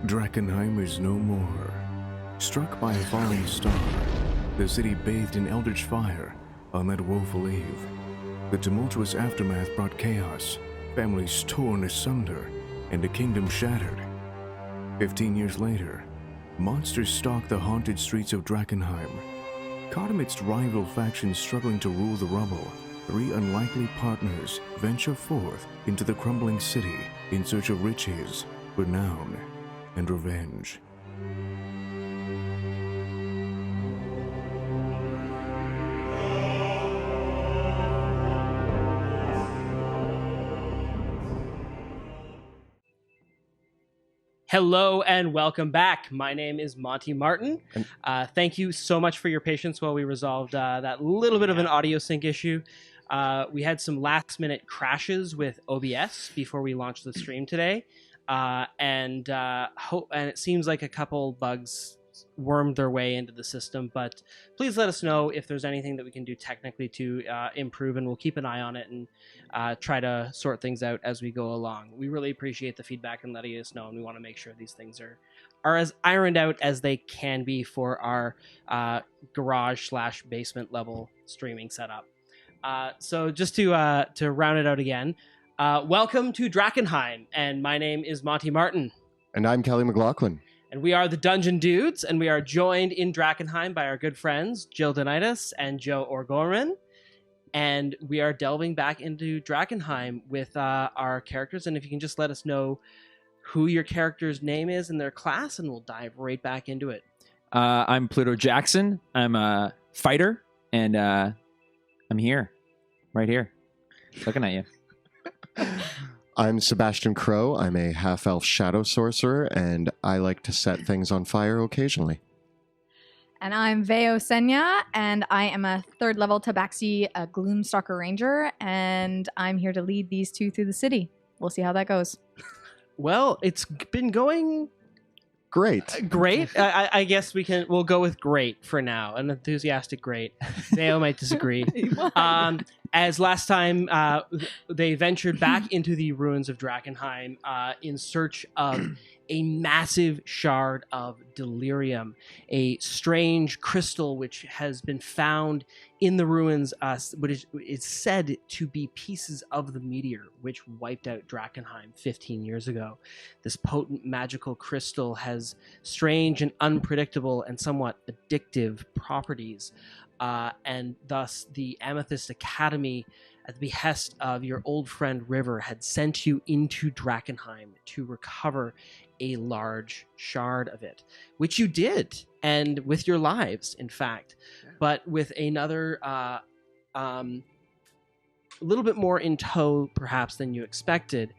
Drakkenheim is no more. Struck by a falling star, the city bathed in eldritch fire on that woeful eve. The tumultuous aftermath brought chaos, families torn asunder, and a kingdom shattered. 15 years later, monsters stalk the haunted streets of Drakkenheim. Caught amidst rival factions struggling to rule the rubble, three unlikely partners venture forth into the crumbling city in search of riches, renown, and revenge. Hello and welcome back. My name is Monty Martin. Thank you so much for your patience while we resolved that little bit of an audio sync issue. We had some last minute crashes with OBS before we launched the stream today. And it seems like a couple bugs wormed their way into the system, but please let us know if there's anything that we can do technically to improve, and we'll keep an eye on it and try to sort things out as we go along. We really appreciate the feedback and letting us know, and we want to make sure these things are as ironed out as they can be for our garage/basement level streaming setup. So just to round it out again, welcome to Drakkenheim, and my name is Monty Martin. And I'm Kelly McLaughlin. And we are the Dungeon Dudes, and we are joined in Drakkenheim by our good friends, Jill Danaitis and Joe O'Gorman. And we are delving back into Drakkenheim with our characters. And if you can just let us know who your character's name is and their class, and we'll dive right back into it. I'm Pluto Jackson. I'm a fighter, and I'm here, right here, looking at you. I'm Sebastian Crowe. I'm a half-elf shadow sorcerer, and I like to set things on fire occasionally. And I'm Veo Sjena, and I am a third-level tabaxi, a gloomstalker ranger, and I'm here to lead these two through the city. We'll see how that goes. Well, it's been going Great. I guess we'll go with great for now. An enthusiastic great. Veo might disagree. As last time they ventured back into the ruins of Drakkenheim in search of a massive shard of Delirium, a strange crystal which has been found in the ruins, which is said to be pieces of the meteor which wiped out Drakkenheim 15 years ago. This potent magical crystal has strange and unpredictable and somewhat addictive properties, and thus the Amethyst Academy, at the behest of your old friend River, had sent you into Drakkenheim to recover a large shard of it, which you did, and with your lives, in fact, but with another a little bit more in tow, perhaps, than you expected,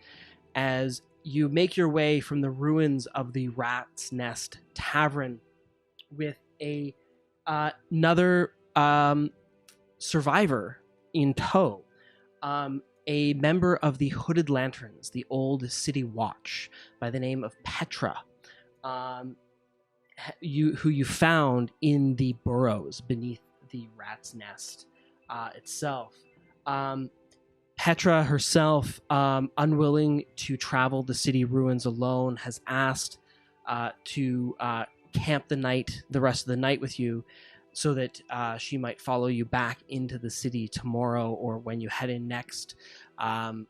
as you make your way from the ruins of the Rat's Nest Tavern with another survivor in tow. A member of the Hooded Lanterns, the old city watch, by the name of Petra, who you found in the burrows beneath the Rat's Nest itself. Petra herself, unwilling to travel the city ruins alone, has asked to camp the rest of the night with you, so that she might follow you back into the city tomorrow or when you head in next, to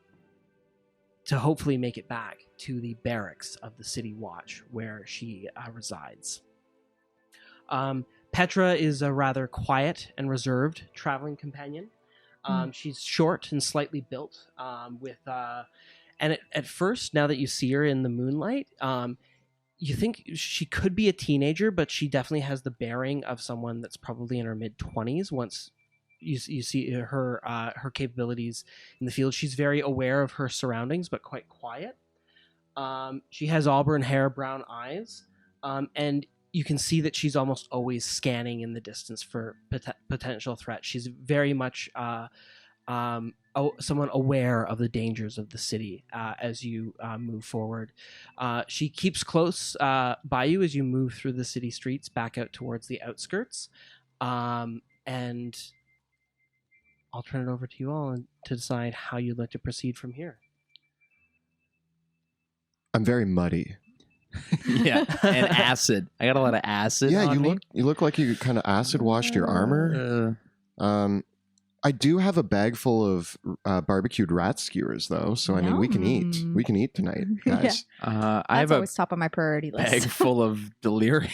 hopefully make it back to the barracks of the City Watch where she resides. Petra is a rather quiet and reserved traveling companion. She's short and slightly built, and at first, now that you see her in the moonlight, you think she could be a teenager, but she definitely has the bearing of someone that's probably in her mid-20s. Once you see her capabilities in the field, she's very aware of her surroundings, but quite quiet. She has auburn hair, brown eyes, and you can see that she's almost always scanning in the distance for potential threats. She's very much someone aware of the dangers of the city as you move forward. She keeps close by you as you move through the city streets back out towards the outskirts. And I'll turn it over to you all to decide how you'd like to proceed from here. I'm very muddy. Yeah, and acid. I got a lot of acid. Yeah, on me. you look like you kind of acid washed your armor. I do have a bag full of barbecued rat skewers, though. So I mean, we can eat. We can eat tonight, guys. I That's have a always top of my priority list. bag full of delirium.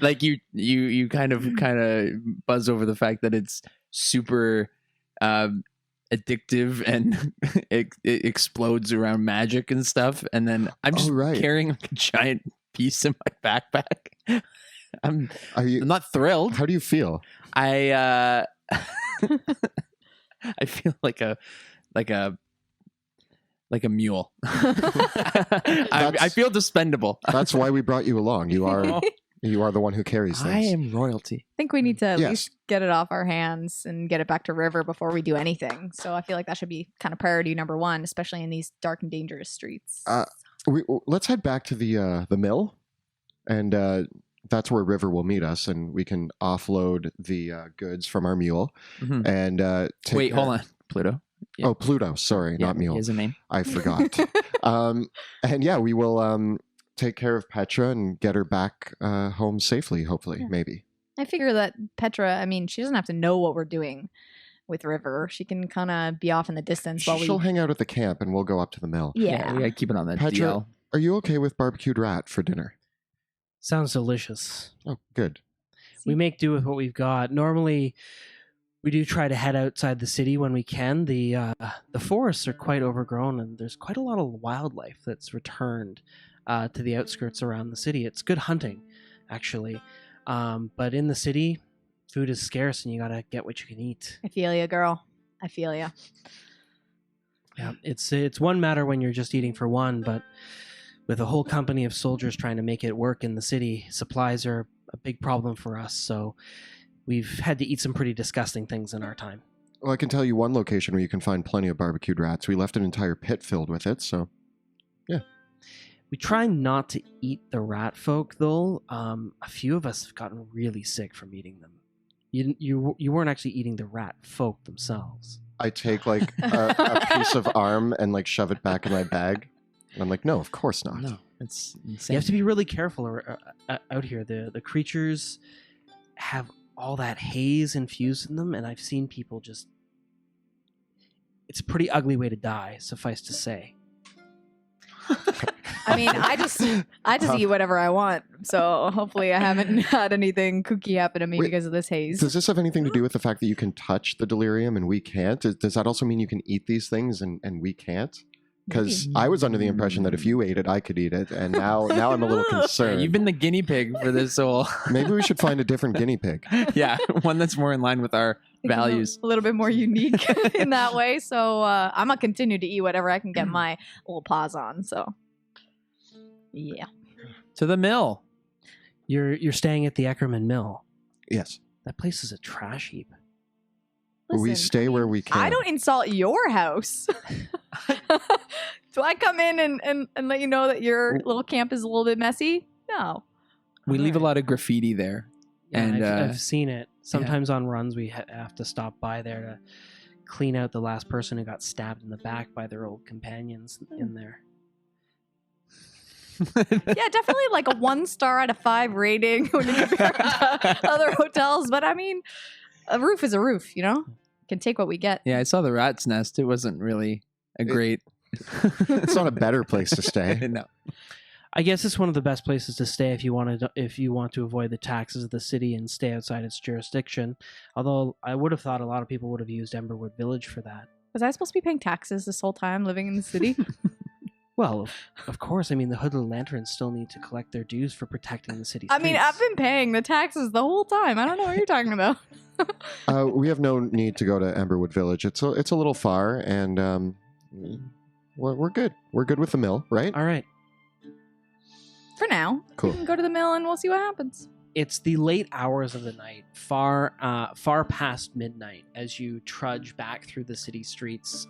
Like you kind of buzz over the fact that it's super addictive and it explodes around magic and stuff. And then I'm just carrying like a giant piece in my backpack. I'm not thrilled. How do you feel? I feel like a mule. I feel dispendable. That's why we brought you along. You are the one who carries things. I am royalty. I think we need to at least get it off our hands and get it back to River before we do anything. So I feel like that should be kind of priority number one, especially in these dark and dangerous streets. Let's head back to the mill, and that's where River will meet us, and we can offload the goods from our mule. Mm-hmm. And wait, hold on, Pluto. Yeah. Oh, Pluto. Sorry, not mule. He has a name. I forgot. And yeah, we will take care of Petra and get her back home safely. Hopefully, maybe. I figure that Petra. I mean, she doesn't have to know what we're doing with River. She can kind of be off in the distance while she'll hang out at the camp, and we'll go up to the mill. Yeah, we gotta keep it on that Petra, DL. Are you okay with barbecued rat for dinner? Sounds delicious. Oh, good. We make do with what we've got. Normally, we do try to head outside the city when we can. The forests are quite overgrown, and there's quite a lot of wildlife that's returned to the outskirts around the city. It's good hunting, actually. But in the city, food is scarce, and you gotta get what you can eat. I feel ya, girl. I feel ya. Yeah, it's one matter when you're just eating for one, but with a whole company of soldiers trying to make it work in the city, supplies are a big problem for us. So we've had to eat some pretty disgusting things in our time. Well, I can tell you one location where you can find plenty of barbecued rats. We left an entire pit filled with it, so yeah. We try not to eat the rat folk, though. A few of us have gotten really sick from eating them. You weren't actually eating the rat folk themselves. I take like a piece of arm and like shove it back in my bag. And I'm like, no, of course not. No, it's insane. You have to be really careful out here. The creatures have all that haze infused in them, and I've seen people just... It's a pretty ugly way to die, suffice to say. I mean, I just eat whatever I want. So hopefully I haven't had anything kooky happen to me because of this haze. Does this have anything to do with the fact that you can touch the delirium and we can't? Does that also mean you can eat these things and we can't? Because I was under the impression that if you ate it, I could eat it, and now I'm a little concerned. You've been the guinea pig for this whole... Maybe we should find a different guinea pig. Yeah, one that's more in line with our values. A little bit more unique in that way. So I'm going to continue to eat whatever I can get my little paws on. So, yeah. To the mill. You're staying at the Eckerman Mill. Yes. That place is a trash heap. Listen, we stay where we can. I don't insult your house. Do I come in and let you know that your little camp is a little bit messy? No. We leave a lot of graffiti there. Yeah, and I've seen it. Sometimes on runs we have to stop by there to clean out the last person who got stabbed in the back by their old companions in there. Yeah, definitely like a 1 star out of 5 rating when you compare it to other hotels. But I mean, a roof is a roof, you know? Can take what we get. Yeah, I saw the rat's nest. It wasn't really a great... It's not a better place to stay. No. I guess it's one of the best places to stay if you want to avoid the taxes of the city and stay outside its jurisdiction. Although I would have thought a lot of people would have used Emberwood Village for that. Was I supposed to be paying taxes this whole time living in the city? Well, of course. I mean, the Hooded Lanterns still need to collect their dues for protecting the city. I mean, I've been paying the taxes the whole time. I don't know what you're talking about. We have no need to go to Emberwood Village. It's a little far, and we're good. We're good with the mill, right? All right. For now. Cool. We can go to the mill and we'll see what happens. It's the late hours of the night, far past midnight, as you trudge back through the city streets,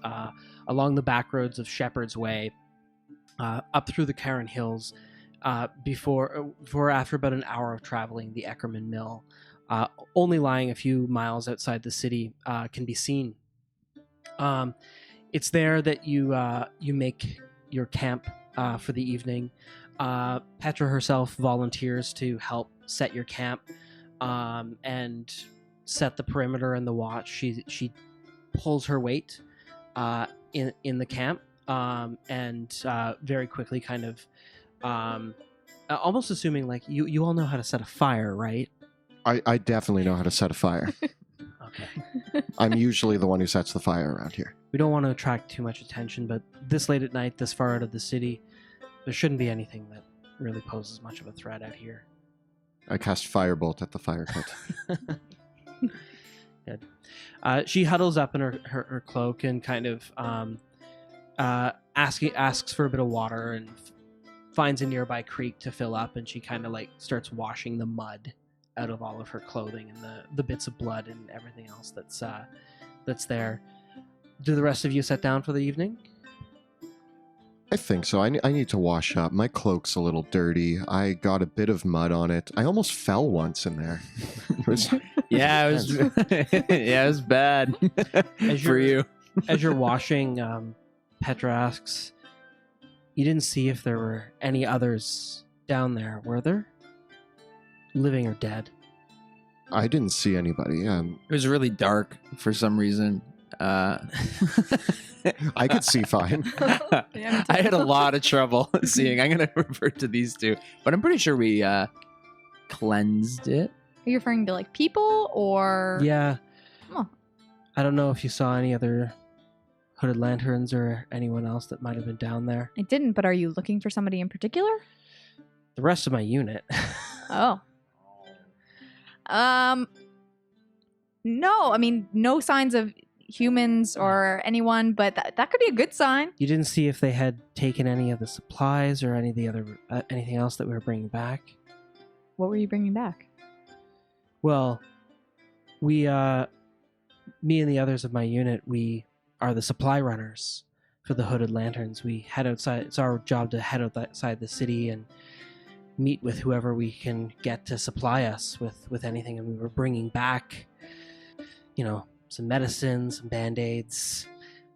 along the back roads of Shepherd's Way, up through the Karen Hills, before after about an hour of traveling, the Eckerman Mill, only lying a few miles outside the city, can be seen. It's there that you make your camp for the evening. Petra herself volunteers to help set your camp and set the perimeter and the watch. She pulls her weight in the camp and very quickly kind of almost assuming like you all know how to set a fire, right? I definitely know how to set a fire. Okay. I'm usually the one who sets the fire around here. We don't want to attract too much attention, but this late at night, this far out of the city, there shouldn't be anything that really poses much of a threat out here. I cast Firebolt at the fire pit. Good. She huddles up in her cloak and kind of asks for a bit of water and finds a nearby creek to fill up, and she kind of like starts washing the mud out of all of her clothing and the bits of blood and everything else that's there. Do the rest of you sit down for the evening? I think so. I need to wash up. My cloak's a little dirty. I got a bit of mud on it. I almost fell once in there. It was yeah, it was bad for you. As you're washing, Petra asks, "You didn't see if there were any others down there, were there? Living or dead?" I didn't see anybody. It was really dark for some reason. I could see fine. I had a lot of trouble seeing. I'm going to refer to these two, but I'm pretty sure we cleansed it. Are you referring to like people or? Yeah. Oh. I don't know if you saw any other hooded lanterns or anyone else that might have been down there. I didn't, but are you looking for somebody in particular? The rest of my unit. Oh. No, I mean, no signs of humans or anyone, but that could be a good sign. You didn't see if they had taken any of the supplies or any of the other anything else that we were bringing back? What were you bringing back? Well, we, me and the others of my unit, we are the supply runners for the hooded lanterns. We head outside. It's our job to head outside the city and meet with whoever we can get to supply us with anything. And we were bringing back, some medicines, some band-aids,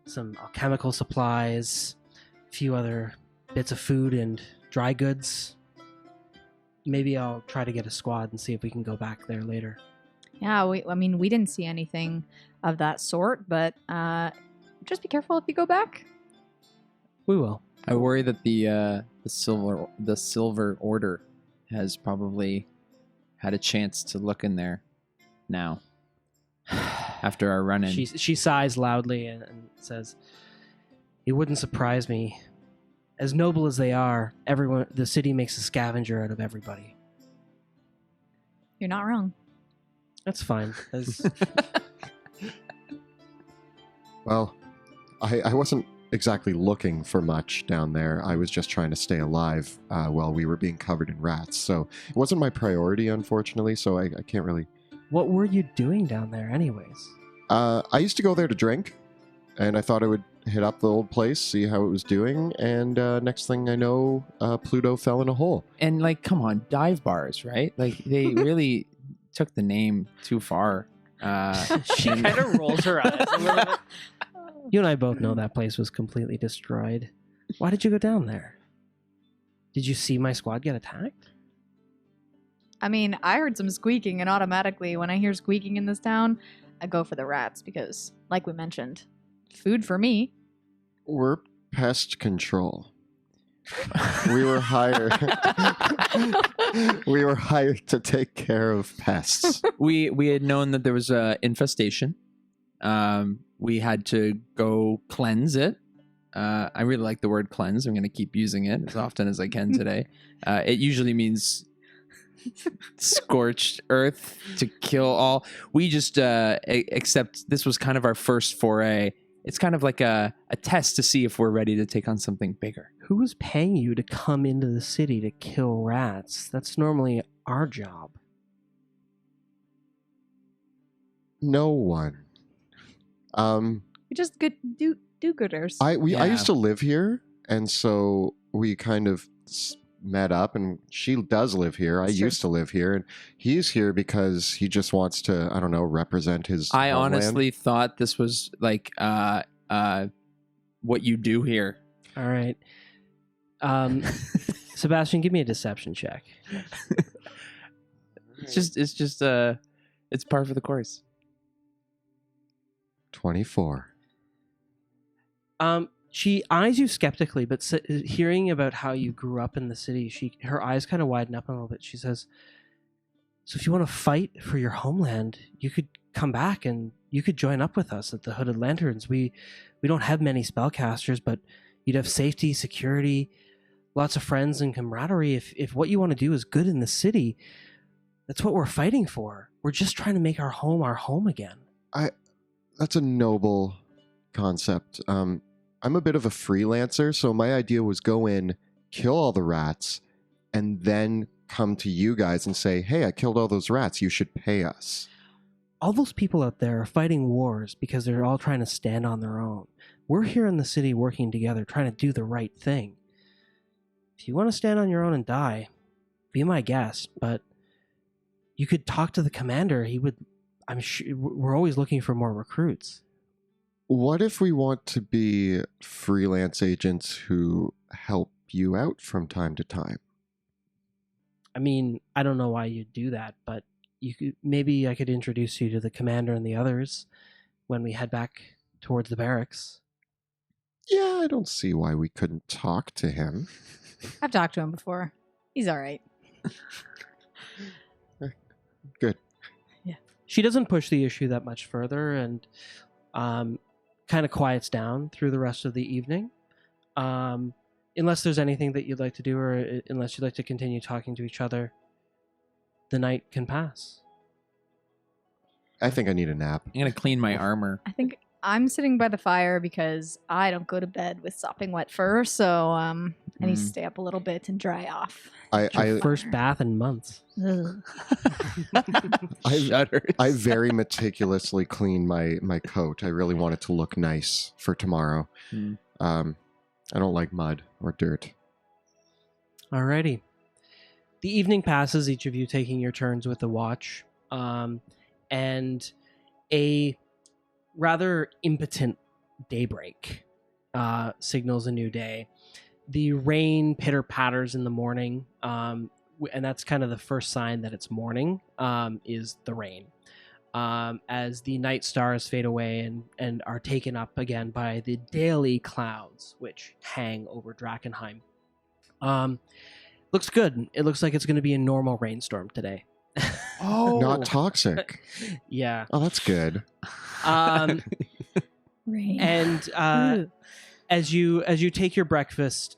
some alchemical supplies, a few other bits of food and dry goods. Maybe I'll try to get a squad and see if we can go back there later. Yeah, we didn't see anything of that sort, but just be careful if you go back. We will. I worry that the Silver Order has probably had a chance to look in there now after our run-in. She sighs loudly and says, "It wouldn't surprise me. As noble as they are, the city makes a scavenger out of everybody." You're not wrong. That's fine. Well, I wasn't exactly looking for much down there. I was just trying to stay alive while we were being covered in rats. So it wasn't my priority, unfortunately, so I can't really... What were you doing down there anyways? I used to go there to drink, and I thought I would hit up the old place, see how it was doing, and next thing I know, Pluto fell in a hole. And, come on, dive bars, right? They really took the name too far. She kind of rolls her eyes a little bit. You and I both know that place was completely destroyed. Why did you go down there? Did you see my squad get attacked? I mean, I heard some squeaking, and automatically when I hear squeaking in this town, I go for the rats because, like we mentioned, food for me. We're pest control. We were hired. We were hired to take care of pests. We had known that there was a infestation. We had to go cleanse it. I really like the word cleanse. I'm going to keep using it as often as I can today. It usually means scorched earth to kill all. We just except this was kind of our first foray. It's kind of like a test to see if we're ready to take on something bigger. Who was paying you to come into the city to kill rats? That's normally our job. No one. You're just good do-gooders. I used to live here, and so we kind of met up, and she does live here. I used to live here, and he's here because he just wants to, I don't know, represent his I homeland. honestly thought this was what you do here. All right. Sebastian, give me a deception check. It's par for the course. 24. She eyes you skeptically, but hearing about how you grew up in the city, her eyes kind of widen up a little bit. She says, "So if you want to fight for your homeland, you could come back and you could join up with us at the Hooded Lanterns. We don't have many spellcasters, but you'd have safety, security, lots of friends and camaraderie. If what you want to do is good in the city, that's what we're fighting for. We're just trying to make our home again." That's a noble concept. I'm a bit of a freelancer, so my idea was go in, kill all the rats, and then come to you guys and say, "Hey, I killed all those rats. You should pay us." All those people out there are fighting wars because they're all trying to stand on their own. We're here in the city working together, trying to do the right thing. If you want to stand on your own and die, be my guest, but you could talk to the commander. He would, I'm sure, we're always looking for more recruits. What if we want to be freelance agents who help you out from time to time? I mean, I don't know why you'd do that, but maybe I could introduce you to the commander and the others when we head back towards the barracks. Yeah, I don't see why we couldn't talk to him. I've talked to him before. He's all right. Good. Yeah. She doesn't push the issue that much further and kind of quiets down through the rest of the evening. Unless there's anything that you'd like to do or unless you'd like to continue talking to each other, the night can pass. I think I need a nap. I'm gonna clean my armor. I think I'm sitting by the fire because I don't go to bed with sopping wet fur, so I need to stay up a little bit and dry off. I first bath in months. I very meticulously clean my coat. I really want it to look nice for tomorrow. I don't like mud or dirt. Alrighty. The evening passes, each of you taking your turns with the watch, and a rather impotent daybreak signals a new day. The rain pitter-patters in the morning, and that's kind of the first sign that it's morning, is the rain. As the night stars fade away and are taken up again by the daily clouds which hang over Drakkenheim. Looks good. It looks like it's going to be a normal rainstorm today. Oh, not toxic. Yeah. Oh, that's good. Rain. And as you take your breakfast,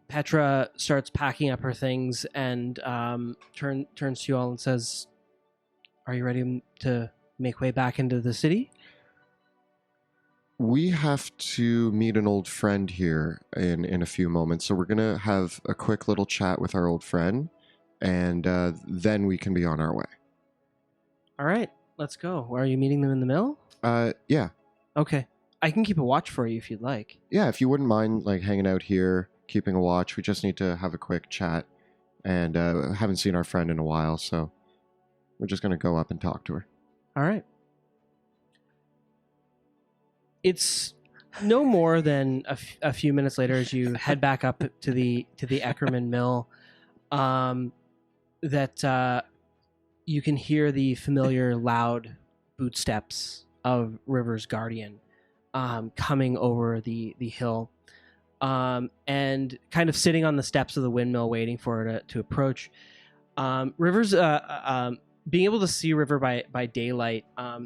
Petra starts packing up her things and turns to you all and says, "Are you ready to make way back into the city?" We have to meet an old friend here in a few moments, so we're going to have a quick little chat with our old friend, and then we can be on our way. All right, let's go. Are you meeting them in the mill? Yeah. Okay. I can keep a watch for you if you'd like. Yeah, if you wouldn't mind like hanging out here, keeping a watch. We just need to have a quick chat, and haven't seen our friend in a while, so we're just going to go up and talk to her. All right. It's no more than a few minutes later as you head back up to the Eckerman mill, that you can hear the familiar loud bootsteps of River's guardian coming over the hill, and kind of sitting on the steps of the windmill waiting for her to approach. River's being able to see River by daylight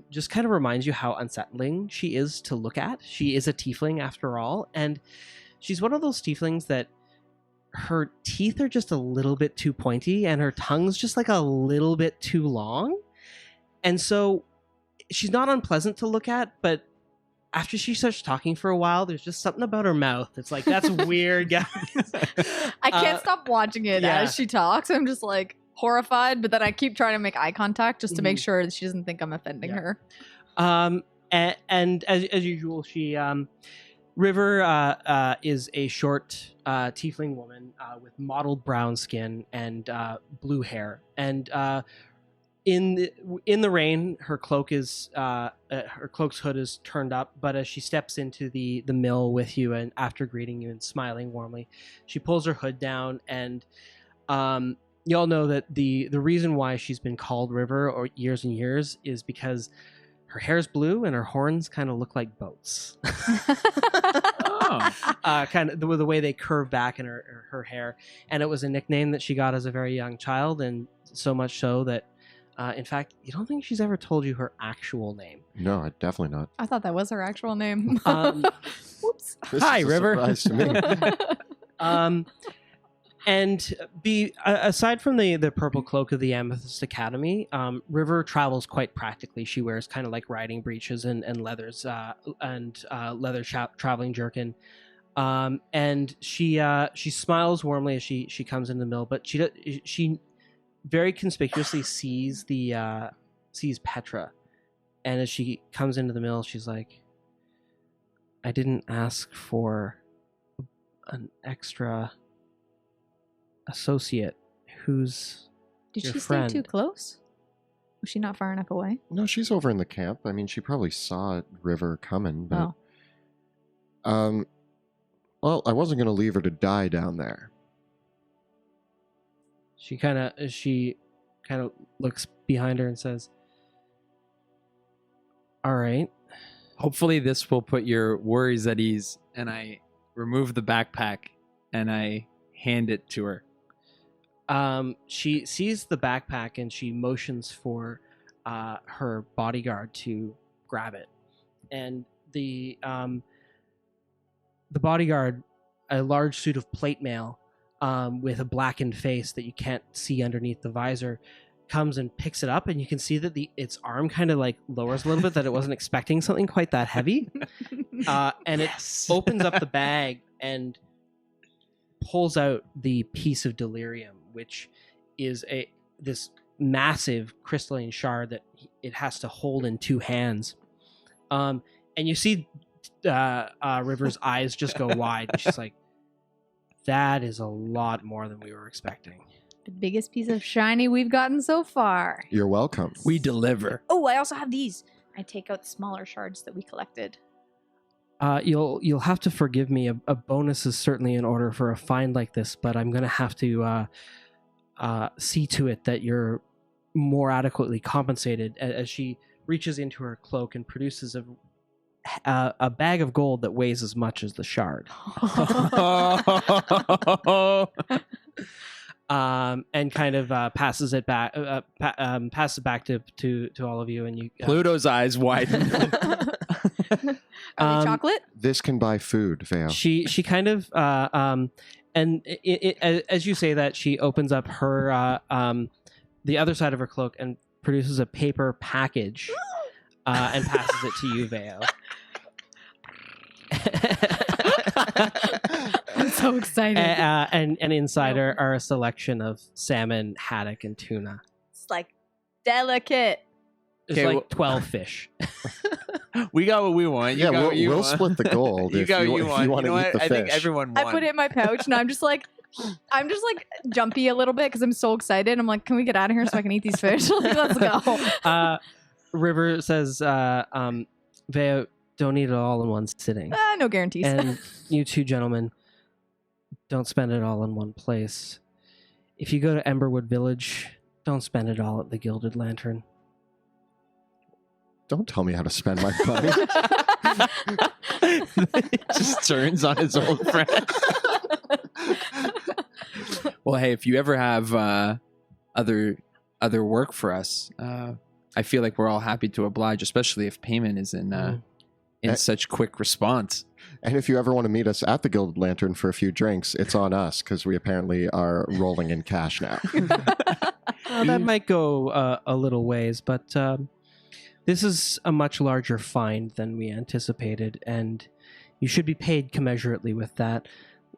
just kind of reminds you how unsettling she is to look at. She is a tiefling after all, and she's one of those tieflings that her teeth are just a little bit too pointy and her tongue's just like a little bit too long. And so she's not unpleasant to look at, but after she starts talking for a while, there's just something about her mouth. It's like, that's weird, guys. I can't stop watching it as she talks. I'm just like horrified, but then I keep trying to make eye contact just to make sure that she doesn't think I'm offending her. And as usual, she River is a short tiefling woman with mottled brown skin and blue hair. And in the rain, her cloak's hood is turned up, but as she steps into the mill with you and after greeting you and smiling warmly, she pulls her hood down, and you all know that the reason why she's been called River or years and years is because her hair's blue and her horns kind of look like boats. Kind of the way they curve back in her hair, and it was a nickname that she got as a very young child, and so much so that in fact, you don't think she's ever told you her actual name. No, definitely not. I thought that was her actual name. Whoops. Hi, is a River. surprise to me. And aside from the purple cloak of the Amethyst Academy, River travels quite practically. She wears kind of like riding breeches and leathers and leather traveling jerkin. And she smiles warmly as she comes into the mill, but she very conspicuously sees Petra, and as she comes into the mill, she's like, "I didn't ask for an extra associate. Who's Did your she friend?" stay too close? Was she not far enough away? No, she's over in the camp. I mean, she probably saw River coming, but well, I wasn't going to leave her to die down there. She kind of looks behind her and says, "All right." Hopefully this will put your worries at ease. And I remove the backpack and I hand it to her. She sees the backpack and she motions for her bodyguard to grab it, and the bodyguard, a large suit of plate mail with a blackened face that you can't see underneath the visor, comes and picks it up, and you can see that its arm kind of like lowers a little bit, that it wasn't expecting something quite that heavy, and it opens up the bag and pulls out the piece of delirium, which is this massive crystalline shard that it has to hold in two hands. And you see River's eyes just go wide. And she's like, "That is a lot more than we were expecting." The biggest piece of shiny we've gotten so far. You're welcome. We deliver. Oh, I also have these. I take out the smaller shards that we collected. You'll have to forgive me. A bonus is certainly in order for a find like this, but I'm gonna have to see to it that you're more adequately compensated. As she reaches into her cloak and produces a bag of gold that weighs as much as the shard. And kind of passes it back to all of you, and you Pluto's eyes widen. Are they chocolate? This can buy food, Veo. She kind of and as you say that, she opens up her the other side of her cloak and produces a paper package and passes it to you, Veo. I'm so excited. And inside are a selection of salmon, haddock, and tuna. It's like delicate. It's Okay, like 12 fish. We got what we want. You Yeah, got what you we'll want. split the gold You if got you, what you if want. you want You know to eat what? the I fish. think everyone won. I put it in my pouch, and I'm just like jumpy a little bit because I'm so excited. I'm like, can we get out of here so I can eat these fish? Like, let's go. River says, Veo, don't eat it all in one sitting. No guarantees. And you two gentlemen, don't spend it all in one place. If you go to Emberwood Village, don't spend it all at the Gilded Lantern. Don't tell me how to spend my money. Just turns on his old friend. Well, hey, if you ever have other work for us, I feel like we're all happy to oblige, especially if payment is in such quick response. And if you ever want to meet us at the Gilded Lantern for a few drinks, it's on us because we apparently are rolling in cash now. That might go a little ways, but this is a much larger find than we anticipated, and you should be paid commensurately with that.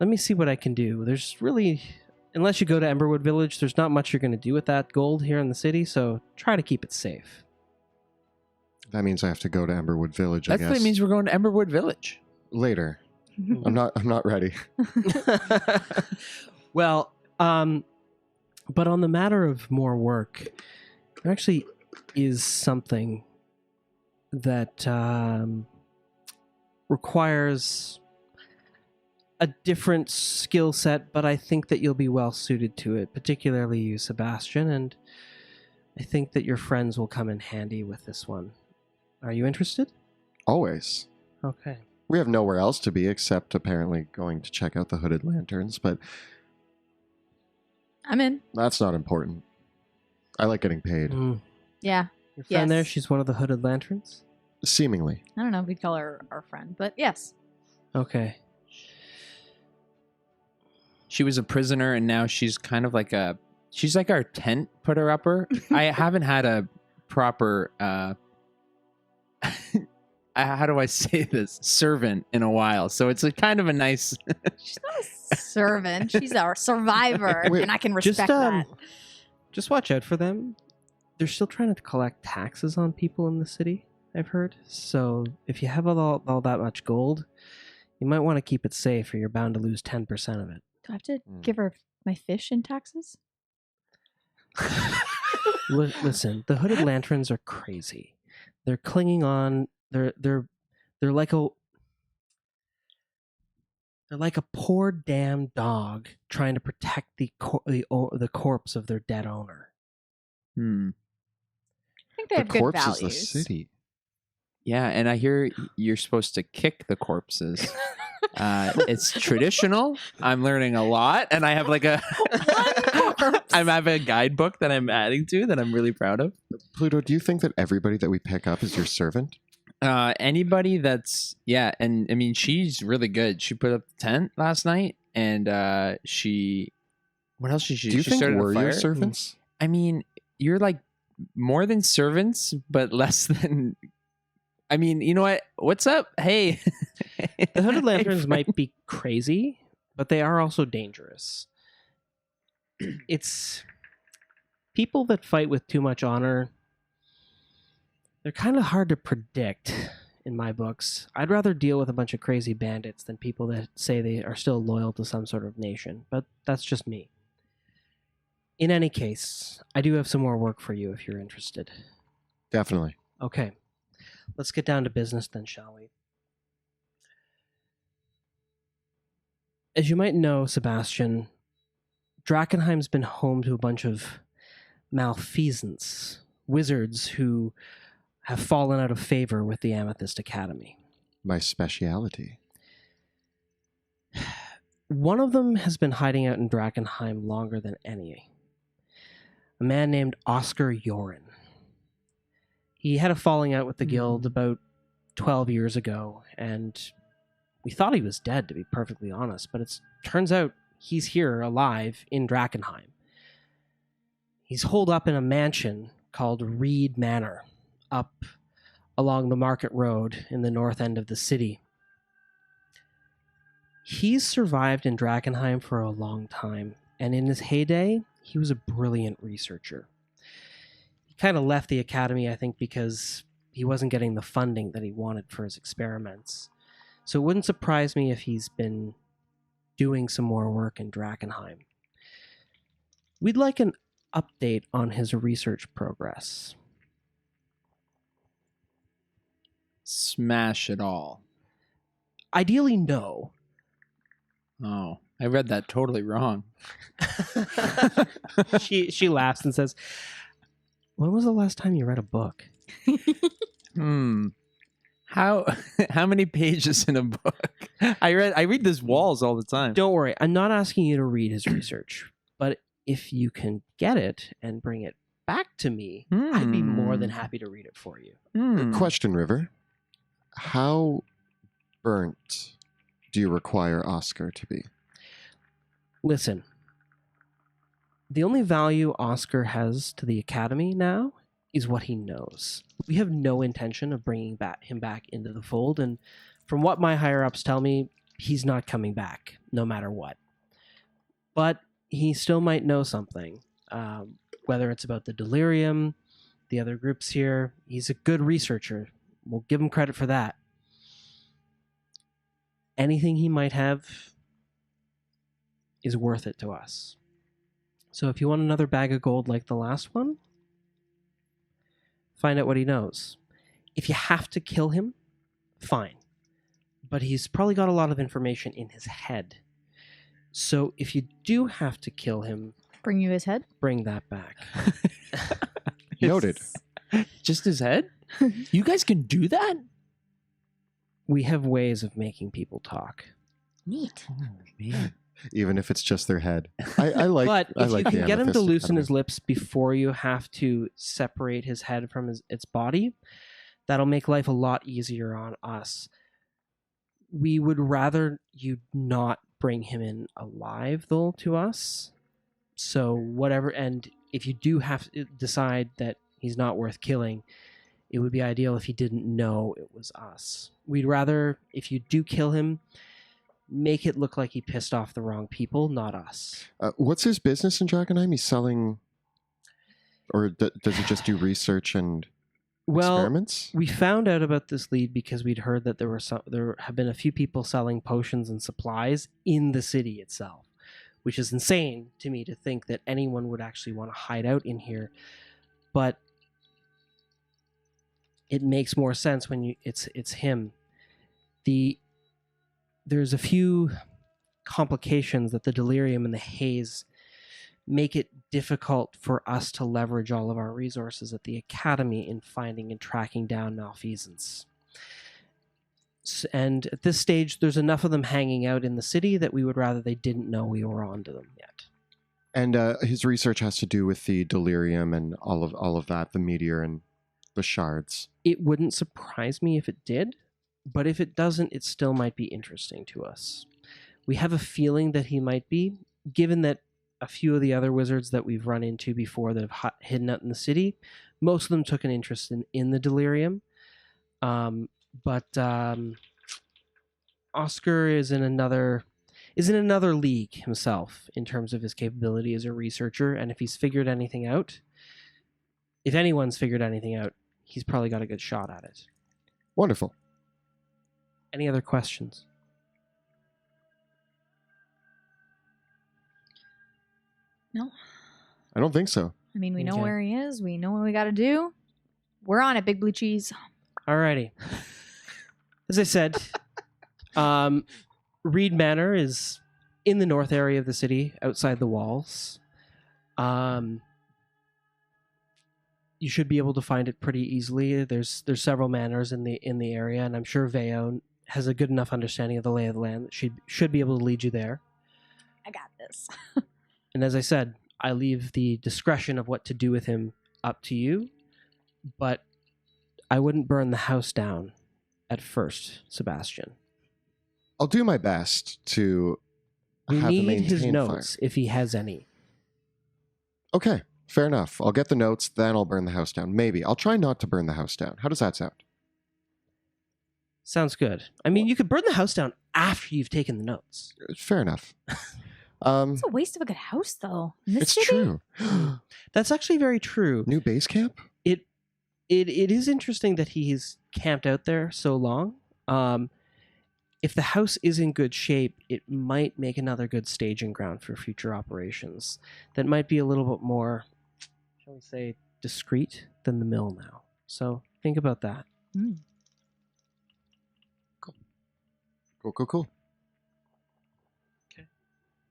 Let me see what I can do. There's really, unless you go to Emberwood Village, there's not much you're going to do with that gold here in the city, so try to keep it safe. That means I have to go to Emberwood Village, I That guess. means we're going to Emberwood Village. Later. I'm not ready. Well, but on the matter of more work, There actually is something that requires a different skill set, but I think that you'll be well suited to it, particularly you, Sebastian, and I think that your friends will come in handy with this one. Are you interested? Always. Okay. We have nowhere else to be except apparently going to check out the hooded lanterns, but I'm in. that's not important. I like getting paid. Yeah. Your friend there, Yes. she's one of the hooded lanterns? Seemingly. I don't know if we'd call her our friend, but yes. Okay. She was a prisoner, and now she's kind of like she's like our tent putter upper. I haven't had a proper how do I say this, servant in a while, so it's a kind of a nice. She's not a servant. She's our survivor, Wait, and I can respect that. Just watch out for them. They're still trying to collect taxes on people in the city, I've heard. So if you have all that much gold, you might want to keep it safe, or you're bound to lose 10% of it. Do I have to give her my fish in taxes? Listen, the hooded lanterns are crazy. They're clinging on. They're like a poor damn dog trying to protect the corpse of their dead owner. I think they The have good corpse values. is the city. Yeah, and I hear you're supposed to kick the corpses. It's traditional. I'm learning a lot, and I have like I have a guidebook that I'm adding to that I'm really proud of. Pluto, do you think that everybody that we pick up is your servant? Anybody that's and I mean she's really good. She put up the tent last night, and what else did she? Do you she think started a we're your fire. servants? I mean, you're like more than servants, but less than. I mean, you know what? What's up? Hey, The hooded lanterns might be crazy, but they are also dangerous. It's people that fight with too much honor. They're kind of hard to predict in my books. I'd rather deal with a bunch of crazy bandits than people that say they are still loyal to some sort of nation, but that's just me. In any case, I do have some more work for you if you're interested. Definitely. Okay. Let's get down to business then, shall we? As you might know, Sebastian, Drakkenheim's been home to a bunch of malfeasants, wizards who have fallen out of favor with the Amethyst Academy. My speciality. One of them has been hiding out in Drakkenheim longer than any. A man named Oskar Urine. He had a falling out with the guild about 12 years ago, and we thought he was dead, to be perfectly honest, but it turns out he's here alive in Drakkenheim. He's holed up in a mansion called Reed Manor, up along the Market Road in the north end of the city. He's survived in Drakkenheim for a long time, and in his heyday, he was a brilliant researcher. He kind of left the academy, I think, because he wasn't getting the funding that he wanted for his experiments. So it wouldn't surprise me if he's been doing some more work in Drakkenheim. We'd like an update on his research progress. Smash it all. Ideally, no. Oh, I read that totally wrong. She laughs and says, "When was the last time you read a book?" How many pages in a book? I read these walls all the time. Don't worry, I'm not asking you to read his research, but if you can get it and bring it back to me, I'd be more than happy to read it for you. Question, River. How burnt do you require Oskar to be? Listen, the only value Oskar has to the Academy now is what he knows. We have no intention of bringing him back into the fold, and from what my higher-ups tell me, he's not coming back, no matter what. But he still might know something, whether it's about the Delirium, the other groups here. He's a good researcher. We'll give him credit for that. Anything he might have is worth it to us. So if you want another bag of gold like the last one, find out what he knows. If you have to kill him, fine. But he's probably got a lot of information in his head. So if you do have to kill him, Bring you his head? bring that back. Noted. Just his head? You guys can do that? We have ways of making people talk. Neat. Oh, man. Even if it's just their head. I like. But I if like you the can get him to Amethyst loosen his Academy. lips before you have to separate his head from its body, that'll make life a lot easier on us. We would rather you not bring him in alive, though, to us. So whatever, and if you do have to decide that he's not worth killing, it would be ideal if he didn't know it was us. We'd rather, if you do kill him, make it look like he pissed off the wrong people, not us. What's his business in Drakkenheim? He's selling, or does he just do research and experiments? We found out about this lead because we'd heard that there have been a few people selling potions and supplies in the city itself, which is insane to me to think that anyone would actually want to hide out in here. But it makes more sense when it's him. There's a few complications that the delirium and the haze make it difficult for us to leverage all of our resources at the academy in finding and tracking down malfeasance. And at this stage, there's enough of them hanging out in the city that we would rather they didn't know we were onto them yet. And his research has to do with the delirium and all of that, the meteor and the shards. It wouldn't surprise me if it did, but if it doesn't, it still might be interesting to us. We have a feeling that he might be, given that a few of the other wizards that we've run into before that have hidden out in the city, most of them took an interest in the delirium. But Oskar is in another league himself in terms of his capability as a researcher, and if he's figured anything out, if anyone's figured anything out, he's probably got a good shot at it. Wonderful. Any other questions? No. I don't think so. I mean, we know Okay. where he is. We know what we got to do. We're on it, Big Blue Cheese. Alrighty. As I said, Reed Manor is in the north area of the city, outside the walls. You should be able to find it pretty easily. There's several manors in the area, and I'm sure Veo has a good enough understanding of the lay of the land that she should be able to lead you there. I got this. And as I said, I leave the discretion of what to do with him up to you, but I wouldn't burn the house down at first, Sebastian. I'll do my best to We have him need his maintain notes fire. if he has any. Okay, fair enough. I'll get the notes, then I'll burn the house down. Maybe. I'll try not to burn the house down. How does that sound? Sounds good. I mean, you could burn the house down after you've taken the notes. Fair enough. It's a waste of a good house, though. In this It's city? true. That's actually very true. New base camp? It is interesting that he's camped out there so long. If the house is in good shape, it might make another good staging ground for future operations. That might be a little bit more, shall we say, discreet than the mill now. So think about that. Mm. Cool.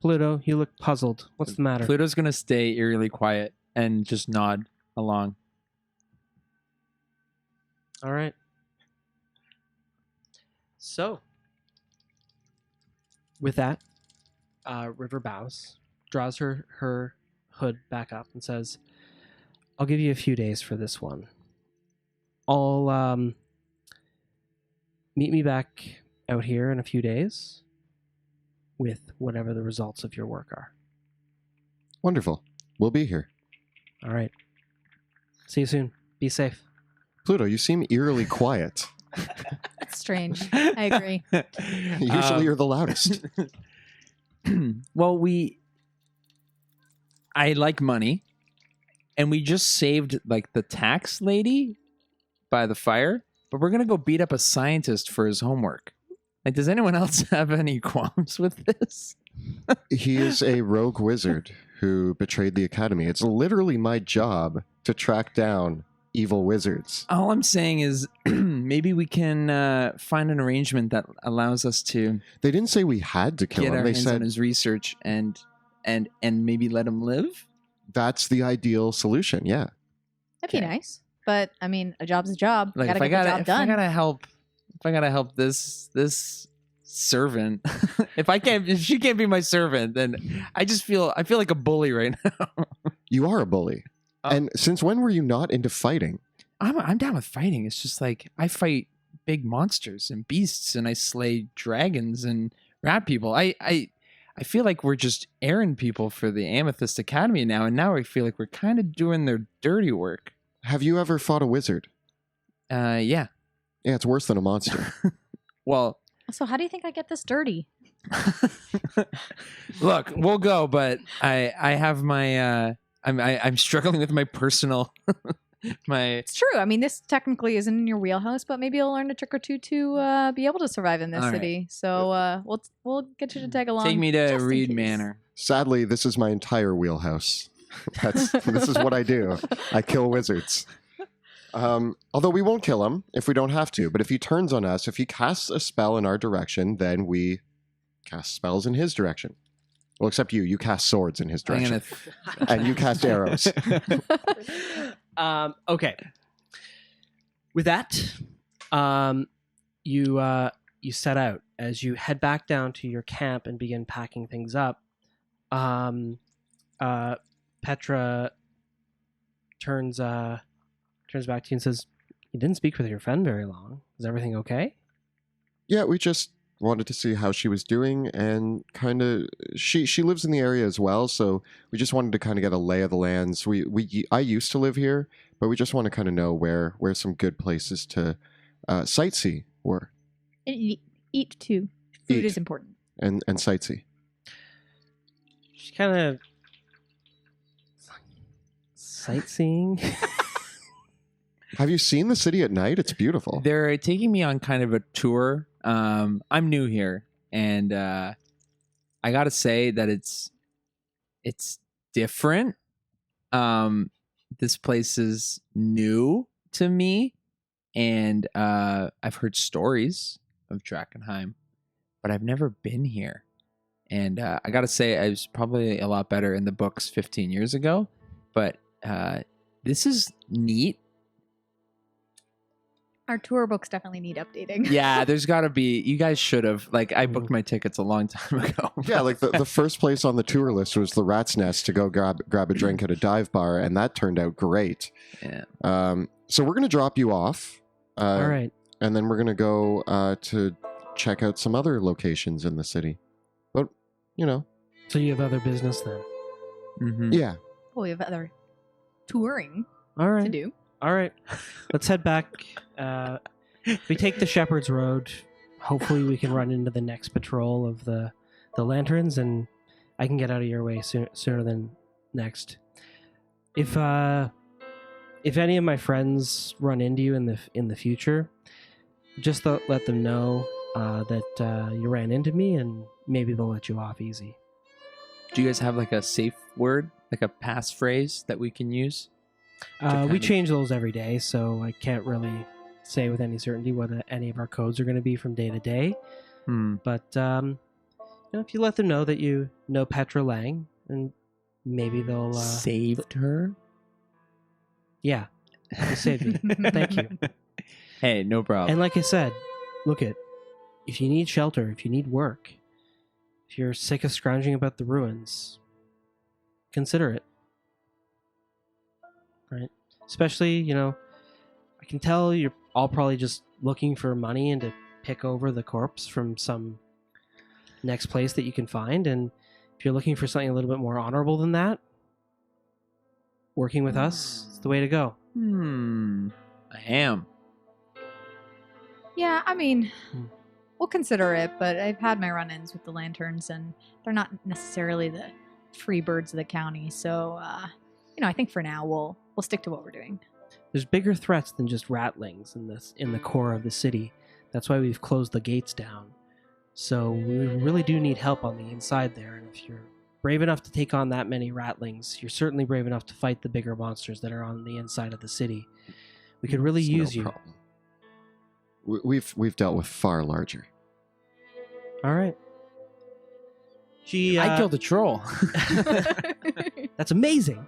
Pluto, you look puzzled. What's the matter? Pluto's going to stay eerily quiet and just nod along. All right. So, with that, River bows, draws her hood back up, and says, "I'll give you a few days for this one. I'll meet me back out here in a few days with whatever the results of your work are." Wonderful. We'll be here. All right. See you soon. Be safe. Pluto, you seem eerily quiet. That's strange. I agree. Usually you're the loudest. Well, I like money, and we just saved like the tax lady by the fire, but we're gonna go beat up a scientist for his homework. Like, does anyone else have any qualms with this? He is a rogue wizard who betrayed the academy. It's literally my job to track down evil wizards. All I'm saying is maybe we can find an arrangement that allows us to They didn't say we had to kill get him. our They hands on said his research and maybe let him live. that's the ideal solution. Yeah. That'd be Okay. nice. But I mean, a job's a job. Like Gotta if I get the gotta job done. if I gotta help this servant, if she can't be my servant, then I feel like a bully right now. You are a bully. And since when were you not into fighting? I'm down with fighting. It's just like I fight big monsters and beasts, and I slay dragons and rat people. I feel like we're just errand people for the Amethyst Academy now, and now I feel like we're kind of doing their dirty work. Have you ever fought a wizard? Yeah. Yeah, it's worse than a monster. Well, So how do you think I get this dirty? look, we'll go, but I have my I'm struggling with my personal It's true. I mean, this technically isn't in your wheelhouse, but maybe you'll learn a trick or two to be able to survive in this All right. city. So we'll get you to tag along. take me to just in Reed case. Manor. Sadly, this is my entire wheelhouse. This is what I do. I kill wizards. Although we won't kill him if we don't have to. But if he turns on us, if he casts a spell in our direction, then we cast spells in his direction. Well, except you. You cast swords in his I'm direction. gonna And you cast arrows. Okay. With that, you set out. As you head back down to your camp and begin packing things up. Petra turns back to you and says, "You didn't speak with your friend very long. Is everything okay?" Yeah, we just wanted to see how she was doing, and kind of she lives in the area as well, so we just wanted to kind of get a lay of the lands. I used to live here, but we just want to kind of know where some good places to sightsee were Eat too. Food Eat. is important. and sightsee. She kind of sightseeing. Have you seen the city at night? It's beautiful. They're taking me on kind of a tour. I'm new here, and I gotta say that it's different. This place is new to me, and I've heard stories of Drakkenheim, but I've never been here. And I gotta say, I was probably a lot better in the books 15 years ago, but this is neat. Our tour books definitely need updating. Yeah, there's got to be. You guys should have. Like, I booked my tickets a long time ago. Yeah, like the first place on the tour list was the Rat's Nest to go grab a drink at a dive bar, and that turned out great. Yeah. So we're gonna drop you off, All right. and then we're gonna go to check out some other locations in the city. But So you have other business then? Mm-hmm. yeah, Well, we have other touring All to right. do. All right. Let's head back. We take the Shepherd's Road. Hopefully we can run into the next patrol of the lanterns, and I can get out of your way sooner than next. If any of my friends run into you in the future, just let them know that you ran into me, and maybe they'll let you off easy. Do you guys have like a safe word, like a passphrase that we can use? kind We of- change those every day, so I can't really say with any certainty what any of our codes are going to be from day to day. But if you let them know that you know Petra Lang, and maybe they'll Saved her? yeah, you saved me. Thank you. Hey, no problem. And like I said, if you need shelter, if you need work, if you're sick of scrounging about the ruins, consider it. Right? Especially, I can tell you're all probably just looking for money and to pick over the corpse from some next place that you can find. And if you're looking for something a little bit more honorable than that, working with us is the way to go. I am. Yeah, I mean, Hmm. we'll consider it, but I've had my run-ins with the lanterns, and they're not necessarily the free birds of the county. So, I think for now we'll stick to what we're doing. There's bigger threats than just ratlings in the core of the city. That's why we've closed the gates down. So we really do need help on the inside there. And if you're brave enough to take on that many ratlings, you're certainly brave enough to fight the bigger monsters that are on the inside of the city. We could really It's use no you. problem. We've dealt with far larger. All right. She. I killed a troll. That's amazing.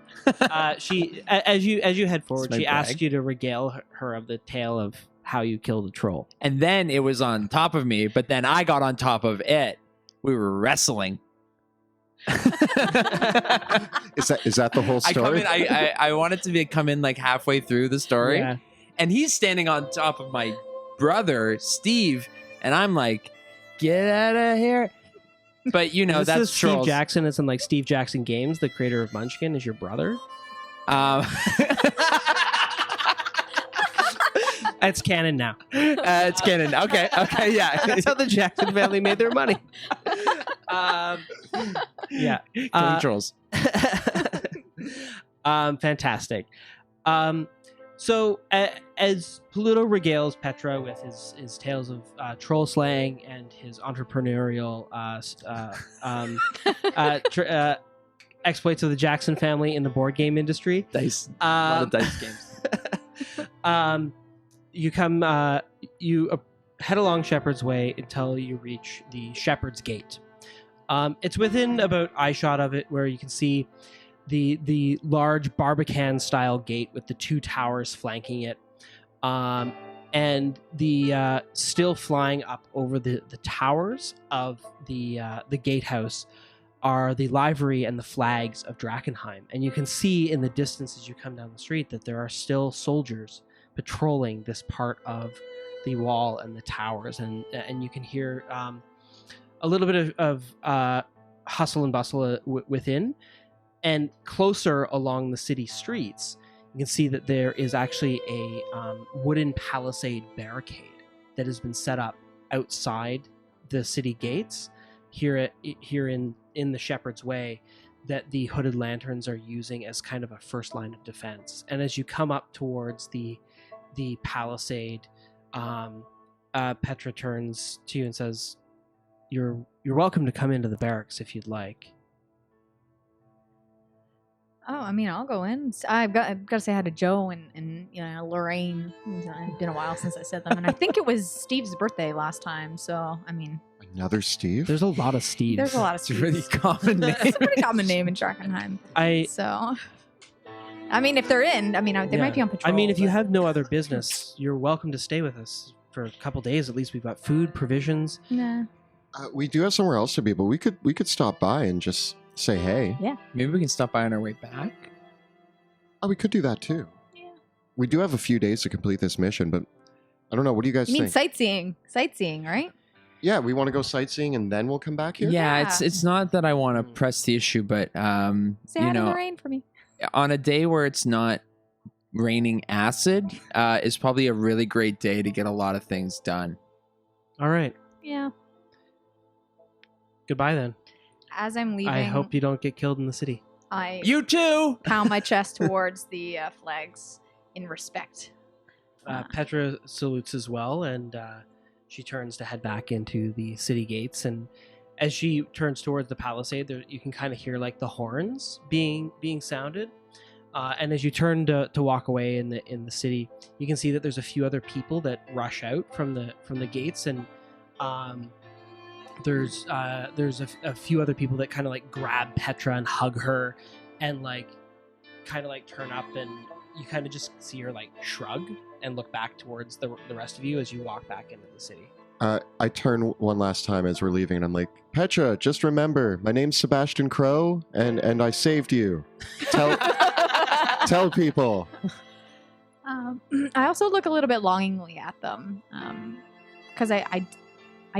She, as you head forward, my she brag. asks you to regale her of the tale of how you killed a troll. And then it was on top of me, but then I got on top of it. We were wrestling. Is that the whole I come story? in. I wanted to come in like halfway through the story, Yeah. and he's standing on top of my brother Steve, and I'm like, "Get out of here!" But This that's is Steve trolls. Jackson. It's in like Steve Jackson Games, the creator of Munchkin, is your brother. That's canon now. It's canon. Okay, yeah. That's how the Jackson family made their money. Yeah. Killing trolls. Fantastic. So as Pluto regales Petra with his tales of troll slaying and his entrepreneurial exploits of the Jackson family in the board game industry, Dice. A lot of dice games. you come you head along Shepherd's Way until you reach the Shepherd's Gate. It's within about eye shot of it where you can see the large Barbican style gate with the two towers flanking it, and the still flying up over the towers of the gatehouse are the livery and the flags of Drakkenheim. And you can see in the distance as you come down the street that there are still soldiers patrolling this part of the wall and the towers, and you can hear a little bit of hustle and bustle within. And closer along the city streets, you can see that there is actually a wooden palisade barricade that has been set up outside the city gates here in the Shepherd's Way, that the hooded lanterns are using as kind of a first line of defense. And as you come up towards the palisade, Petra turns to you and says, "You're welcome to come into the barracks if you'd like." Oh, I mean, I'll go in. I've got to say hi to Joe and Lorraine. It's been a while since I said them, and I think it was Steve's birthday last time. So, I mean, Another Steve? There's a lot of Steves. there's a lot of It's a Steves. really common name. It's a pretty common name in Drakkenheim. So, I mean, if they're in, I mean, they might be on patrol. I mean, if you but- have no other business, you're welcome to stay with us for a couple days. At least we've got food, provisions. Nah. We do have somewhere else to be, but we could stop by and just say hey. Maybe we can stop by on our way back. Oh, we could do that too. Yeah. We do have a few days to complete this mission, but I don't know. What do you guys You mean think? sightseeing, right? Yeah, we want to go sightseeing and then we'll come back here. Yeah, Yeah. it's not that I want to press the issue, but Say hi to know, Lorraine for me. on a day where it's not raining acid, is probably a really great day to get a lot of things done. All right. Yeah. Goodbye then. As I'm leaving, I hope you don't get killed in the city. I You too. pound my chest towards the flags in respect. Petra salutes as well, and she turns to head back into the city gates. And as she turns towards the palisade, there, you can kind of hear like the horns being sounded. And as you turn to walk away in the city, you can see that there's a few other people that rush out from the gates, and there's a few other people that kind of like grab Petra and hug her, and like kind of like turn up, and you kind of just see her like shrug and look back towards the rest of you as you walk back into the city. I turn one last time as we're leaving, and I'm like, Petra, just remember, my name's Sebastian Crowe, and I saved you. Tell people. I also look a little bit longingly at them, because I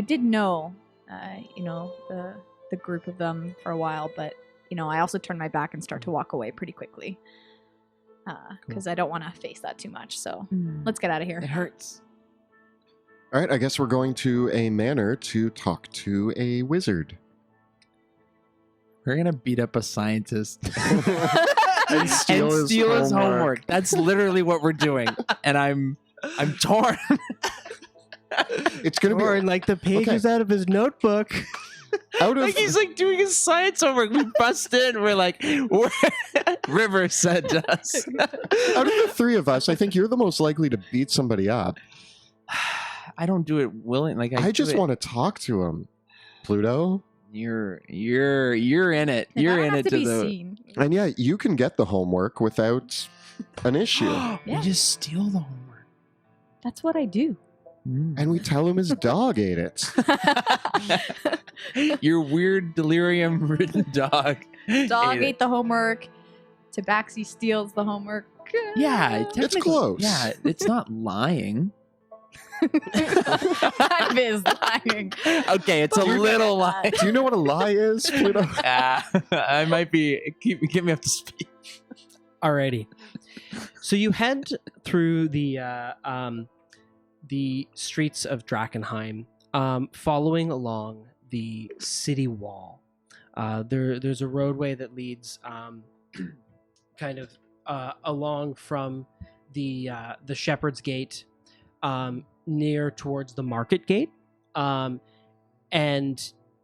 did know, the group of them for a while, but I also turn my back and start to walk away pretty quickly, because I don't want to face that too much. So let's get out of here. It hurts. All right, I guess we're going to a manor to talk to a wizard. We're gonna beat up a scientist And steal his homework. That's literally what we're doing, and I'm torn. It's going to be... Or like the pages out of his notebook. Out of Like he's like doing his science homework. We bust in. We're like, River said to us. out of the three of us, I think you're the most likely to beat somebody up. I don't do it willing. Like I just want to talk to him, Pluto. You're in it. You're in it to to be the. seen. And yeah, you can get the homework without an issue. Yeah. We just steal the homework. That's what I do. And we tell him his dog ate it. Your weird delirium-ridden dog. Dog it. ate the homework. Tabaxi steals the homework. Yeah, It's technically- close. Yeah, it's not lying. That is lying. Okay, it's a But we're little good at lie. that. Do you know what a lie is, Pluto? I might be. Get me up to speed. Alrighty. So you head through the streets of Drakkenheim, following along the city wall. There's a roadway that leads kind of along from the Shepherd's Gate near towards the Market Gate, and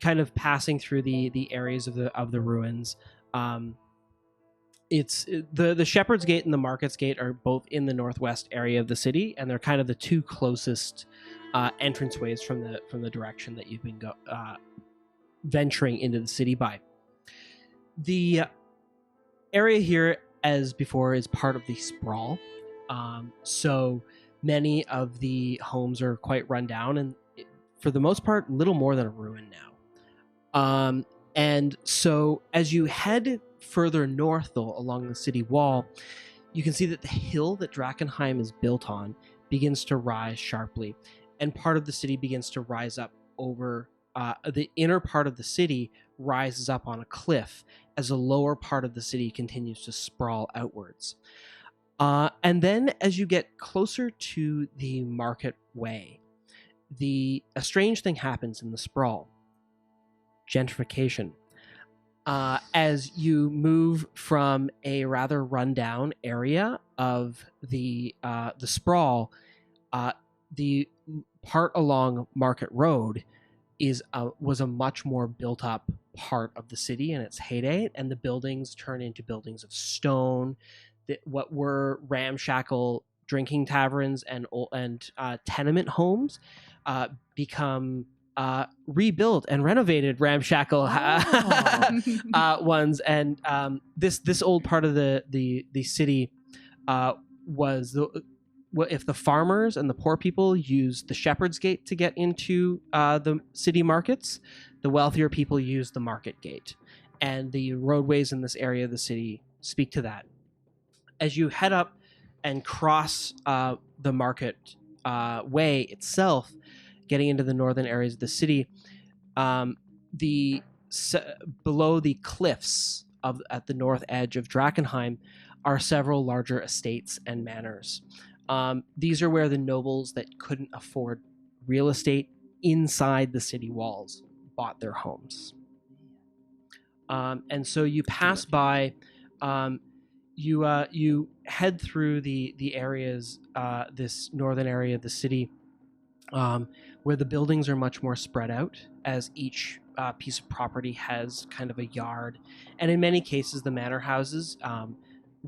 kind of passing through the areas of the ruins. It's the Shepherd's Gate and the Market's Gate are both in the northwest area of the city, and they're kind of the two closest entranceways from the direction that you've been venturing into the city by. The area here, as before, is part of the sprawl. So many of the homes are quite run down, and for the most part, little more than a ruin now. And so as you head further north, though, along the city wall, you can see that the hill that Drakkenheim is built on begins to rise sharply, and part of the city begins to rise up over the inner part of the city rises up on a cliff as the lower part of the city continues to sprawl outwards. And then as you get closer to the Market Way, a strange thing happens in the sprawl. Gentrification. As you move from a rather rundown area of the sprawl, the part along Market Road was a much more built up part of the city in its heyday, and the buildings turn into buildings of stone. What were ramshackle drinking taverns and tenement homes become rebuilt and renovated ramshackle ones, and this old part of the city was if the farmers and the poor people used the Shepherd's Gate to get into the city markets, the wealthier people used the Market Gate, and the roadways in this area of the city speak to that. As you head up and cross the Market Way itself, getting into the northern areas of the city, below the cliffs at the north edge of Drakkenheim are several larger estates and manors. These are where the nobles that couldn't afford real estate inside the city walls bought their homes. And so you pass by, you head through the areas, this northern area of the city, where the buildings are much more spread out, as each piece of property has kind of a yard. And in many cases, the manor houses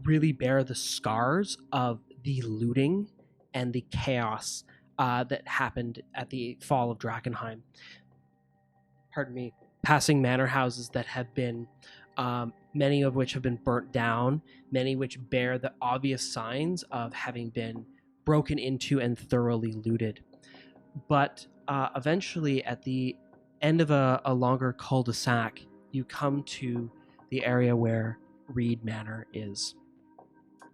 really bear the scars of the looting and the chaos that happened at the fall of Drakkenheim. Pardon me. Passing manor houses that have been, many of which have been burnt down, many which bear the obvious signs of having been broken into and thoroughly looted. But eventually, at the end of a longer cul-de-sac, you come to the area where Reed Manor is.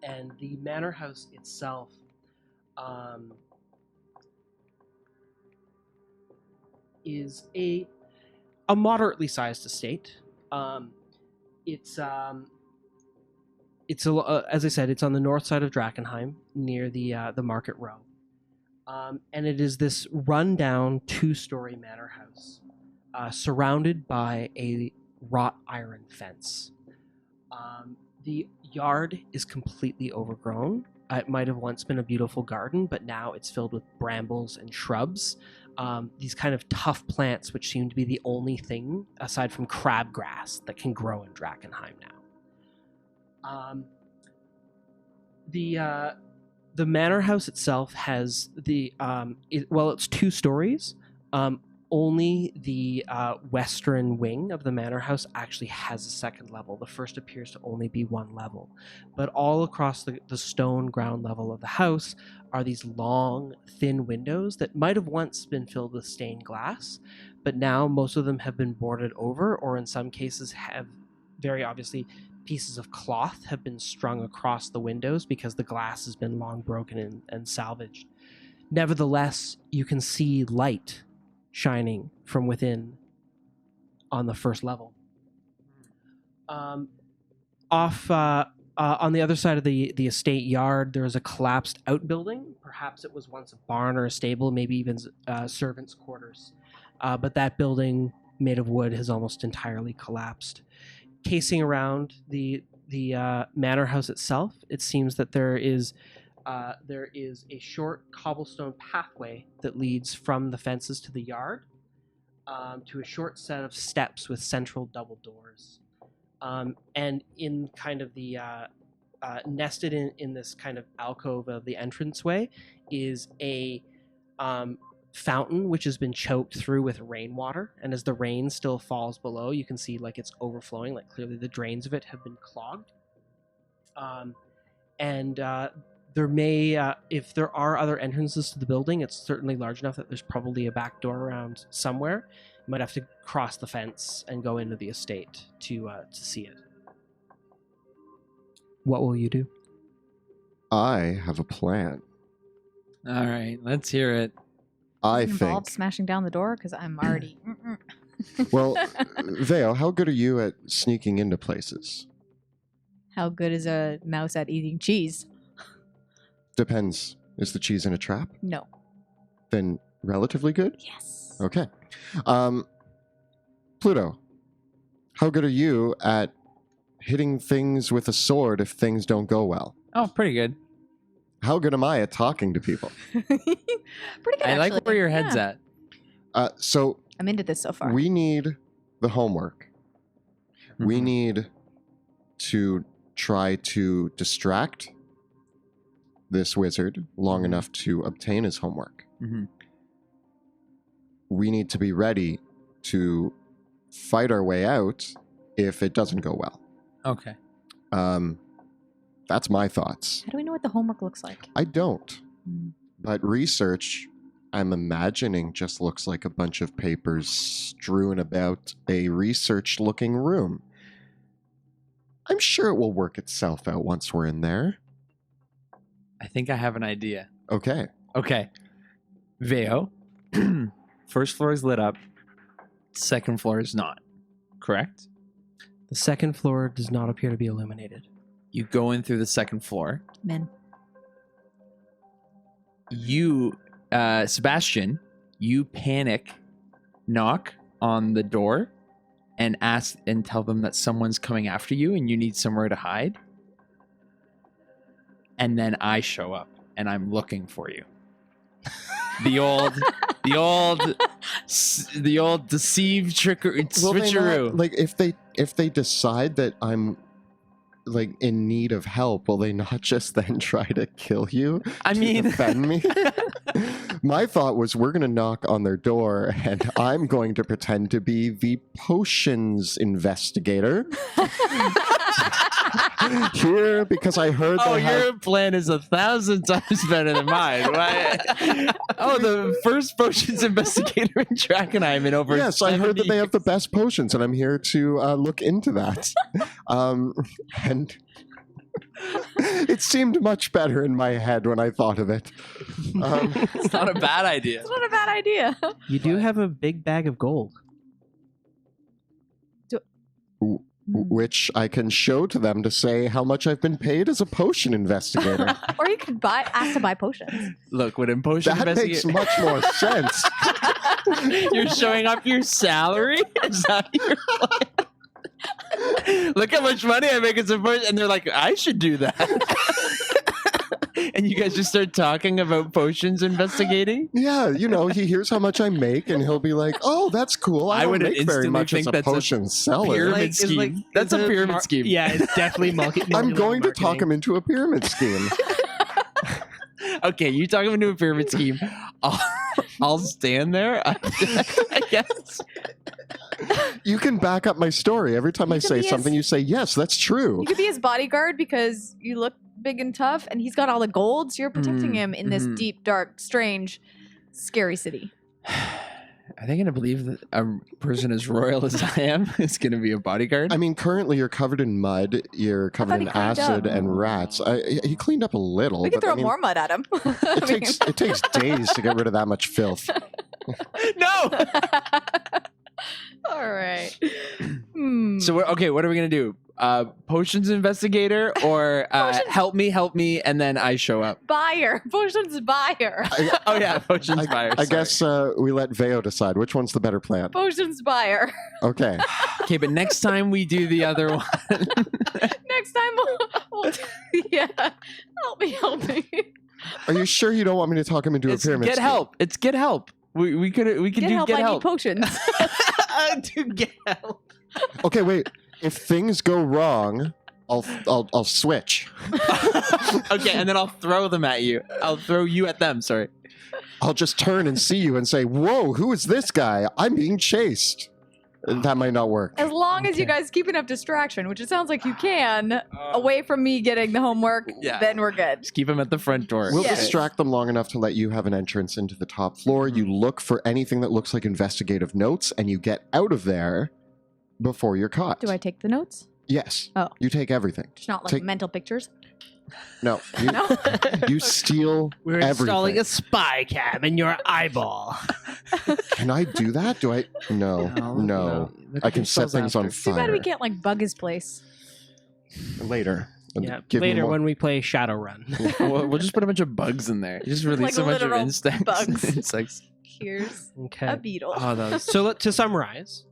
And the manor house itself is a moderately sized estate. It's as I said, it's on the north side of Drakkenheim, near the Market Row. And it is this rundown 2-story manor house, surrounded by a wrought iron fence. The yard is completely overgrown. it might have once been a beautiful garden, but now it's filled with brambles and shrubs. These kind of tough plants, which seem to be the only thing aside from crabgrass that can grow in Drakkenheim now. The manor house itself has it's 2 stories. Only the western wing of the manor house actually has a second level. The first appears to only be 1 level. But all across the stone ground level of the house are these long, thin windows that might have once been filled with stained glass, but now most of them have been boarded over, or in some cases have very obviously pieces of cloth have been strung across the windows because the glass has been long broken and salvaged. Nevertheless, you can see light shining from within on the first level. On the other side of the estate yard, there is a collapsed outbuilding. Perhaps it was once a barn or a stable, maybe even servants' quarters. But that building, made of wood, has almost entirely collapsed. Casing around the manor house itself, it seems that there is a short cobblestone pathway that leads from the fences to the yard to a short set of steps with central double doors. And in kind of the nested in this kind of alcove of the entranceway is a fountain which has been choked through with rainwater, and as the rain still falls below, you can see like it's overflowing, like clearly the drains of it have been clogged. There may, if there are other entrances to the building, it's certainly large enough that there's probably a back door around somewhere. You might have to cross the fence and go into the estate to see it. What will you do? I have a plan. All right, let's hear it. I Involved think. smashing down the door because I'm already. Well, Veo, how good are you at sneaking into places? How good is a mouse at eating cheese? Depends. Is the cheese in a trap? No. Then relatively good? Yes. Okay. Pluto, how good are you at hitting things with a sword if things don't go well? Oh, pretty good. How good am I at talking to people? Pretty good. I like actually. where your head's Yeah. at. So I'm into this so far. we need the homework. We Mhm. need to try to distract this wizard long enough to obtain his homework. Mhm. We need to be ready to fight our way out if it doesn't go well. Okay. That's my thoughts. How do we know what the homework looks like? I don't, Hmm. but research, I'm imagining, just looks like a bunch of papers strewn about a research-looking room. I'm sure it will work itself out once we're in there. I think I have an idea. Okay. Okay. Veo, first floor is lit up. Second floor is not. Correct? The second floor does not appear to be illuminated. You go in through the second floor. Men. You, Sebastian, you panic, knock on the door, and ask and tell them that someone's coming after you and you need somewhere to hide. And then I show up and I'm looking for you. The old deceive trickery Will they switcheroo. not, like, if they decide that I'm like in need of help, will they not just then try to kill you? I to mean, defend me. My thought was we're going to knock on their door and I'm going to pretend to be the potions investigator here because I heard oh, they have... your plan is 1,000 times better than mine. Why? Oh, the first potions investigator in Drakkenheim in over Yes, I heard that 70 they have the best potions, and I'm here to look into that. And it seemed much better in my head when I thought of it. It's not a bad idea. It's not a bad idea. You do have a big bag of gold. Which I can show to them to say how much I've been paid as a potion investigator. Or you could ask to buy potions. Look, when in potion That makes investigator, much more sense. you're showing up your salary. Is that your plan? Look how much money I make as a potion, and they're like, I should do that. And you guys just start talking about potions investigating? Yeah, he hears how much I make, and he'll be like, "Oh, that's cool. I don't wouldn't make very instantly much as think a that's a potion seller." pyramid It's scheme. That's a it's pyramid scheme. Yeah, it's definitely I'm going to talk him into a pyramid scheme. Okay, you talk him into a pyramid scheme. I'll stand there, I guess. You can back up my story. Every time I could say be something, you say, "Yes, that's true." You could be his bodyguard because you look big and tough, and he's got all the gold, so you're protecting him in this deep, dark, strange, scary city. Are they going to believe that a person as royal as I am is going to be a bodyguard? I mean, currently you're covered in mud, you're covered he in cleaned acid up. and rats. He cleaned up a little. We could but, throw I mean, more mud at him. It takes days to get rid of that much filth. No! All right. So, what are we going to do? Potions investigator or help me, and then I show up? Buyer. Potions buyer. Oh, yeah, potions buyer. I guess we let Veo decide which one's the better plan. Potions buyer. Okay. Okay, but next time we do the other one. Next time we'll yeah. Help me. Are you sure you don't want me to talk him into a It's pyramid get scheme? help. It's get help. We could do Get help, get I need help. potions. To get help. Okay, wait. If things go wrong, I'll switch. Okay, and then I'll throw them at you. I'll throw you at them. Sorry. I'll just turn and see you and say, "Whoa, who is this guy? I'm being chased." That might not work. As long as you guys keep enough distraction, which it sounds like you can, away from me getting the homework, Yeah. then we're good. Just keep them at the front door. We'll Yes. distract them long enough to let you have an entrance into the top floor. You look for anything that looks like investigative notes, and you get out of there before you're caught. Do I take the notes? Yes. Oh. You take everything. Just not like Take- mental pictures? No. You, No? you steal We're everything. installing a spy cam in your eyeball. Can I do that? Do I? No. I can set things on Too bad we fire. can't like bug his place. Later. Yeah, Give me later more- when we play Shadowrun. We'll just put a bunch of bugs in there. You just release Like a bunch of literal insects. bugs. Insects. Here's Okay. a beetle. Oh, those. So to summarize,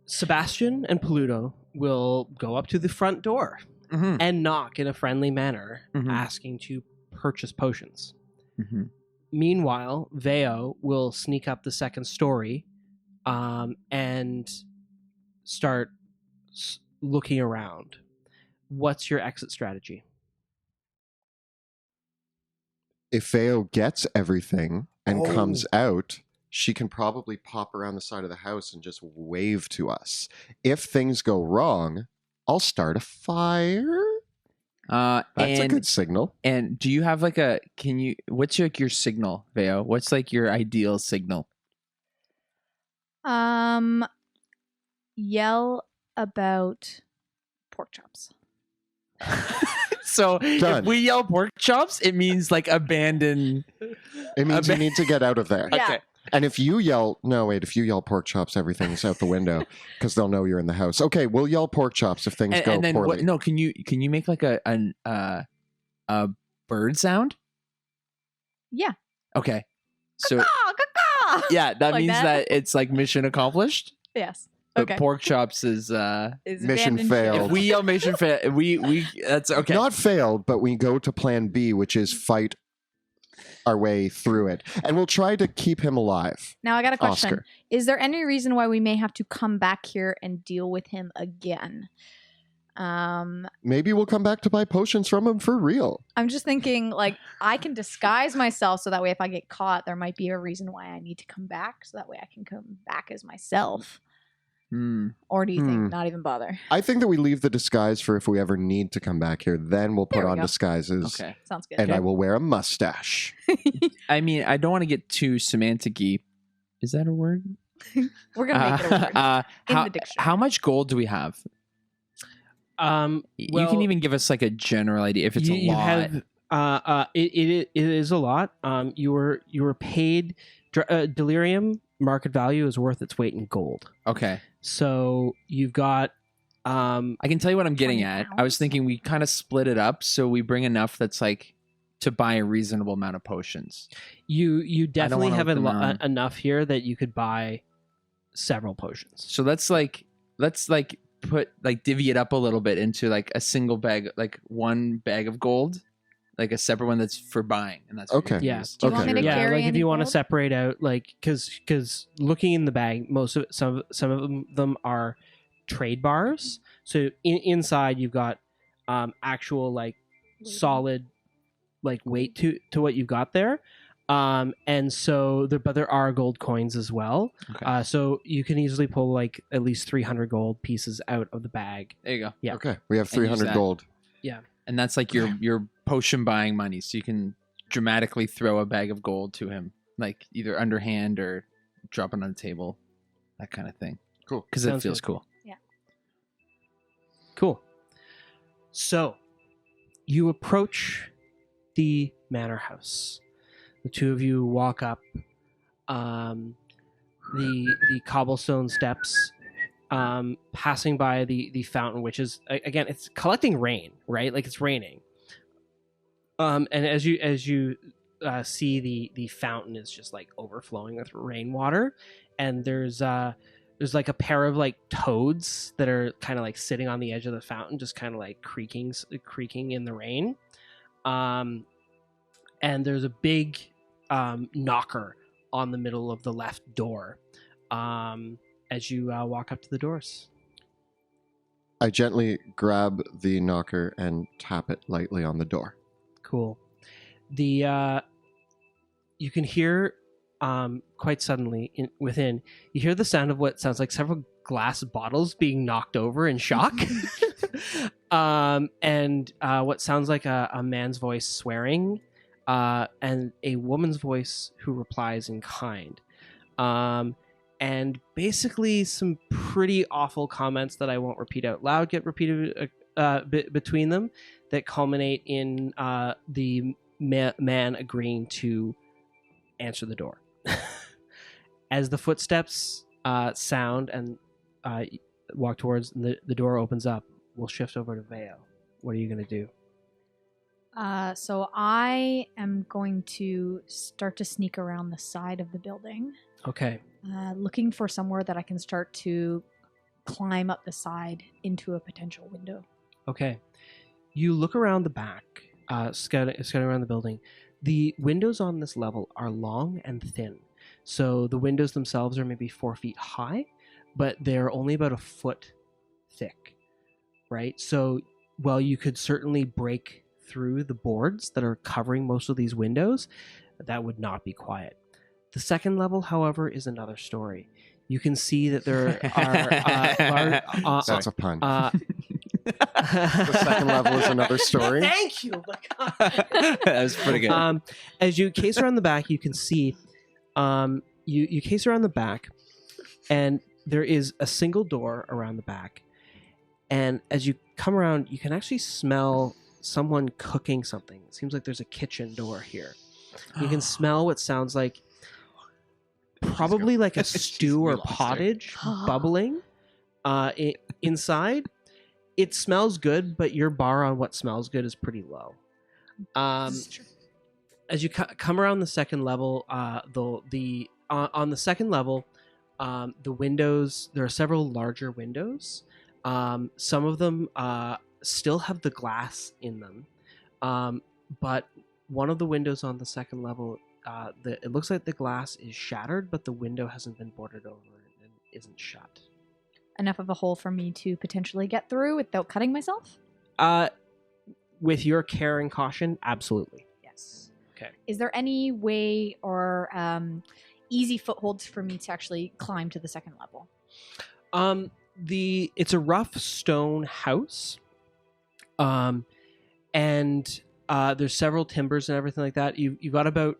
Sebastian and Pluto will go up to the front door Mhm. and knock in a friendly manner, Mhm. asking to purchase potions. Mhm. Meanwhile, Veo will sneak up the second story and start looking around. What's your exit strategy? If Veo gets everything and Oh. comes out, she can probably pop around the side of the house and just wave to us. If things go wrong, I'll start a fire. That's a and good signal. and do you have like a? Can you? What's your signal, Veo? What's like your ideal signal? Yell about pork chops. So Done. if we yell pork chops, it means like abandon. It means you need to get out of there. Yeah. Okay. And if you yell pork chops, everything's out the window because they'll know you're in the house. Okay, we'll yell pork chops if things go And then poorly. what? No, can you make like a bird sound? Yeah. Okay. So Caw. yeah, that Like means that? that it's like mission accomplished. Yes. But Okay. pork chops is Is Mission abandoned failed. ship. if we yell mission we that's okay. Not failed, but we go to plan B, which is fight our way through it. And we'll try to keep him alive. Now I got a question. Oscar. Is there any reason why we may have to come back here and deal with him again? Maybe we'll come back to buy potions from him for real. I'm just thinking, like, I can disguise myself so that way if I get caught, there might be a reason why I need to come back, so that way I can come back as myself. Or do you think not even bother? I think that we leave the disguise for if we ever need to come back here. Then we'll put There we on go. disguises. Okay. Sounds good. And I will wear a mustache. I mean, I don't want to get too semantic-y. Is that a word? We're gonna make it a word. In the dictionary. How much gold do we have? You Well, can even give us like a general idea if it's a you lot. have it is a lot. You were paid Delirium market value is worth its weight in gold. Okay. So you've got I can tell you what I'm getting 20 at. I was pounds? thinking we kind of split it up so we bring enough that's like to buy a reasonable amount of potions. you definitely wanna have let them on. enough here that you could buy several potions. So let's put like divvy it up a little bit into like a single bag, like one bag of gold like a separate one that's for buying, and that's what Okay. you Yeah. use. Do you want me to Yeah, carry like if any you want to gold? separate out, like, because looking in the bag, most of some of them are trade bars. So inside you've got actual like solid like weight to what you've got there. And so but there are gold coins as well. Okay. So you can easily pull like at least 300 gold pieces out of the bag. There you go. Yeah. Okay, we have And use 300 that. gold. And that's like your potion buying money, so you can dramatically throw a bag of gold to him, like either underhand or drop it on the table, that kind of thing. Cool. Because it Sounds feels good. cool. Cool. So you approach the manor house. The two of you walk up the cobblestone steps, passing by the fountain, which is again it's collecting rain, right? Like it's raining. And as you see the fountain is just like overflowing with rainwater, and there's like a pair of like toads that are kind of like sitting on the edge of the fountain, just kind of like creaking in the rain. And there's a big knocker on the middle of the left door as you walk up to the doors. I gently grab the knocker and tap it lightly on the door. Cool. The you can hear quite suddenly within, you hear the sound of what sounds like several glass bottles being knocked over in shock. And what sounds like a man's voice swearing, and a woman's voice who replies in kind. And basically some pretty awful comments that I won't repeat out loud get repeated between them that culminate in the man agreeing to answer the door. As the footsteps sound and walk towards the door opens up, we'll shift over to Veo. What are you going to do? So I am going to start to sneak around the side of the building, Okay. looking for somewhere that I can start to climb up the side into a potential window. Okay. You look around the back, scouting around the building. The windows on this level are long and thin. So the windows themselves are maybe 4 feet high, but they're only about a foot thick, right? So while you could certainly break through the boards that are covering most of these windows, that would not be quiet. The second level, however, is another story. You can see that there are That's a pun. the second level is another story. Thank you. That was pretty good. As you case around the back, you can see you case around the back, and there is a single door around the back. And as you come around, you can actually smell someone cooking something. It seems like there's a kitchen door here. You can smell what sounds like probably like a stew We or lost her. pottage bubbling inside. It smells good, but your bar on what smells good is pretty low. As you come around the second level, on the second level, the windows, there are several larger windows. Some of them still have the glass in them, but one of the windows on the second level, it looks like the glass is shattered, but the window hasn't been boarded over and isn't shut. Enough of a hole for me to potentially get through without cutting myself? With your care and caution, absolutely. Yes. Okay. Is there any way or easy footholds for me to actually climb to the second level? It's a rough stone house, and there's several timbers and everything like that. You've got about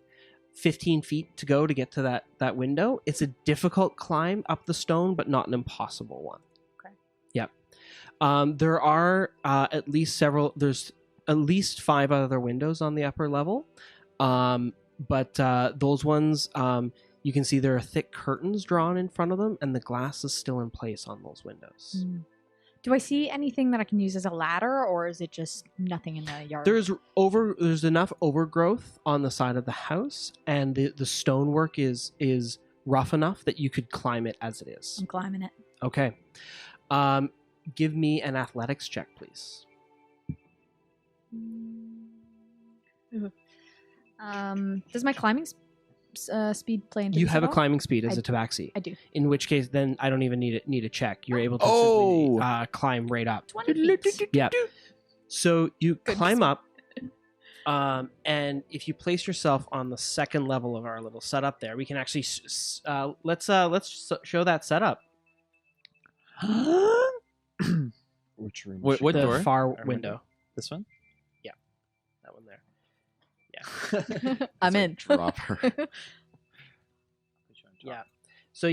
15 feet to go to get to that window. It's a difficult climb up the stone, but not an impossible one. Okay. Yep. There are there's at least 5 other windows on the upper level, but those ones, you can see there are thick curtains drawn in front of them, and the glass is still in place on those windows. Do I see anything that I can use as a ladder, or is it just nothing in the yard? There's enough overgrowth on the side of the house, and the stonework is rough enough that you could climb it as it is. I'm climbing it. Okay. Give me an athletics check, please. Does my climbing speed play into You this have at a all? climbing speed as I- a tabaxi. I do. In which case, then I don't even need a check. You're able to Oh! simply climb right up. 20 feet. Yeah. So you climb Goodness. up, and if you place yourself on the second level of our little setup, there we can actually let's show that setup. Which room? What The door? far Our window. This one? That one there. Yeah. I'm in. Drop her. Yeah. So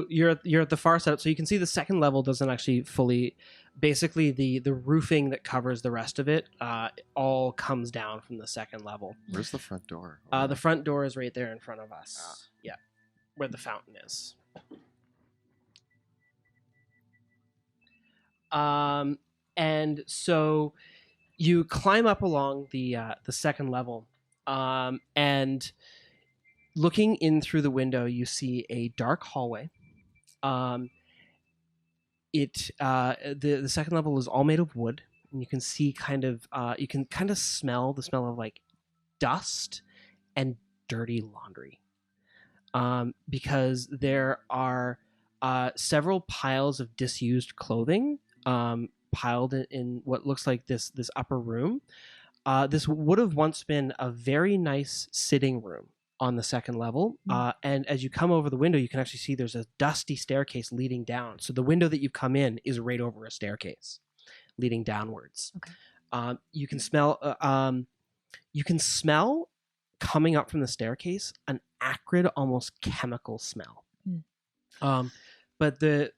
you're at the far side, so you can see the second level doesn't actually fully. Basically, the roofing that covers the rest of it all comes down from the second level. Where's the front door? The front door is right there in front of us. Yeah, where the fountain is. And so you climb up along the second level, and looking in through the window, you see a dark hallway. The second level is all made of wood, and you can see you can smell the smell of like dust and dirty laundry, because there are several piles of disused clothing piled in what looks like this upper room. This would have once been a very nice sitting room on the second level, and as you come over the window, you can actually see there's a dusty staircase leading down. So the window that you've come in is right over a staircase leading downwards. Okay. You can smell coming up from the staircase an acrid, almost chemical smell. But the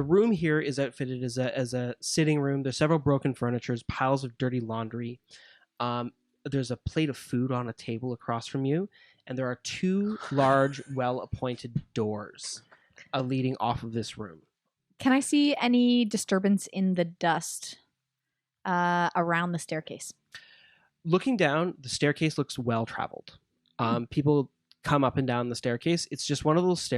room here is outfitted as a sitting room. There's several broken furnitures, piles of dirty laundry. There's a plate of food on a table across from you, and there are two large, well-appointed doors leading off of this room. Can I see any disturbance in the dust around the staircase? Looking down, the staircase looks well-traveled. People come up and down the staircase. It's just one of those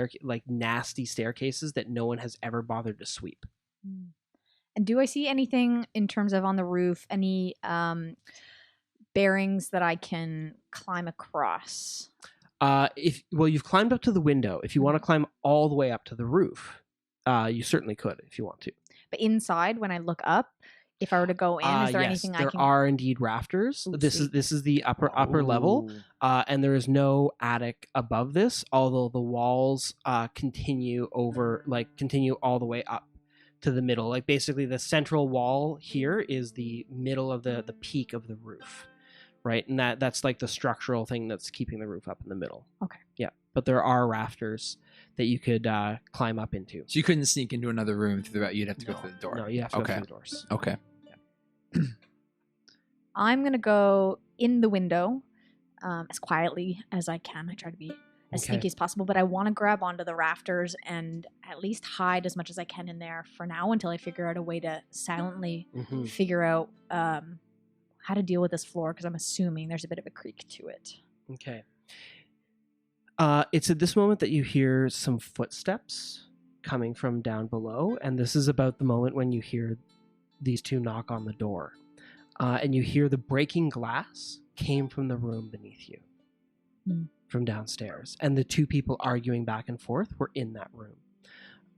nasty staircases that no one has ever bothered to sweep. And do I see anything in terms of on the roof, any bearings that I can climb across? You've climbed up to the window. If you want to climb all the way up to the roof, you certainly could if you want to. But inside, when I look up, if I were to go in, is there yes, anything I there can? are indeed rafters. Ooh, This is the upper level, and there is no attic above this. Although the walls continue all the way up to the middle. Like basically, the central wall here is the middle of the peak of the roof, right? And that's like the structural thing that's keeping the roof up in the middle. Okay. Yeah, but there are rafters that you could climb up into. So you couldn't sneak into another room through that. You'd have to go through the door. No, you have to go Okay. through the doors. Okay. I'm gonna go in the window as quietly as I can. I try to be as Okay. sneaky as possible, but I want to grab onto the rafters and at least hide as much as I can in there for now until I figure out a way to silently Mhm. figure out how to deal with this floor, because I'm assuming there's a bit of a creak to it. Okay. It's at this moment that you hear some footsteps coming from down below, and this is about the moment when you hear these two knock on the door. And you hear the breaking glass came from the room beneath you, from downstairs. And the two people arguing back and forth were in that room.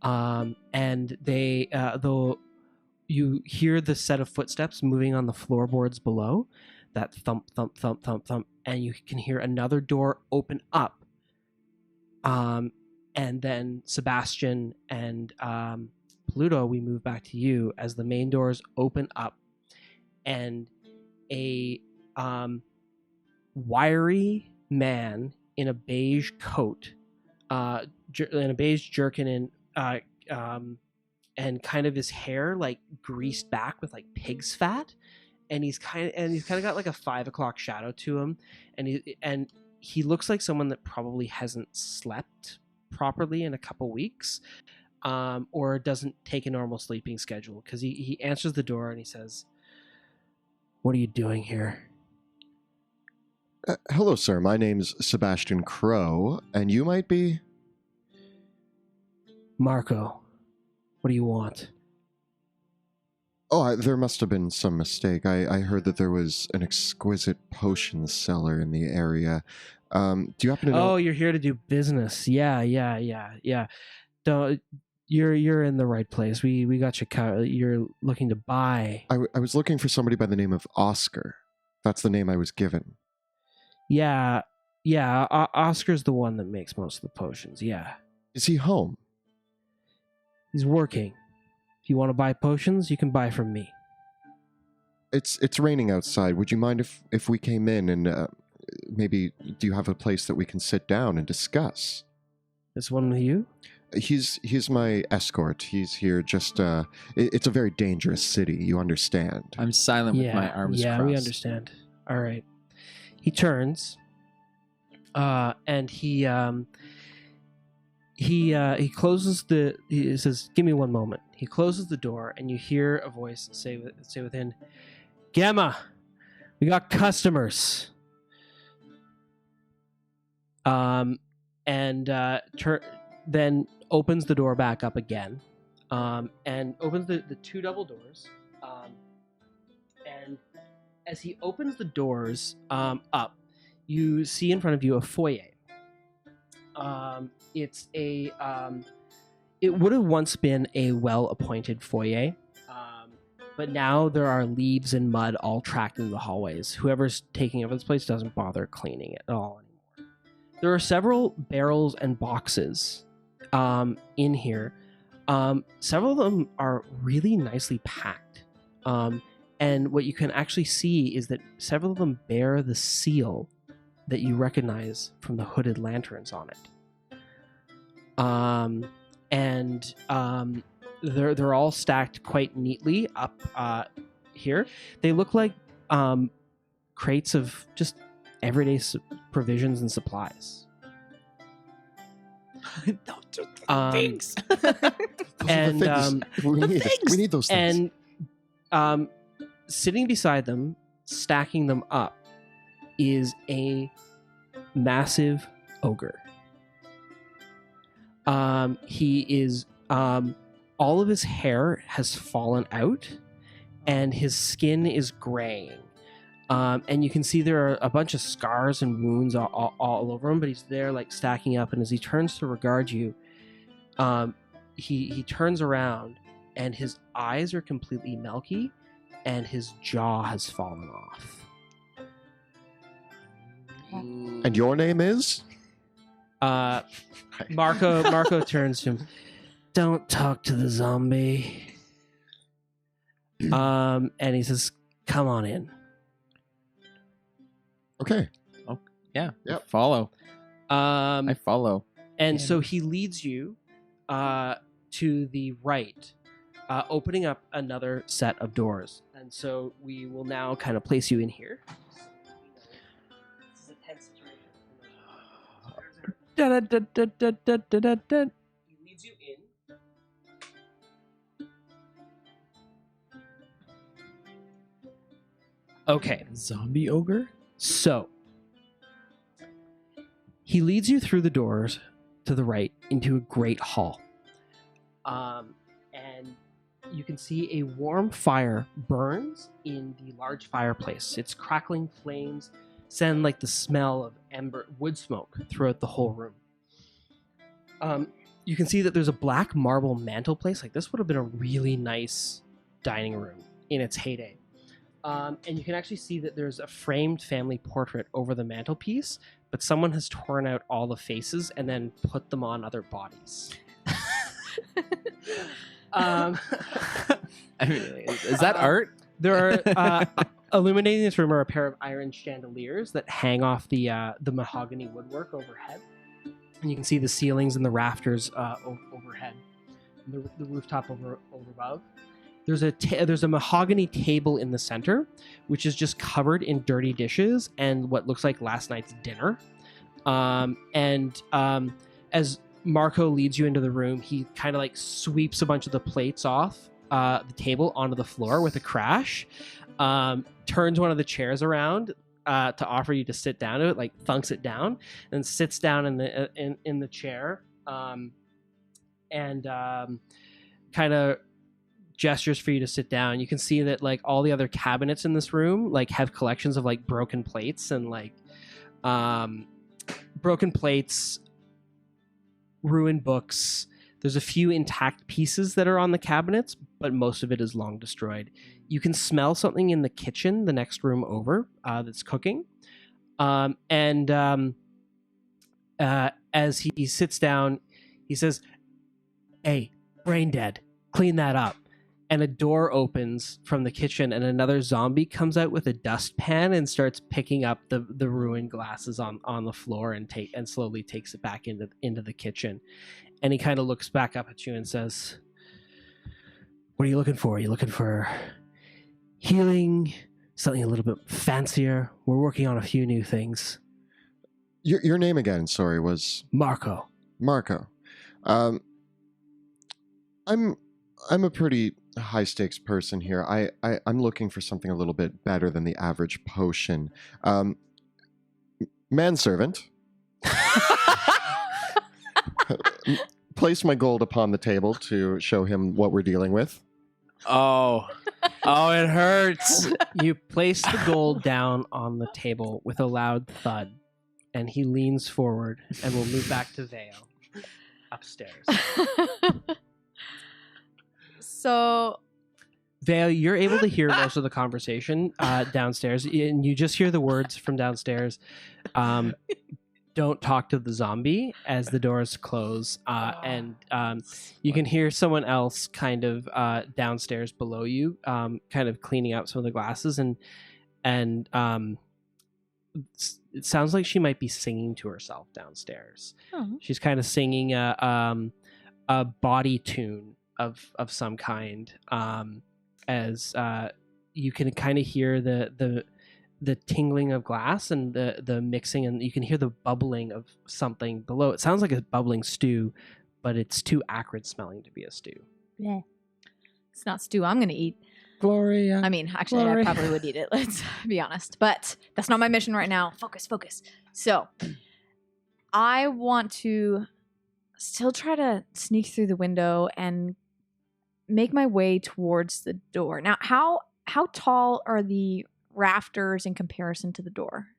And they, though you hear the set of footsteps moving on the floorboards below, that thump, thump, thump, thump, thump, and you can hear another door open up. And then Sebastian and Pluto, we move back to you as the main doors open up, and a wiry man in a beige coat, in a beige jerkin, and kind of his hair like greased back with like pig's fat, and he's kind of got like a 5 o'clock shadow to him, and he looks like someone that probably hasn't slept properly in a couple weeks, or doesn't take a normal sleeping schedule, because he answers the door and he says, "What are you doing here?" Hello, sir. My name's Sebastian Crowe, and you might be... "Marco, what do you want?" There must have been some mistake. I heard that there was an exquisite potion cellar in the area. Do you happen to know? Oh, you're here to do business. Yeah. Don't, you're in the right place. We got you covered. You're looking to buy. I was looking for somebody by the name of Oscar. That's the name I was given. Yeah. Oscar's the one that makes most of the potions. Yeah. Is he home? He's working. If you want to buy potions, you can buy from me. It's raining outside. Would you mind if we came in and maybe do you have a place that we can sit down and discuss? This one with you? He's my escort. He's here just it's a very dangerous city, you understand. I'm silent with my arms crossed. Yeah, we understand. All right. He turns and he closes he says, "Give me one moment." He closes the door and you hear a voice say within, "Gamma, we got customers." Then opens the door back up again, and opens the two double doors. And as he opens the doors up, you see in front of you a foyer. It's it would have once been a well-appointed foyer, but now there are leaves and mud all tracked into the hallways. Whoever's taking over this place doesn't bother cleaning it at all anymore. There are several barrels and boxes in here. Several of them are really nicely packed. And what you can actually see is that several of them bear the seal that you recognize from the hooded lanterns on it. They're all stacked quite neatly up here. They look like crates of just everyday provisions and supplies. Thanks. And we need those things. And sitting beside them, stacking them up, is a massive ogre. He is all of his hair has fallen out, and his skin is graying. And you can see there are a bunch of scars and wounds all over him, but he's there like stacking up. And as he turns to regard you, he turns around, and his eyes are completely milky, and his jaw has fallen off. And your name is? Marco turns to him. "Don't talk to the zombie." And he says, "Come on in." Okay. Oh, yeah. Yep. Follow. I I follow. And so he leads you to the right, opening up another set of doors. And so we will now kind of place you in here. This is a tense situation. He leads you in. Okay. Zombie ogre? So, he leads you through the doors to the right into a great hall. And you can see a warm fire burns in the large fireplace. Its crackling flames send like the smell of wood smoke throughout the whole room. You can see that there's a black marble mantelpiece. Like, this would have been a really nice dining room in its heyday. And you can actually see that there's a framed family portrait over the mantelpiece, but someone has torn out all the faces and then put them on other bodies. I mean, is that art? There are illuminating this room are a pair of iron chandeliers that hang off the mahogany woodwork overhead, and you can see the ceilings and the rafters overhead, and the rooftop over above. There's a mahogany table in the center, which is just covered in dirty dishes and what looks like last night's dinner. As Marco leads you into the room, he kind of like sweeps a bunch of the plates off the table onto the floor with a crash, turns one of the chairs around to offer you to sit down to it, like thunks it down, and sits down in the chair, kind of gestures for you to sit down. You can see that like all the other cabinets in this room like have collections of like broken plates and like broken plates, ruined books. There's a few intact pieces that are on the cabinets, but most of it is long destroyed. You can smell something in the kitchen, the next room over, that's cooking. As he sits down, he says, "Hey, brain dead, clean that up." And a door opens from the kitchen, and another zombie comes out with a dustpan and starts picking up the ruined glasses on the floor and slowly takes it back into the kitchen. And he kind of looks back up at you and says, "What are you looking for? Are you looking for healing? Something a little bit fancier? We're working on a few new things." Your name again, sorry, was Marco. Marco. I'm a pretty high stakes person here. I'm looking for something a little bit better than the average potion. Manservant. Place my gold upon the table to show him what we're dealing with. Oh, it hurts. You place the gold down on the table with a loud thud, and he leans forward, and we'll move back to Veo upstairs. So, Veo, you're able to hear most of the conversation downstairs, and you just hear the words from downstairs. Don't talk to the zombie as the doors close, and you can hear someone else kind of downstairs below you, kind of cleaning up some of the glasses, and it sounds like she might be singing to herself downstairs. Oh. She's kind of singing a body tune of some kind, as you can kind of hear the tingling of glass and the mixing, and you can hear the bubbling of something below. It sounds like a bubbling stew, but it's too acrid smelling to be a stew. yeah. It's not stew I'm going to eat. Gloria. I mean, actually, I probably would eat it. Let's be honest. But that's not my mission right now. Focus. So, I want to still try to sneak through the window and make my way towards the door. Now, how tall are the rafters in comparison to the door?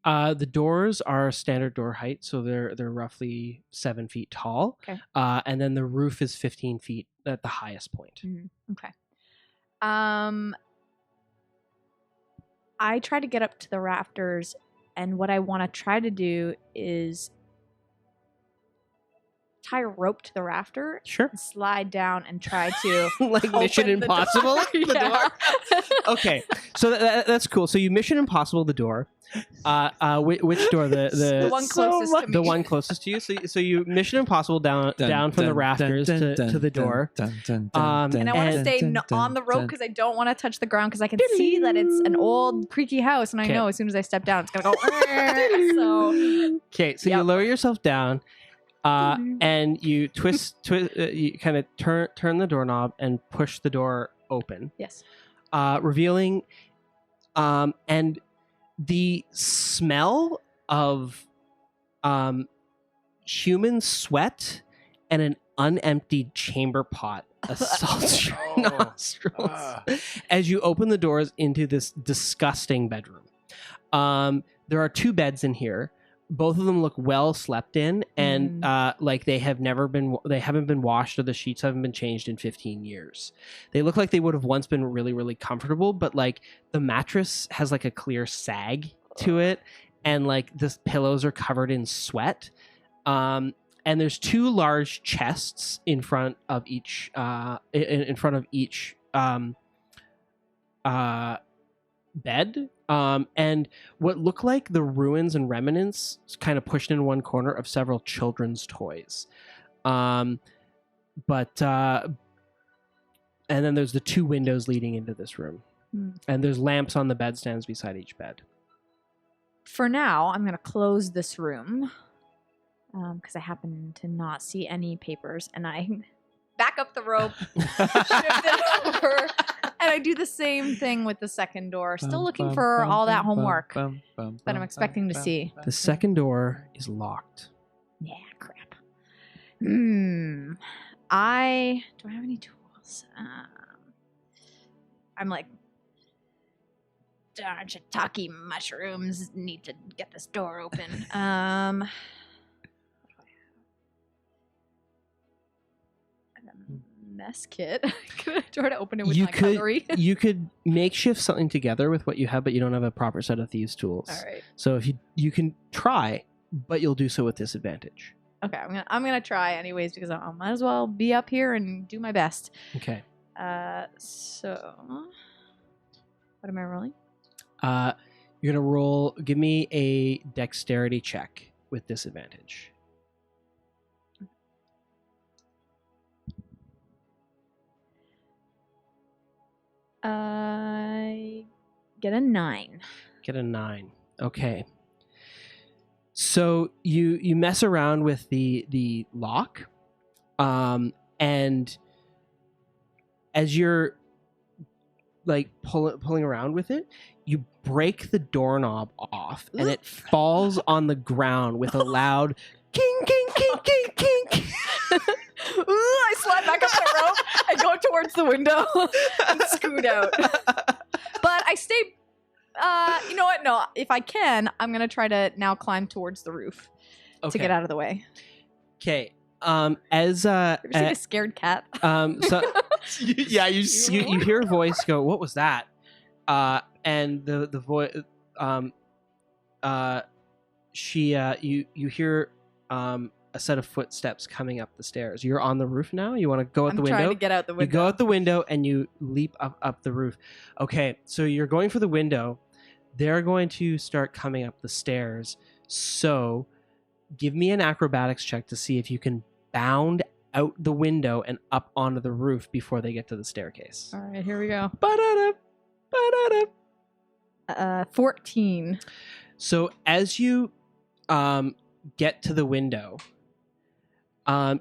The doors are standard door height, so they're roughly 7 feet tall. Okay. And then the roof is 15 feet at the highest point. Okay. I try to get up to the rafters, and what I want to try to do is tie a rope to the rafter, Sure. and slide down and try to Like Mission open the Impossible? door. The Yeah. Okay, so that's cool. So you Mission Impossible the door. Which door? The one closest to me. The one closest to you. So you Mission Impossible down from the rafters to the door. And I want to stay on the rope because I don't want to touch the ground because I can see that it's an old creaky house, and I know as soon as I step down, it's gonna go. So okay, so you lower yourself down, and you you kind of turn the doorknob and push the door open. Yes. Revealing, and the smell of human sweat and an unemptied chamber pot assaults your nostrils as you open the doors into this disgusting bedroom. There are 2 beds in here. Both of them look well slept in, and like they haven't been washed, or the sheets haven't been changed in 15 years. They look like they would have once been really, really comfortable, but like the mattress has like a clear sag to it, and like the pillows are covered in sweat. And there's 2 large chests in front of each bed, and what look like the ruins and remnants kind of pushed in one corner of several children's toys. And then there's the 2 windows leading into this room, and there's lamps on the bedstands beside each bed. For now, I'm going to close this room because I happen to not see any papers, and I back up the rope, shift it over, and I do the same thing with the second door. Still looking for all that homework that I'm expecting to see. The second door is locked. Yeah, crap. Do I have any tools? I'm like, darn shiitake mushrooms, need to get this door open. Mess kit. Could I try to open it with my cutlery? You could makeshift something together with what you have, but you don't have a proper set of thieves tools. All right. So if you can try, but you'll do so with disadvantage. Okay, I'm gonna try anyways because I might as well be up here and do my best. Okay. So what am I rolling? You're gonna roll. Give me a dexterity check with disadvantage. I get a 9. Get a 9. Okay. So you mess around with the lock, and as you're like pulling around with it, you break the doorknob off, and it falls on the ground with a loud king, king, king, king, king. I slide back up the rope and go towards the window and scoot out. But I stay. You know what? No, if I can, I'm gonna try to now climb towards the roof to get out of the way. Okay. As Ever seen a scared cat? So Yeah, you hear a voice go, "What was that?" And the voice, you hear a set of footsteps coming up the stairs. You're on the roof now. You want to go out the window? I'm trying to get out the window. You go out the window and you leap up the roof. Okay, so you're going for the window. They're going to start coming up the stairs. So give me an acrobatics check to see if you can bound out the window and up onto the roof before they get to the staircase. All right, here we go. Ba-da-da, ba-da-da. 14. So as you get to the window,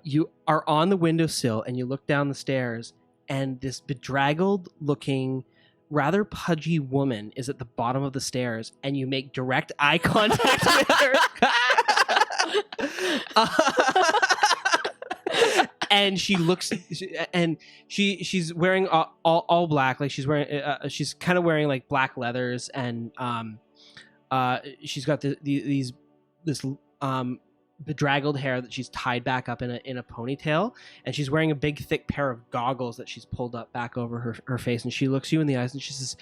you are on the windowsill and you look down the stairs, and this bedraggled looking, rather pudgy woman is at the bottom of the stairs, and you make direct eye contact with her. And she looks, and she's wearing all black, like she's wearing she's kind of wearing like black leathers, and she's got this bedraggled hair that she's tied back up in a ponytail, and she's wearing a big thick pair of goggles that she's pulled up back over her face, and she looks you in the eyes and she says,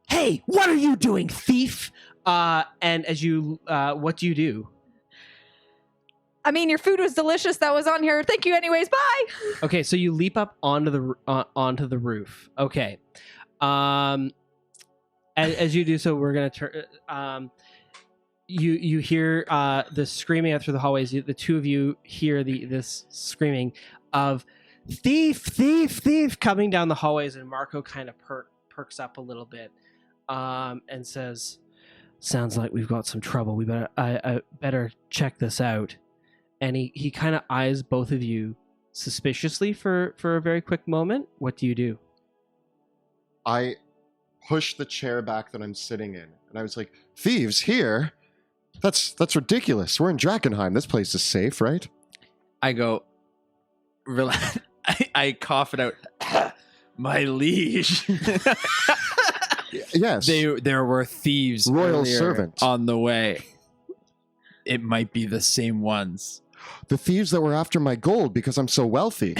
"Hey, what are you doing, thief?" And as you what do you do? I mean, your food was delicious that was on here. Thank you anyways. Bye. Okay, so you leap up onto the roof. Okay. As you do so, we're going to turn you hear the screaming out through the hallways. The two of you hear this screaming of thief, thief, thief coming down the hallways, and Marco kind of perks up a little bit and says, "Sounds like we've got some trouble. We I better check this out." And he kind of eyes both of you suspiciously for a very quick moment. What do you do? I push the chair back that I'm sitting in, and I was like, "Thieves here? That's ridiculous. We're in Drakkenheim. This place is safe, right?" I go, relax. I cough it out. My liege. Yes. There were thieves Royal earlier servant. on the way. It might be the same ones. The thieves that were after my gold because I'm so wealthy.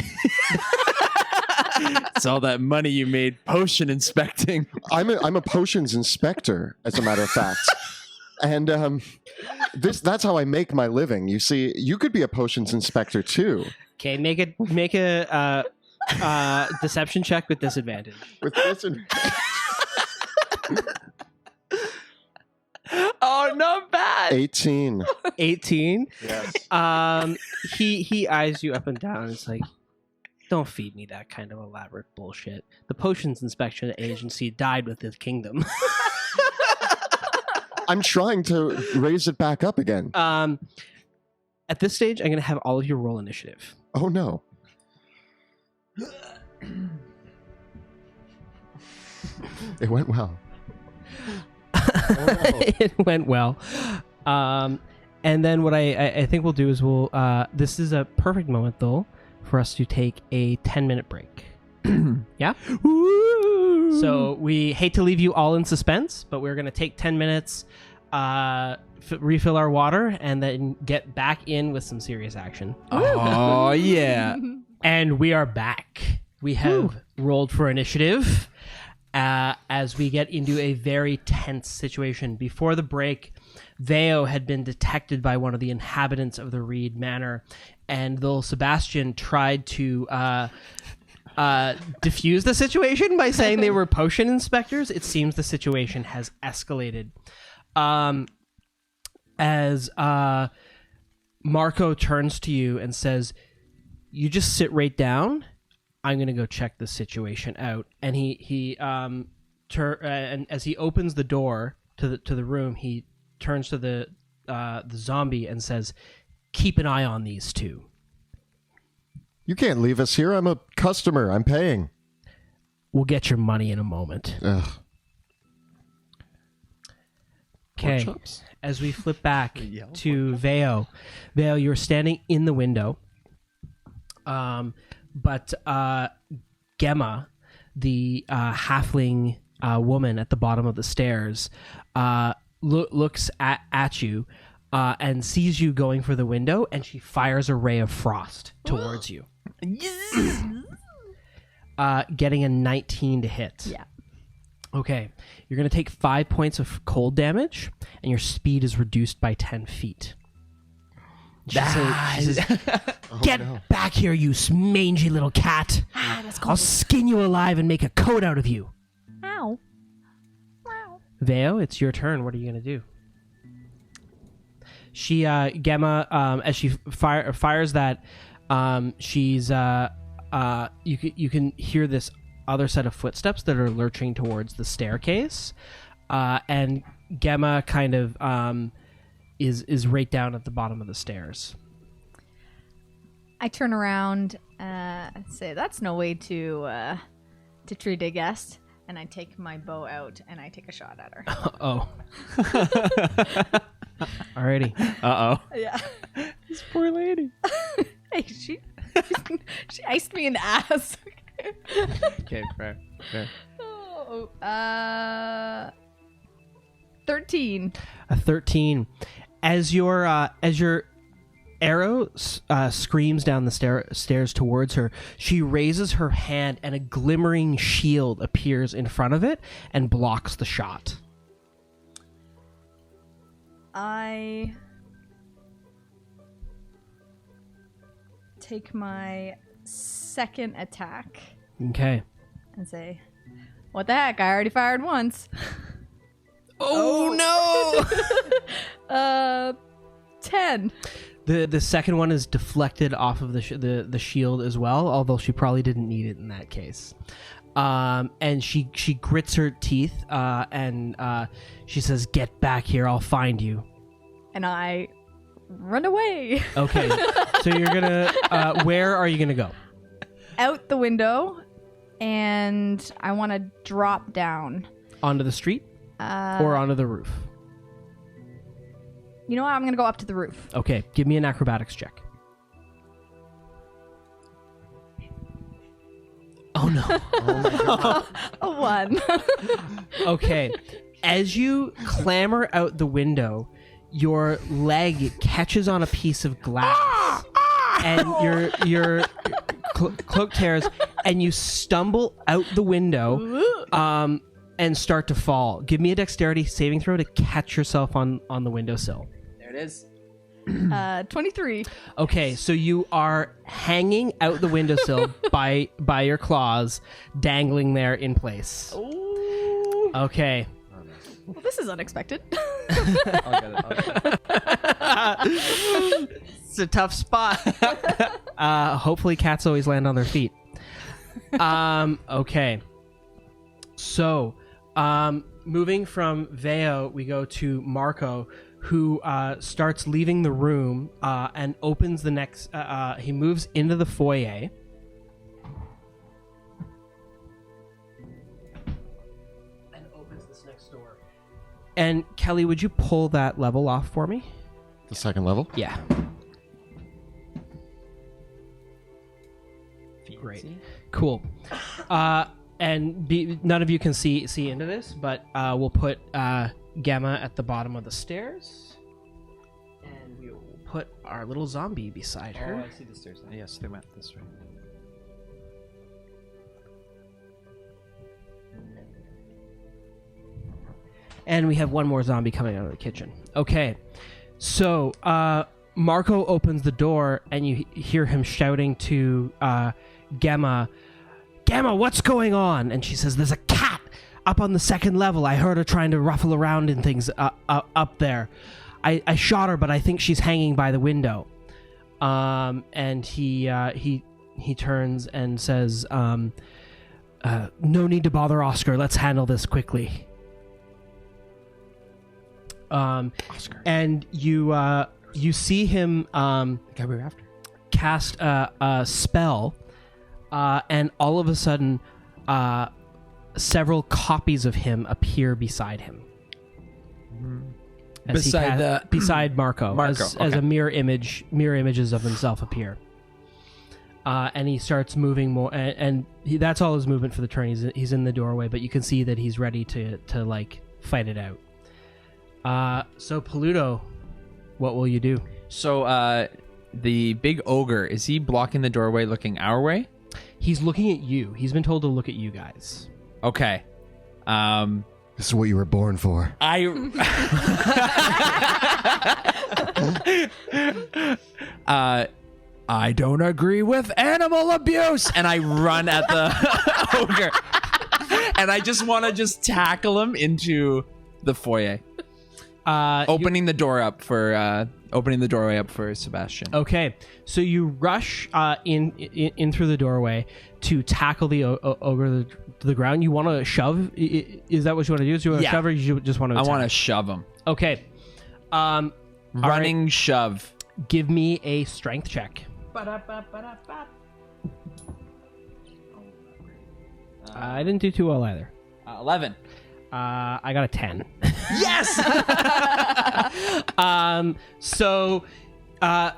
It's all that money you made potion inspecting. I'm a potions inspector, as a matter of fact. And that's how I make my living. You see, you could be a potions inspector too. Okay, make a deception check with disadvantage. With disadvantage. Oh, not bad. 18. 18. Yes. He eyes you up and down. It's like, don't feed me that kind of elaborate bullshit. The potions inspection agency died with this kingdom. I'm trying to raise it back up again. At this stage, I'm going to have all of you roll initiative. Oh no. It went well. It went well. And then what I think we'll do is this is a perfect moment though for us to take a 10-minute break. Yeah? Woo! So we hate to leave you all in suspense, but we're going to take 10 minutes, refill our water, and then get back in with some serious action. Oh, yeah. And we are back. We have rolled for initiative as we get into a very tense situation. Before the break, Veo had been detected by one of the inhabitants of the Reed Manor, and though Sebastian tried to diffuse the situation by saying they were potion inspectors, it seems the situation has escalated. As Marco turns to you and says, "You just sit right down. I'm going to go check this situation out." And and as he opens the door to the room, he turns to the zombie and says, "Keep an eye on these two." You can't leave us here. I'm a customer. I'm paying. We'll get your money in a moment. Ugh. Okay. As we flip back to Veo, you're standing in the window. But Gemma, the halfling woman at the bottom of the stairs, looks at you and sees you going for the window, and she fires a ray of frost towards you. Getting a 19 to hit. Yeah. Okay. You're going to take 5 points of cold damage, and your speed is reduced by 10 feet. She says, "Get back here, you mangy little cat. I'll skin you alive and make a coat out of you." Ow. Wow. Veo, it's your turn. What are you going to do? She, Gemma, as she fires that, she's, you can hear this other set of footsteps that are lurching towards the staircase. And Gemma kind of, is right down at the bottom of the stairs. I turn around, say, "That's no way to treat a guest," and I take my bow out and I take a shot at her. Oh. Alrighty. Uh-oh. Yeah. This poor lady. Hey, she iced me in the ass. Okay, fair. Oh, 13. A 13. As your arrow screams down the stairs towards her, she raises her hand and a glimmering shield appears in front of it and blocks the shot. I take my second attack Okay. and say, "What the heck? I already fired once." Oh no! 10. The second one is deflected off of the shield as well, although she probably didn't need it in that case. And she grits her teeth and she says, "Get back here! I'll find you." And I run away. Okay, so you're gonna where are you gonna go? Out the window, and I want to drop down. Onto the street or onto the roof? You know what? I'm going to go up to the roof. Okay, give me an acrobatics check. Oh no. A 1. Okay. As you clamber out the window, your leg catches on a piece of glass. And your cloak tears, and you stumble out the window and start to fall. Give me a dexterity saving throw to catch yourself on the windowsill. There it is. 23. Okay, so you are hanging out the windowsill by your claws, dangling there in place. Ooh. Okay. Well, this is unexpected. I'll get it. It's a tough spot. Hopefully cats always land on their feet. Okay. So, moving from Veo, we go to Marco, who starts leaving the room and opens the next... he moves into the foyer. And opens this next door. And Kelly, would you pull that level off for me? The second level? Yeah. Great. Cool. none of you can see into this, but we'll put Gamma at the bottom of the stairs, and we will put our little zombie beside her. Oh, I see the stairs. Yes, they went this way. And we have one more zombie coming out of the kitchen. Okay, so Marco opens the door, and you hear him shouting to Gamma, "Gamma, what's going on?" And she says, "There's a cat up on the second level. I heard her trying to ruffle around and things up there. I shot her, but I think she's hanging by the window." And he turns and says, "No need to bother Oscar. Let's handle this quickly." Oscar. And you see him The guy we were after. cast a spell, and all of a sudden, several copies of him appear beside him. As he beside Marco, as a mirror images of himself appear. And he starts moving more, and that's all his movement for the turn. He's in the doorway, but you can see that he's ready to like fight it out. So Pluto, what will you do? So the big ogre, is he blocking the doorway looking our way? He's looking at you. He's been told to look at you guys. Okay. This is what you were born for. I don't agree with animal abuse, and I run at the ogre, and I just want to tackle him into the foyer, opening the doorway up for Sebastian. Okay, so you rush in through the doorway to tackle the ogre to the ground. You want to shove? Is that what you want to do? Do you want to shove, or you just want to? I want to shove him. Okay. Running shove. Give me a strength check. I didn't do too well either. 11. I got a 10. Yes. So,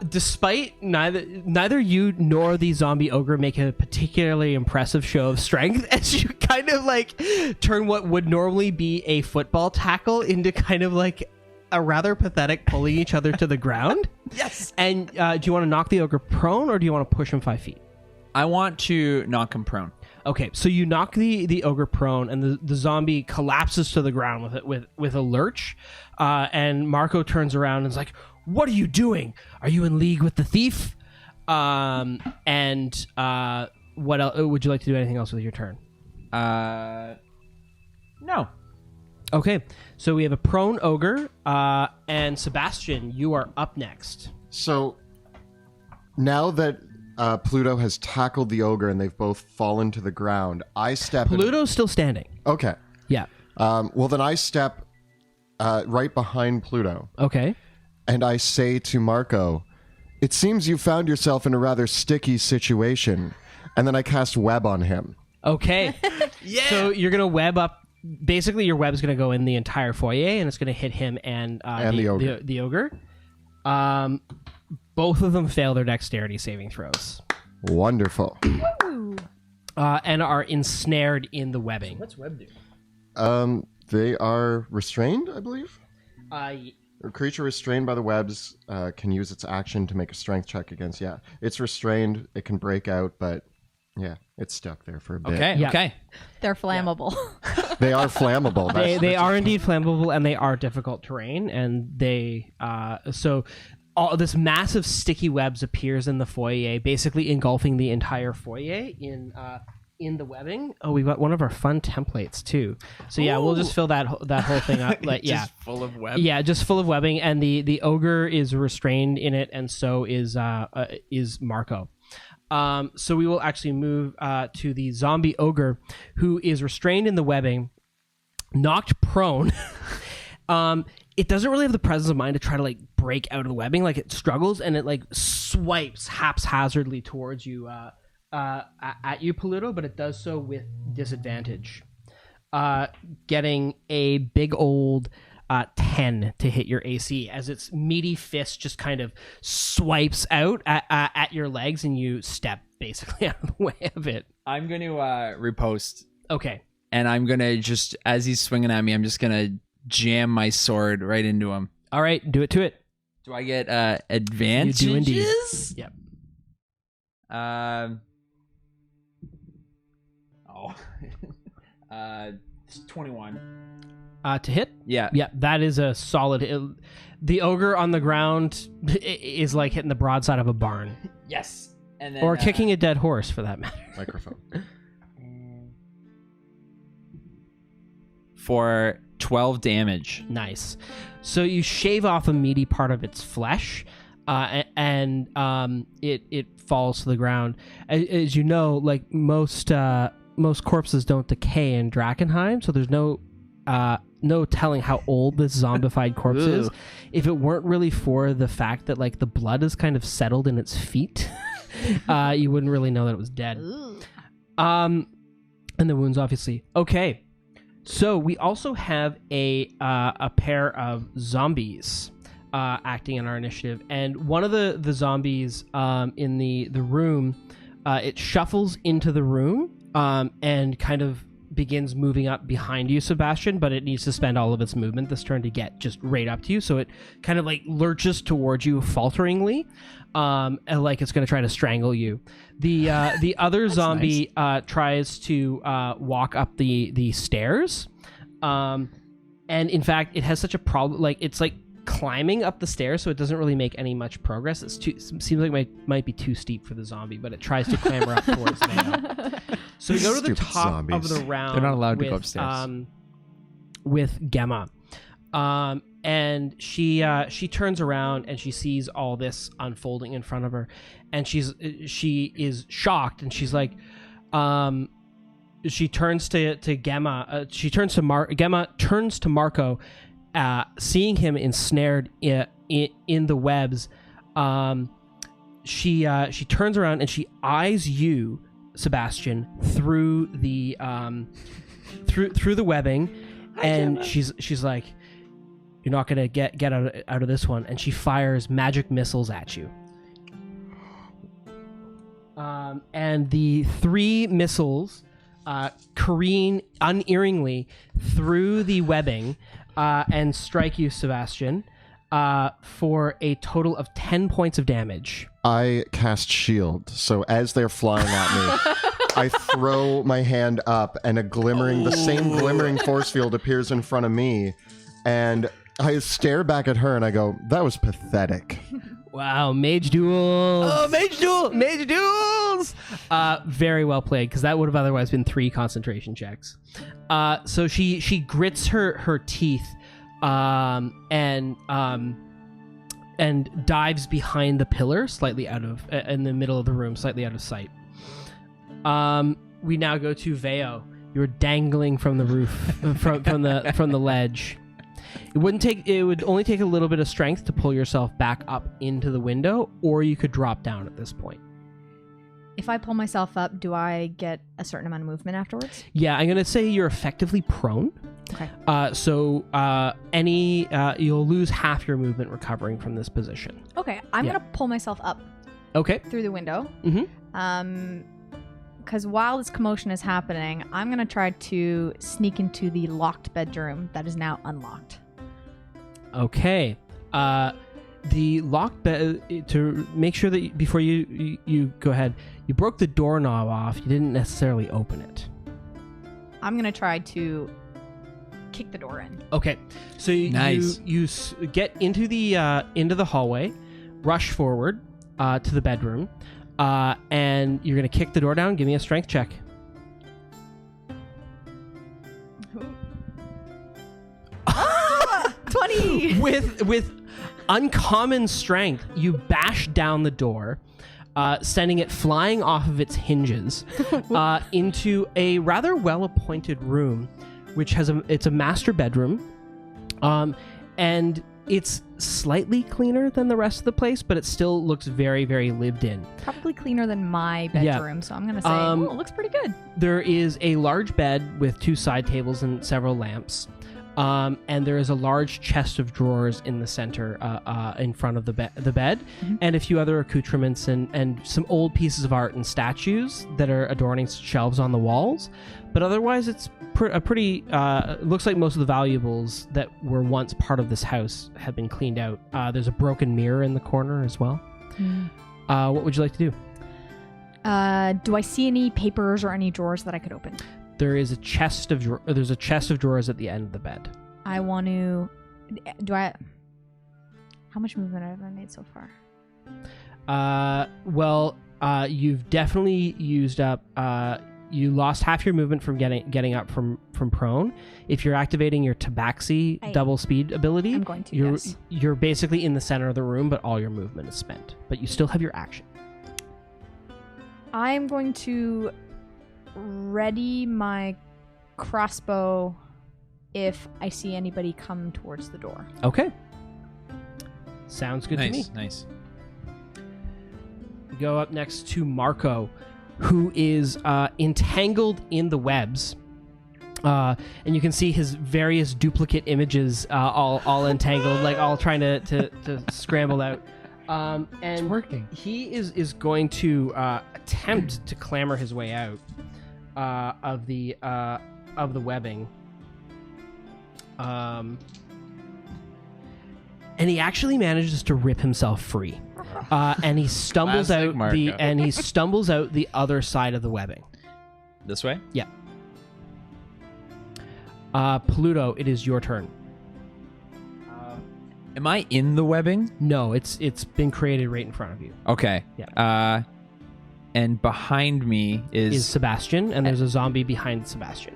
despite neither you nor the zombie ogre make a particularly impressive show of strength, as you kind of like turn what would normally be a football tackle into kind of like a rather pathetic pulling each other to the ground. Yes. And do you want to knock the ogre prone, or do you want to push him 5 feet? I want to knock him prone. Okay, so you knock the ogre prone, and the zombie collapses to the ground with a lurch. And Marco turns around and is like, "What are you doing? Are you in league with the thief?" What else would you like to do? Anything else with your turn? No. Okay, so we have a prone ogre, and Sebastian, you are up next. So now that Pluto has tackled the ogre and they've both fallen to the ground, I step. Pluto's still standing. Okay. Yeah. Well, then I step right behind Pluto. Okay. And I say to Marco, "It seems you found yourself in a rather sticky situation." And then I cast web on him. Okay. Yeah. So you're gonna web up. Basically, your web's gonna go in the entire foyer, and it's gonna hit him and the ogre. The ogre. Both of them fail their dexterity saving throws. Wonderful. And are ensnared in the webbing. What's web do? They are restrained, I believe. A creature restrained by the webs can use its action to make a strength check against. Yeah, it's restrained. It can break out, but yeah, it's stuck there for a bit. Okay. Yeah. Okay. They're flammable. They are flammable. They are indeed flammable, and they are difficult terrain. And they all this massive sticky webs appears in the foyer, basically engulfing the entire foyer in the webbing. Oh, we've got one of our fun templates too. So yeah, we'll just fill that whole thing up. Like Just full of web. Yeah, just full of webbing, and the ogre is restrained in it, and so is Marco. So we will actually move to the zombie ogre, who is restrained in the webbing, knocked prone. It doesn't really have the presence of mind to try to like break out of the webbing. Like it struggles, and it like swipes haphazardly towards you, at you, Pluto, but it does so with disadvantage, getting a big old 10 to hit your AC as its meaty fist just kind of swipes out at your legs, and you step basically out of the way of it. I'm going to repost Okay. And I'm gonna just, as he's swinging at me, I'm just gonna jam my sword right into him. All right, do it to it. Do I get advantages? You do indeed. Yep. 21. To hit? Yeah. Yeah, that is a solid hit. The ogre on the ground is like hitting the broadside of a barn. Yes. And then, Or kicking a dead horse, for that matter. Microphone. For 12 damage. Nice. So you shave off a meaty part of its flesh, and it falls to the ground. As you know, like most corpses don't decay in Drakkenheim, so there's no telling how old this zombified corpse is. If it weren't really for the fact that like the blood is kind of settled in its feet, you wouldn't really know that it was dead. And the wounds, obviously. Okay. So we also have a pair of zombies acting in our initiative, and one of the zombies in the room, it shuffles into the room and kind of begins moving up behind you, Sebastian, but it needs to spend all of its movement this turn to get just right up to you, so it kind of like lurches towards you falteringly, and like it's going to try to strangle you. The other zombie tries to walk up the stairs, and in fact it has such a problem, like it's like climbing up the stairs, so it doesn't really make any much progress. It seems like it might be too steep for the zombie, but it tries to clamber up towards Veo. So we go to the Stupid top zombies. of the round. They're not allowed to go upstairs. With Gemma, and she turns around and she sees all this unfolding in front of her, and she is shocked, and she's like, she turns to Gemma. Gemma turns to Marco. Seeing him ensnared in the webs, she turns around and she eyes you, Sebastian, through the through the webbing, and she's like, "You're not gonna get out of this one," and she fires magic missiles at you. And the 3 missiles careen unerringly through the webbing. And strike you, Sebastian, for a total of 10 points of damage. I cast shield, so as they're flying at me, I throw my hand up, and the same glimmering force field appears in front of me, and I stare back at her and I go, "That was pathetic." Wow, mage duels! Oh, mage duels! Very well played, because that would have otherwise been 3 concentration checks. So she grits her teeth, and dives behind the pillar, slightly in the middle of the room, slightly out of sight. We now go to Veo. You're dangling from the roof, from the ledge. It would only take a little bit of strength to pull yourself back up into the window, or you could drop down at this point. If I pull myself up, do I get a certain amount of movement afterwards? Yeah, I'm gonna say you're effectively prone. Okay. So you'll lose half your movement recovering from this position. Okay, I'm gonna pull myself up Okay. through the window. Mm-hmm. Because while this commotion is happening, I'm gonna try to sneak into the locked bedroom that is now unlocked. Okay. The locked bed, to make sure that before you go ahead, you broke the doorknob off. You didn't necessarily open it. I'm gonna try to kick the door in. Okay. So you get into the hallway, rush forward to the bedroom, and you're gonna kick the door down. Give me a strength check. 20. With uncommon strength, you bash down the door, sending it flying off of its hinges into a rather well-appointed room, which it's a master bedroom, and it's slightly cleaner than the rest of the place, but it still looks very, very lived in. Probably cleaner than my bedroom, so I'm gonna say, it looks pretty good. There is a large bed with 2 side tables and several lamps. And there is a large chest of drawers in the center, in front of the bed, and a few other accoutrements and some old pieces of art and statues that are adorning shelves on the walls. But otherwise, it's pretty. Looks like most of the valuables that were once part of this house have been cleaned out. There's a broken mirror in the corner as well. What would you like to do? Do I see any papers or any drawers that I could open? There is a chest of there's a chest of drawers at the end of the bed. I want to. How much movement have I made so far? You've definitely used up. You lost half your movement from getting up from prone. If you're activating your tabaxi double speed ability, I'm going to. You're basically in the center of the room, but all your movement is spent. But you still have your action. I'm going to ready my crossbow if I see anybody come towards the door. Okay. Sounds good to me. Nice. We go up next to Marco, who is entangled in the webs. And you can see his various duplicate images all entangled, like all trying to scramble out. And It's working. He is going to attempt to clamber his way out of the webbing. And he actually manages to rip himself free. And he stumbles Classic out the other side of the webbing. This way? Yeah. Pluto, it is your turn. Am I in the webbing? No, it's been created right in front of you. Okay. Yeah. And behind me Is Sebastian, and there's a zombie behind Sebastian.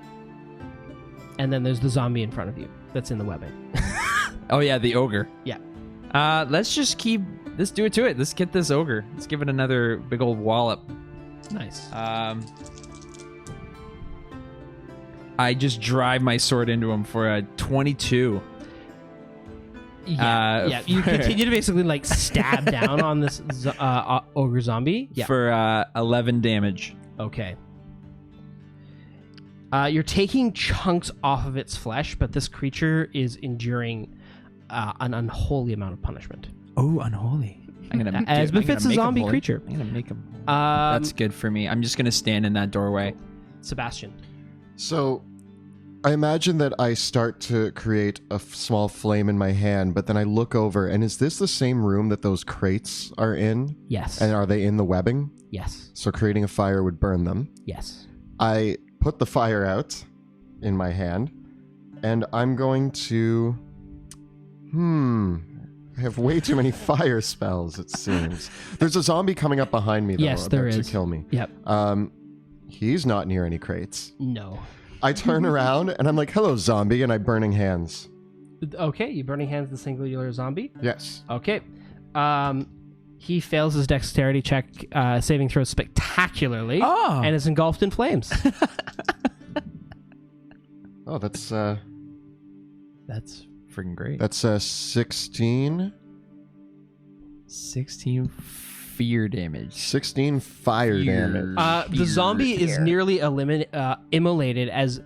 And then there's the zombie in front of you that's in the webbing. Oh yeah, the ogre. Yeah. Let's do it to it. Let's get this ogre. Let's give it another big old wallop. Nice. I just drive my sword into him for a 22. Yeah. You continue to basically like stab down on this ogre zombie. Yeah. For 11 damage. Okay. You're taking chunks off of its flesh, but this creature is enduring an unholy amount of punishment. Oh, unholy. As befits a zombie creature. I'm gonna make him. That's good for me. I'm just gonna stand in that doorway. Sebastian. So, I imagine that I start to create a small flame in my hand, but then I look over, and is this the same room that those crates are in? Yes. And are they in the webbing? Yes. So creating a fire would burn them. Yes. I put the fire out in my hand, and I'm going to... I have way too many fire spells, it seems. There's a zombie coming up behind me, though, Yes, there about is. to kill me. Yep. He's not near any crates. No. I turn around, and I'm like, hello, zombie, and I burning hands. Okay, you burning hands the singular zombie? Yes. Okay. He fails his dexterity check, saving throw spectacularly, Oh. and is engulfed in flames. Oh, that's That's freaking great. 16. 16 fear damage. 16 fire damage. The zombie is nearly immolated as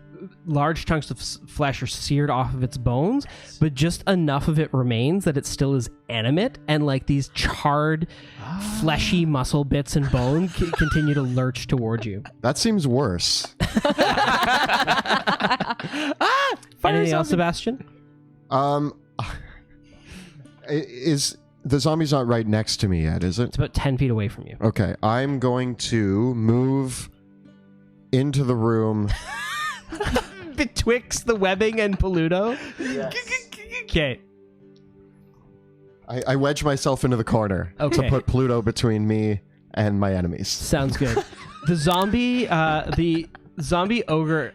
large chunks of flesh are seared off of its bones, but just enough of it remains that it still is animate, and like these charred, fleshy muscle bits and bone continue to lurch toward you. That seems worse. Anything else, Sebastian? Is the zombie's not right next to me yet, is it? It's about 10 feet away from you. Okay, I'm going to move into the room. Betwixt the webbing and Pluto? Yes. Okay. I wedge myself into the corner to Okay. put Pluto between me and my enemies. Sounds good. The zombie ogre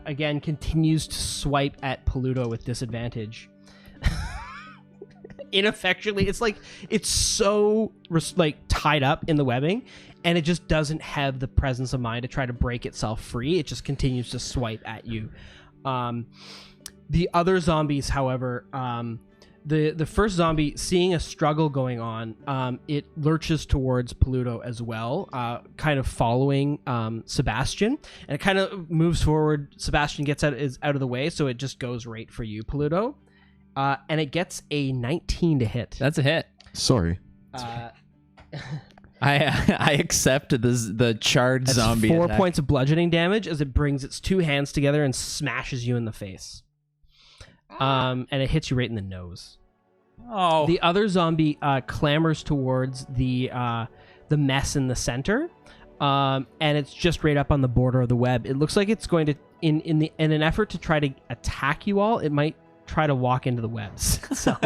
again continues to swipe at Pluto with disadvantage. Ineffectually, it's so tied up in the webbing, and it just doesn't have the presence of mind to try to break itself free. It just continues to swipe at you. The other zombies, however, The first zombie, seeing a struggle going on, it lurches towards Pluto as well, kind of following Sebastian, and it kind of moves forward. Sebastian gets out of the way, so it just goes right for you, Pluto, and it gets a 19 to hit. That's a hit. Sorry. I accept the charred That's zombie. 4 attack. points of bludgeoning damage as it brings its two hands together and smashes you in the face. And it hits you right in the nose. Oh. The other zombie clambers towards the mess in the center, and it's just right up on the border of the web. It looks like it's going to, in an effort to try to attack you all, it might try to walk into the webs. So,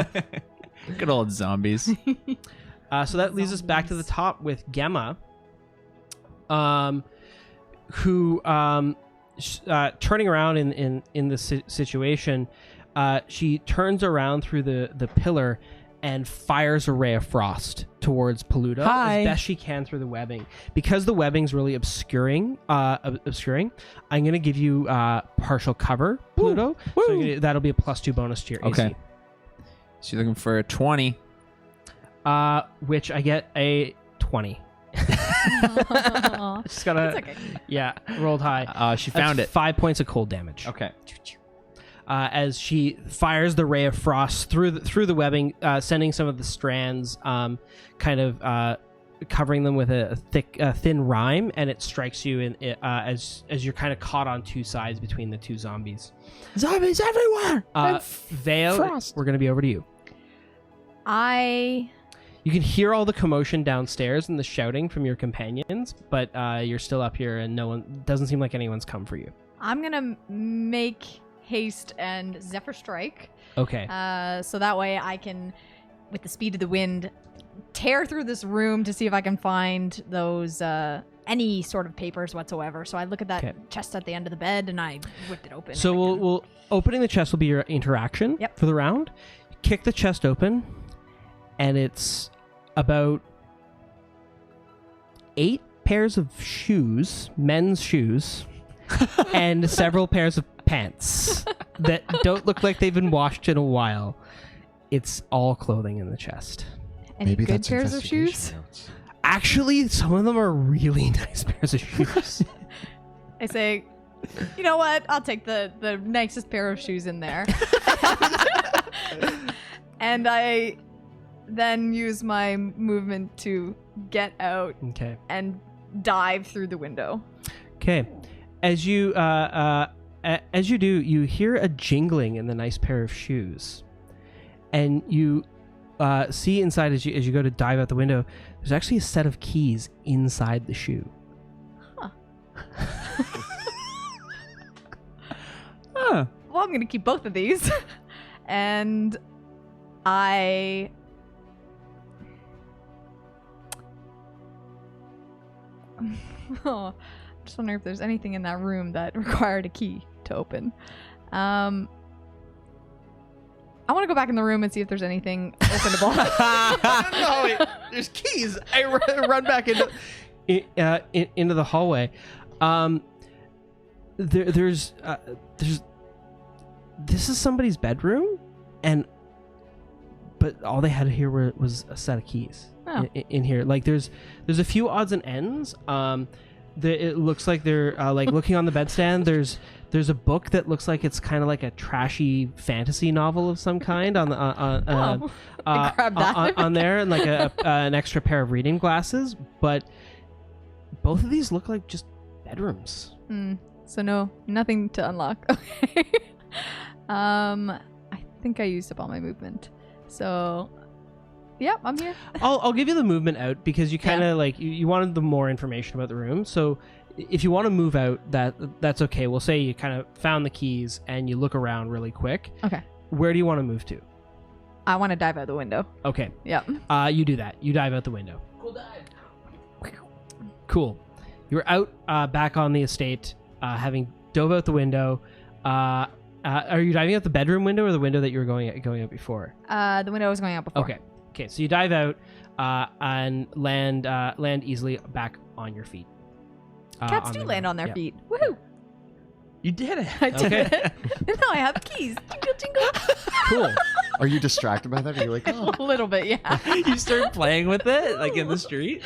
Good old zombies. so that leads us back to the top with Gemma, who turning around in this situation. She turns around through the pillar and fires a ray of frost towards Pluto as best she can through the webbing. Because the webbing's really obscuring, I'm going to give you partial cover, Pluto. Woo. So that'll be a +2 bonus to your AC. Okay. So you're looking for a 20. Which I get a 20. Just gotta, It's okay. yeah, rolled high. She found That's it. 5 points of cold damage. Okay. As she fires the ray of frost through the webbing, sending some of the strands, kind of covering them with a thin rime, and it strikes you as you're kind of caught on two sides between the two zombies. Zombies everywhere. Veo, frost. we're gonna be over to you. You can hear all the commotion downstairs and the shouting from your companions, but you're still up here, and doesn't seem like anyone's come for you. I'm gonna make haste and Zephyr Strike. Okay. So that way I can, with the speed of the wind, tear through this room to see if I can find those any sort of papers whatsoever. So I look at that chest at the end of the bed and I whip it open. So we'll opening the chest will be your interaction for the round. Kick the chest open, and it's about 8 pairs of shoes, men's shoes, and several pairs of pants that don't look like they've been washed in a while. It's all clothing in the chest. Any good pairs of shoes? Notes. Actually, some of them are really nice pairs of shoes. I say, you know what? I'll take the nicest pair of shoes in there. And I then use my movement to get out Okay. and dive through the window. Okay. As you do, you hear a jingling in the nice pair of shoes, and you see inside as you go to dive out the window. There's actually a set of keys inside the shoe. Huh. Huh. Well, I'm gonna keep both of these, and I. Oh, I'm just wondering if there's anything in that room that required a key to open. I want to go back in the room and see if there's anything openable. No, wait, there's keys. I run back into the hallway. There's this is somebody's bedroom, but all they had here was a set of keys. Oh. In here. Like there's a few odds and ends. It looks like they're like looking on the bedstand. There's a book that looks like it's kind of like a trashy fantasy novel of some kind on the I grabbed that. on there, and like an extra pair of reading glasses. But both of these look like just bedrooms. So nothing to unlock. Okay. I think I used up all my movement. So, yep, I'm here. I'll give you the movement out because you kind of like you wanted the more information about the room. So if you want to move out, that's okay. We'll say you kind of found the keys and you look around really quick. Okay. Where do you want to move to? I want to dive out the window. Okay. Yep. You do that. You dive out the window. Cool dive. Cool. You're out back on the estate, having dove out the window. Are you diving out the bedroom window or the window that you were going out before? The window was going out before. Okay. So you dive out and land easily back on your feet. Cats do land on their feet. Woohoo! You did it. I did Okay. it. No, I have keys. Jingle, jingle. Cool. Are you distracted by that? Are you like, oh, A little bit, yeah. You started playing with it like in the street.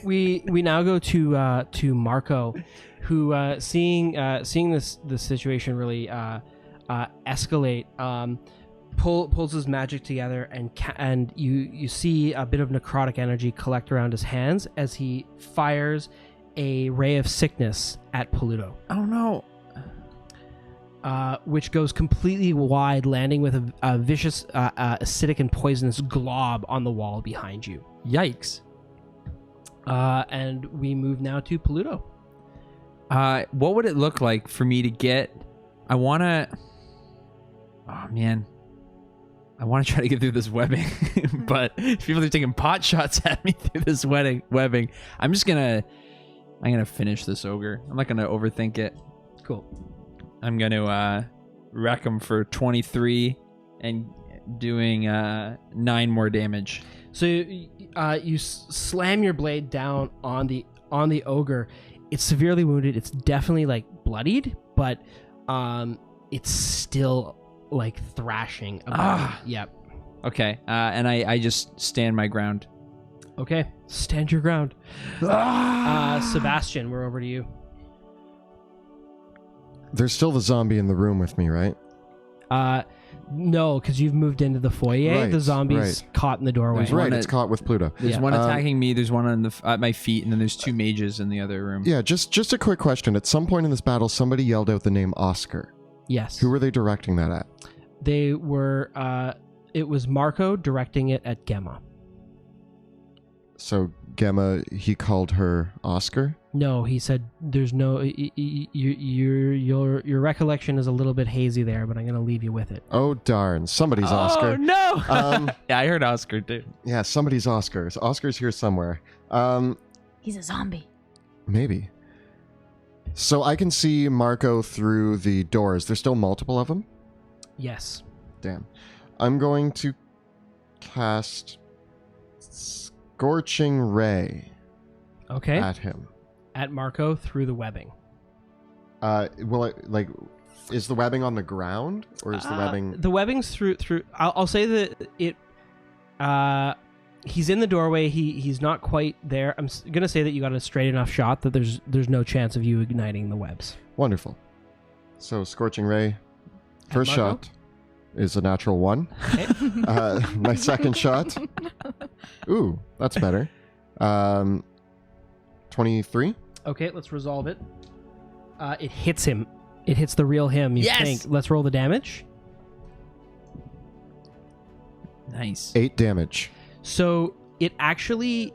We now go to Marco, who seeing this situation really escalate, pulls his magic together and you see a bit of necrotic energy collect around his hands as he fires a ray of sickness at Pluto, Oh no. which goes completely wide, landing with a vicious, acidic and poisonous glob on the wall behind you. Yikes. And we move now to Pluto. What would it look like for me to get? I want to. Oh man, I want to try to get through this webbing, but people are taking pot shots at me through this webbing. I'm gonna finish this ogre. I'm not gonna overthink it. Cool. I'm gonna wreck him for 23 and doing 9 more damage. So you slam your blade down on the ogre. It's severely wounded. It's definitely like bloodied, but it's still like thrashing about. Yep. Okay, and I just stand my ground. Okay, stand your ground. Sebastian, we're over to you. there's still the zombie in the room with me, right? No, because you've moved into the foyer. Right, The zombie's right. caught in the doorway. There's Right, one it's at- caught with Pluto. There's Yeah. one attacking me. There's one at my feet, and then there's 2 mages in the other room. Yeah, just a quick question. At some point in this battle, somebody yelled out the name Oscar. Yes. Who were they directing that at? They were. It was Marco directing it at Gemma. So Gemma, he called her Oscar. No, he said there's no. Your recollection is a little bit hazy there, but I'm going to leave you with it. Oh darn, somebody's Oh Oscar. no! Um, Yeah, I heard Oscar too. yeah, somebody's Oscar. Oscar's here somewhere. He's a zombie. Maybe. So I can see Marco through the doors. There's still multiple of them? Yes. Damn. I'm going to cast Scorching Ray Okay. at him. At Marco through the webbing. Will it, like, is the webbing on the ground? Or is the webbing... The webbing's through. I'll say that it. He's in the doorway. He's not quite there. I'm gonna say that you got a straight enough shot that there's no chance of you igniting the webs. Wonderful. So Scorching Ray, first Marco? shot is a natural 1. Okay. My second shot. Ooh, that's better. 23. Okay, let's resolve it. It hits him. It hits the real him. You Yes! think? Let's roll the damage. Nice. 8 damage. So it actually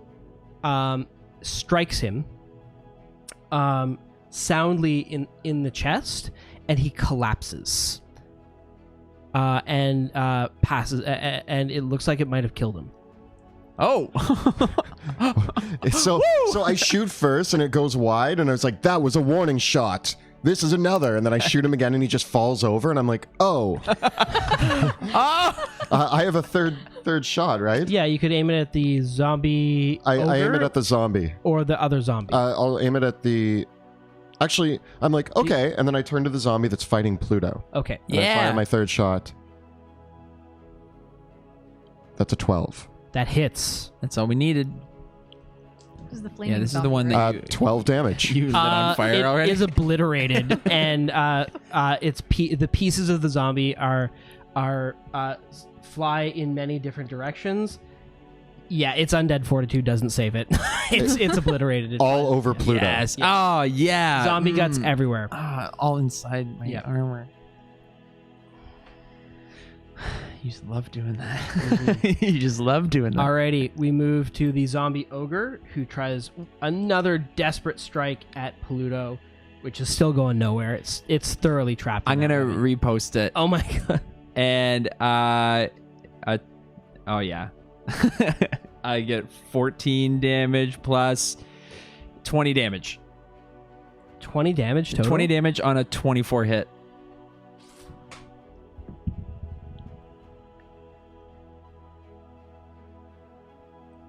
strikes him soundly in the chest, and he collapses and passes. And it looks like it might have killed him. Oh. So I shoot first and it goes wide and I was like, that was a warning shot. This is another. And then I shoot him again and he just falls over and I'm like, oh. I have a third shot, right? Yeah, you could aim it at the zombie. I aim ogre it at the zombie. or the other zombie. I'll aim it at the... Actually, I'm like, okay. And then I turn to the zombie that's fighting Pluto. Okay. And I fire my third shot. That's a 12. That hits. That's all we needed. This is the flaming Yeah, this is zombie, the one right? that 12 damage. you lit on fire it already. is obliterated, and the pieces of the zombie are fly in many different directions. Yeah, its undead fortitude doesn't save it. it's obliterated. All over Pluto. Yes. Yeah. Oh yeah. Zombie guts everywhere. All inside my Yeah. armor. You just love doing that. You just love doing that. Alrighty, we move to the zombie ogre, who tries another desperate strike at Pluto, which is still going nowhere. It's thoroughly trapped. I'm in that gonna webbing. repost it. Oh my god. And oh yeah. I get 14 damage plus 20 damage. 20 damage total. 20 damage on a 24 hit.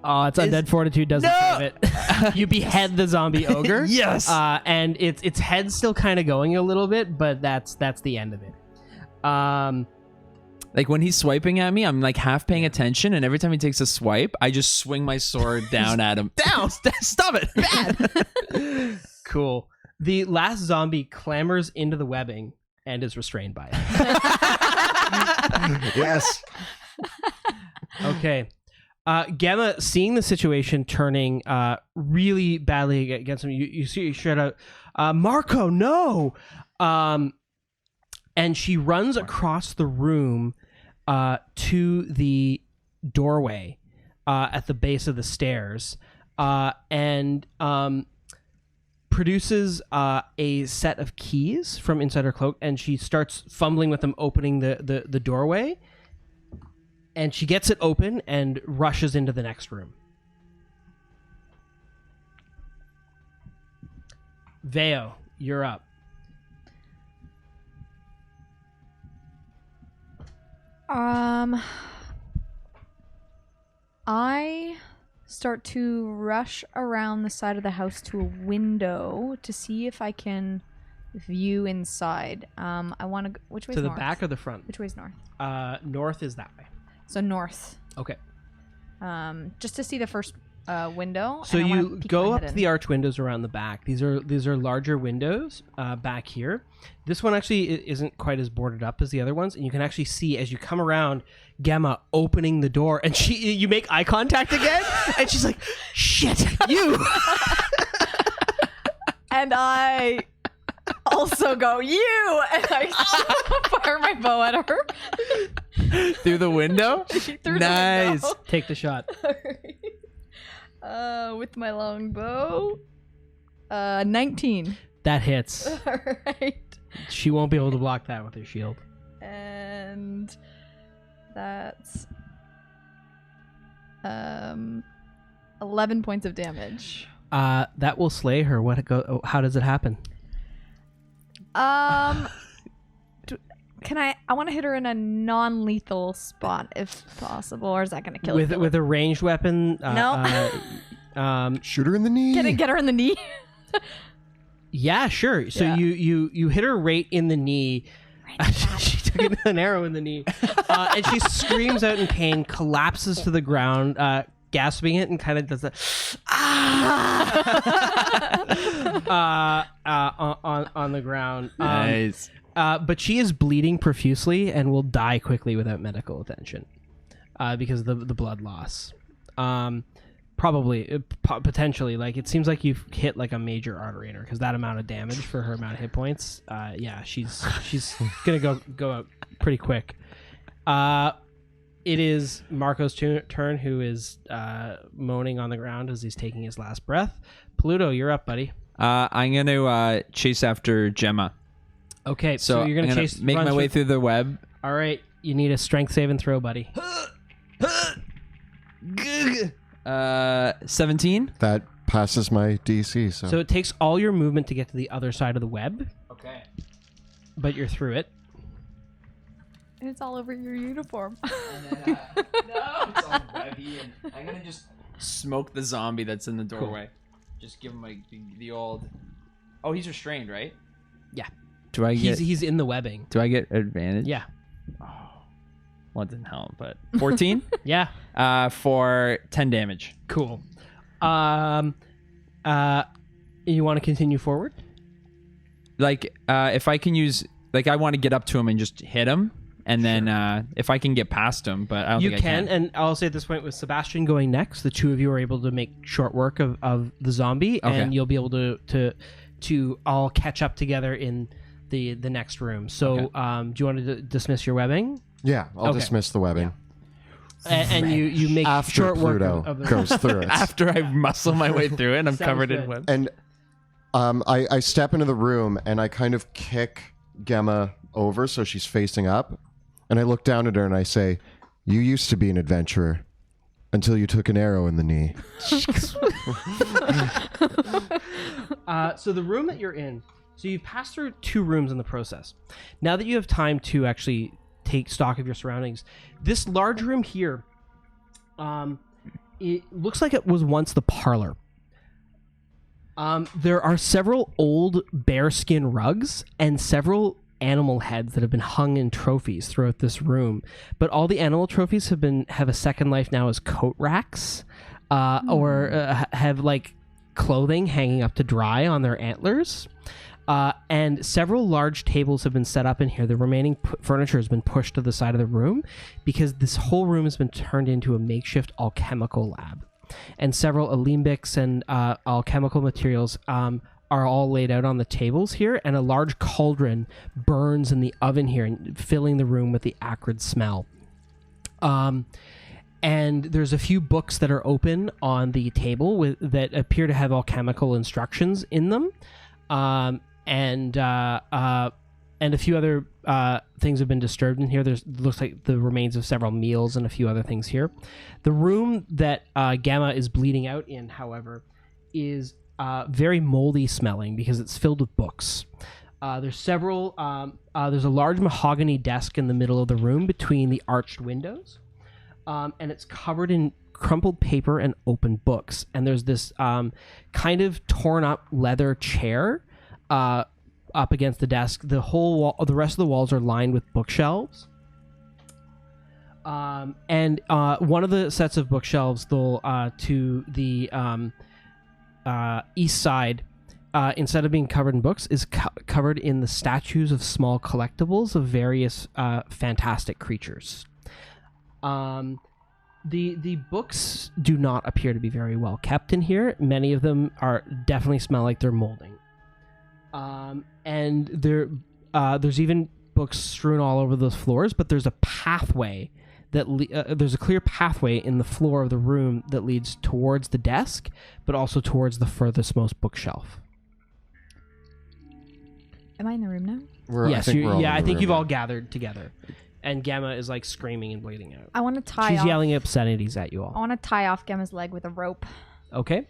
Oh, it's undead fortitude doesn't save it. You behead the zombie ogre. Yes. And its head's still kind of going a little bit, but that's the end of it. Like when he's swiping at me, I'm like half paying attention, and every time he takes a swipe, I just swing my sword down at him. Down! Stop it! Bad! Cool. The last zombie clambers into the webbing and is restrained by it. Yes. Okay. Gemma, seeing the situation turning really badly against him, you see, you shout out, Marco, no! And she runs across the room to the doorway at the base of the stairs and produces a set of keys from inside her cloak, and she starts fumbling with them, opening the doorway. And she gets it open and rushes into the next room. Veo, you're up. I start to rush around the side of the house to a window to see if I can view inside. I want to go, which way's To the north? back or the front? Which way's north? North is that way. So north. Okay. Just to see the first window. So and I wanna you peek go my up head to in. the arch windows around the back. These are larger windows back here. This one actually isn't quite as boarded up as the other ones, and you can actually see as you come around Gemma opening the door, and you make eye contact again, and she's like, "Shit, you!" And I also go, "You!" And I fire my bow at her Through the window? through Nice. the window. Take the shot. With my long bow. 19. That hits. All right. She won't be able to block that with her shield. And that's 11 points of damage. That will slay her. How does it happen? Can I want to hit her in a non-lethal spot if possible, or is that going to kill her? With a ranged weapon? No. Shoot her in the knee. Get her in the knee. Yeah, sure. So Yeah. you hit her right in the knee. She took an arrow in the knee, and she screams out in pain, collapses to the ground, gasping it, and kind of does a on the ground. Nice. But she is bleeding profusely and will die quickly without medical attention because of the blood loss. Probably, potentially. Like, it seems like you've hit like a major artery in her, because that amount of damage for her amount of hit points. Yeah, she's gonna go out pretty quick. It is Marco's turn, who is moaning on the ground as he's taking his last breath. Pluto, you're up, buddy. I'm going to chase after Gemma. Okay, so you're I'm gonna chase, make run my way through the web. All right, you need a strength save and throw, buddy. 17. That passes my DC. So it takes all your movement to get to the other side of the web, Okay. but you're through it. And it's all over your uniform. No, it's all webby, and I'm gonna just smoke the zombie that's in the doorway. Just give him like the old. Oh, he's restrained, right? Yeah. Do I get? He's in the webbing. Do I get advantage? Yeah. Well, it didn't help, but 14. Yeah. For 10 damage. Cool. You want to continue forward? Like, if I can use, like, I want to get up to him and just hit him, and then if I can get past him, but I don't You think I can, and I'll say at this point, with Sebastian going next, the two of you are able to make short work of the zombie, Okay. and you'll be able to all catch up together in the next room. So, do you want to dismiss your webbing? yeah, I'll Okay. dismiss the webbing. And you make After short work Pluto of the goes through it. After I muscle my way through it, and I'm Sounds covered in good. web. And I step into the room and I kind of kick Gemma over so she's facing up. And I look down at her and I say, "You used to be an adventurer until you took an arrow in the knee." So the room that you're in, so you've passed through 2 rooms in the process. Now that you have time to actually take stock of your surroundings, this large room here It looks like it was once the parlor. There are several old bearskin rugs and several animal heads that have been hung in trophies throughout this room. But all the animal trophies have a second life now as coat racks, or have like clothing hanging up to dry on their antlers. And several large tables have been set up in here. The remaining furniture has been pushed to the side of the room because this whole room has been turned into a makeshift alchemical lab. And several alembics and alchemical materials are all laid out on the tables here, and a large cauldron burns in the oven here, and filling the room with the acrid smell. And there's a few books that are open on the table that appear to have alchemical instructions in them. And a few other things have been disturbed in here. Looks like the remains of several meals and a few other things here. The room that Gamma is bleeding out in, however, is very moldy smelling because it's filled with books. There's a large mahogany desk in the middle of the room between the arched windows, and it's covered in crumpled paper and open books. And there's this kind of torn up leather chair up against the desk. The whole wall, the rest of the walls are lined with bookshelves. And one of the sets of bookshelves, to the east side, instead of being covered in books, is covered in the statues of small collectibles of various fantastic creatures. The books do not appear to be very well kept in here. Many of them definitely smell like they're molding. And there's even books strewn all over those floors, but there's a pathway there's a clear pathway in the floor of the room that leads towards the desk, but also towards the furthest most bookshelf. Am I in the room now? Yes, I think you've all gathered together, and Gamma is like screaming and bleeding out. I want to tie. She's yelling obscenities at you all. I want to tie off Gamma's leg with a rope. Okay.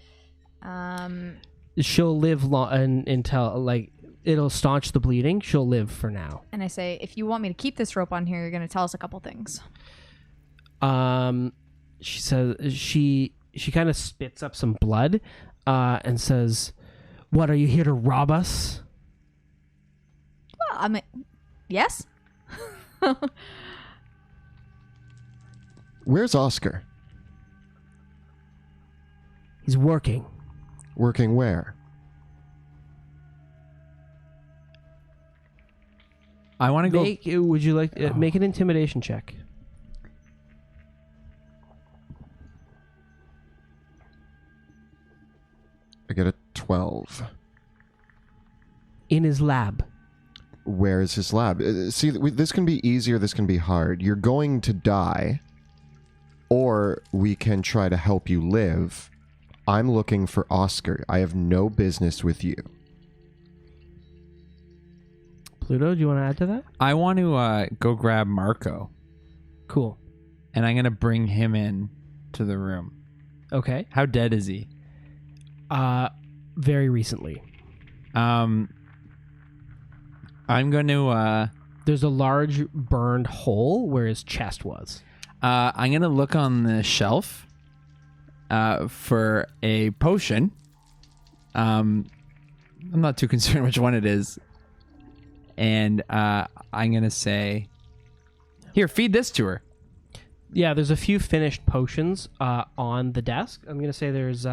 She'll live until like it'll staunch the bleeding. She'll live for now. And I say, if you want me to keep this rope on here, you're going to tell us a couple things. She says she kind of spits up some blood, and says, "What, are you here to rob us?" Well, I mean, yes. Where's Oscar? He's working. Working where? I want to go. Would you like make an intimidation check? I get a 12. In his lab. Where is his lab? See, this can be easier, this can be hard. You're going to die, or we can try to help you live. I'm looking for Oscar. I have no business with you. Pluto, do you want to add to that? I want to go grab Marco. Cool. And I'm going to bring him in to the room. Okay. How dead is he? Very recently. I'm going to... There's a large burned hole where his chest was. I'm going to look on the shelf for a potion. I'm not too concerned which one it is. And I'm going to say, here, feed this to her. Yeah, there's a few finished potions on the desk. I'm going to say there's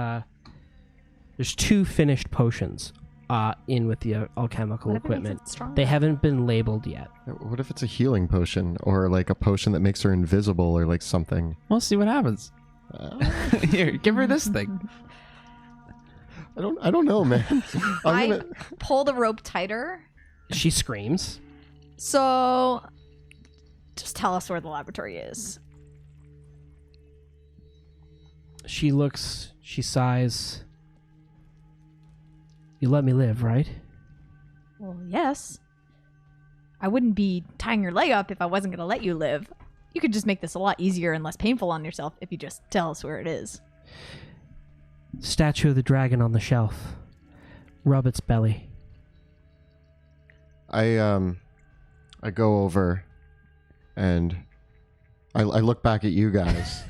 2 finished potions in with the alchemical equipment. They haven't been labeled yet. What if it's a healing potion, or like a potion that makes her invisible, or like something? We'll see what happens. Here, give her this thing. I don't know, man. I pull the rope tighter. She screams. So, just tell us where the laboratory is. She looks, she sighs. You let me live, right? Well, yes. I wouldn't be tying your leg up if I wasn't going to let you live. You could just make this a lot easier and less painful on yourself if you just tell us where it is. Statue of the dragon on the shelf. Rub its belly. I go over and I look back at you guys.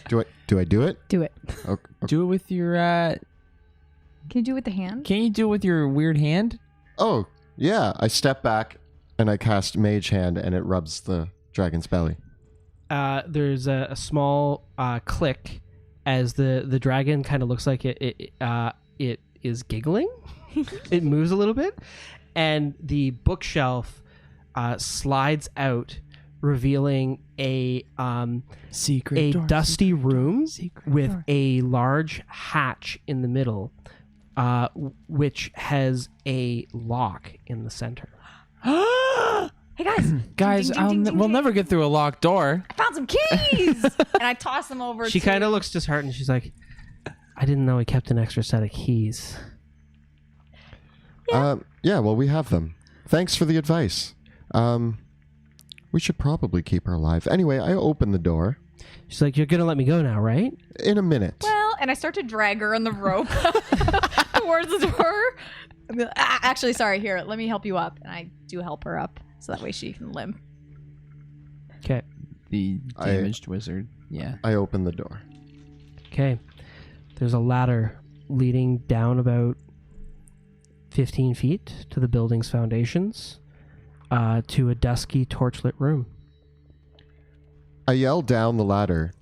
Do I do it? Do it. Okay. Do it with your. Can you do it with the hand? Can you do it with your weird hand? Oh, yeah. I step back and I cast Mage Hand and it rubs the dragon's belly. There's a small click as the dragon kind of looks like it is giggling. It moves a little bit, and the bookshelf slides out, revealing a dusty room with a large hatch in the middle, which has a lock in the center. Hey guys, Guys, ding, ding, ding, we'll ding. never get through a locked door. I found some keys, and I toss them over. She kind of looks disheartened. She's like, "I didn't know he kept an extra set of keys." Yeah, well, we have them. Thanks for the advice. We should probably keep her alive. Anyway, I open the door. She's like, "You're gonna let me go now, right?" In a minute. Well, and I start to drag her on the rope towards the door. Actually, sorry. Here, let me help you up, and I do help her up, so that way she can limp. Okay. The damaged wizard. Yeah. I open the door. Okay. There's a ladder leading down about 15 feet to the building's foundations, to a dusky, torchlit room. I yell down the ladder.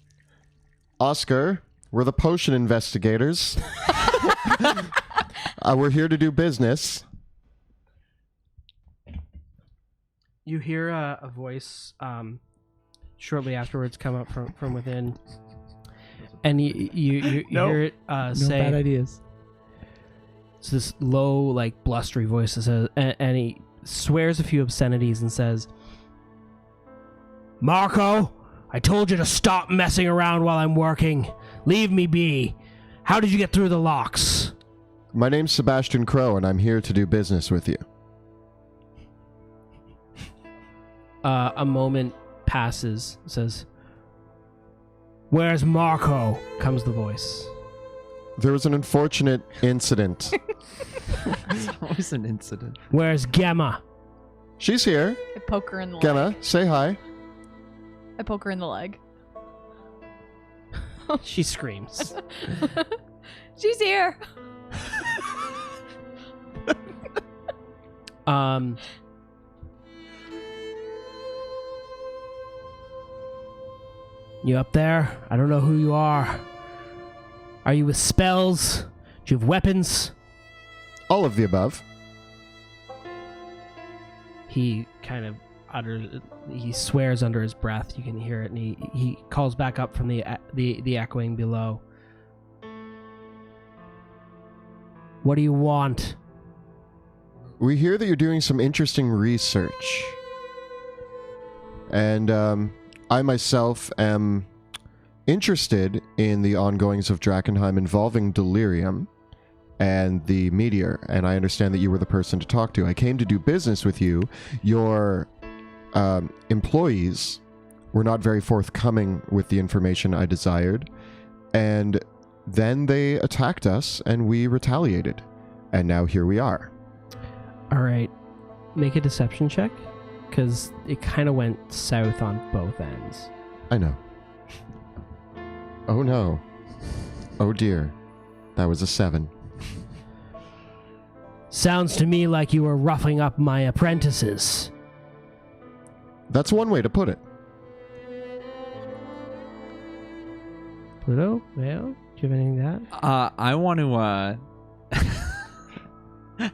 Oscar, we're the potion investigators. We're here to do business. You hear a voice shortly afterwards come up from within, and you hear it say, No bad ideas. it's this low, like, blustery voice that says, and he swears a few obscenities and says, "Marco, I told you to stop messing around while I'm working. Leave me be. How did you get through the locks?" My name's Sebastian Crowe, and I'm here to do business with you. A moment passes. It says, "Where's Marco?" comes the voice. There was an unfortunate incident. It's always an incident. "Where's Gemma?" She's here. I poke her in the leg. Gemma, say hi. I poke her in the leg. She screams. She's here. You up there? I don't know who you are. Are you with spells? Do you have weapons? All of the above. He kind of he swears under his breath. You can hear it, and he calls back up from the echoing below. What do you want? We hear that you're doing some interesting research. And I myself am interested in the ongoings of Drakkenheim involving Delirium and the meteor, and I understand that you were the person to talk to. I came to do business with you. Your employees were not very forthcoming with the information I desired, and then they attacked us, and we retaliated. And now here we are. All right, make a deception check, because it kind of went south on both ends. I know. Oh no. Oh dear. That was a 7. Sounds to me like you were roughing up my apprentices. That's one way to put it. Pluto? Veo? Do you have anything to add? I want to.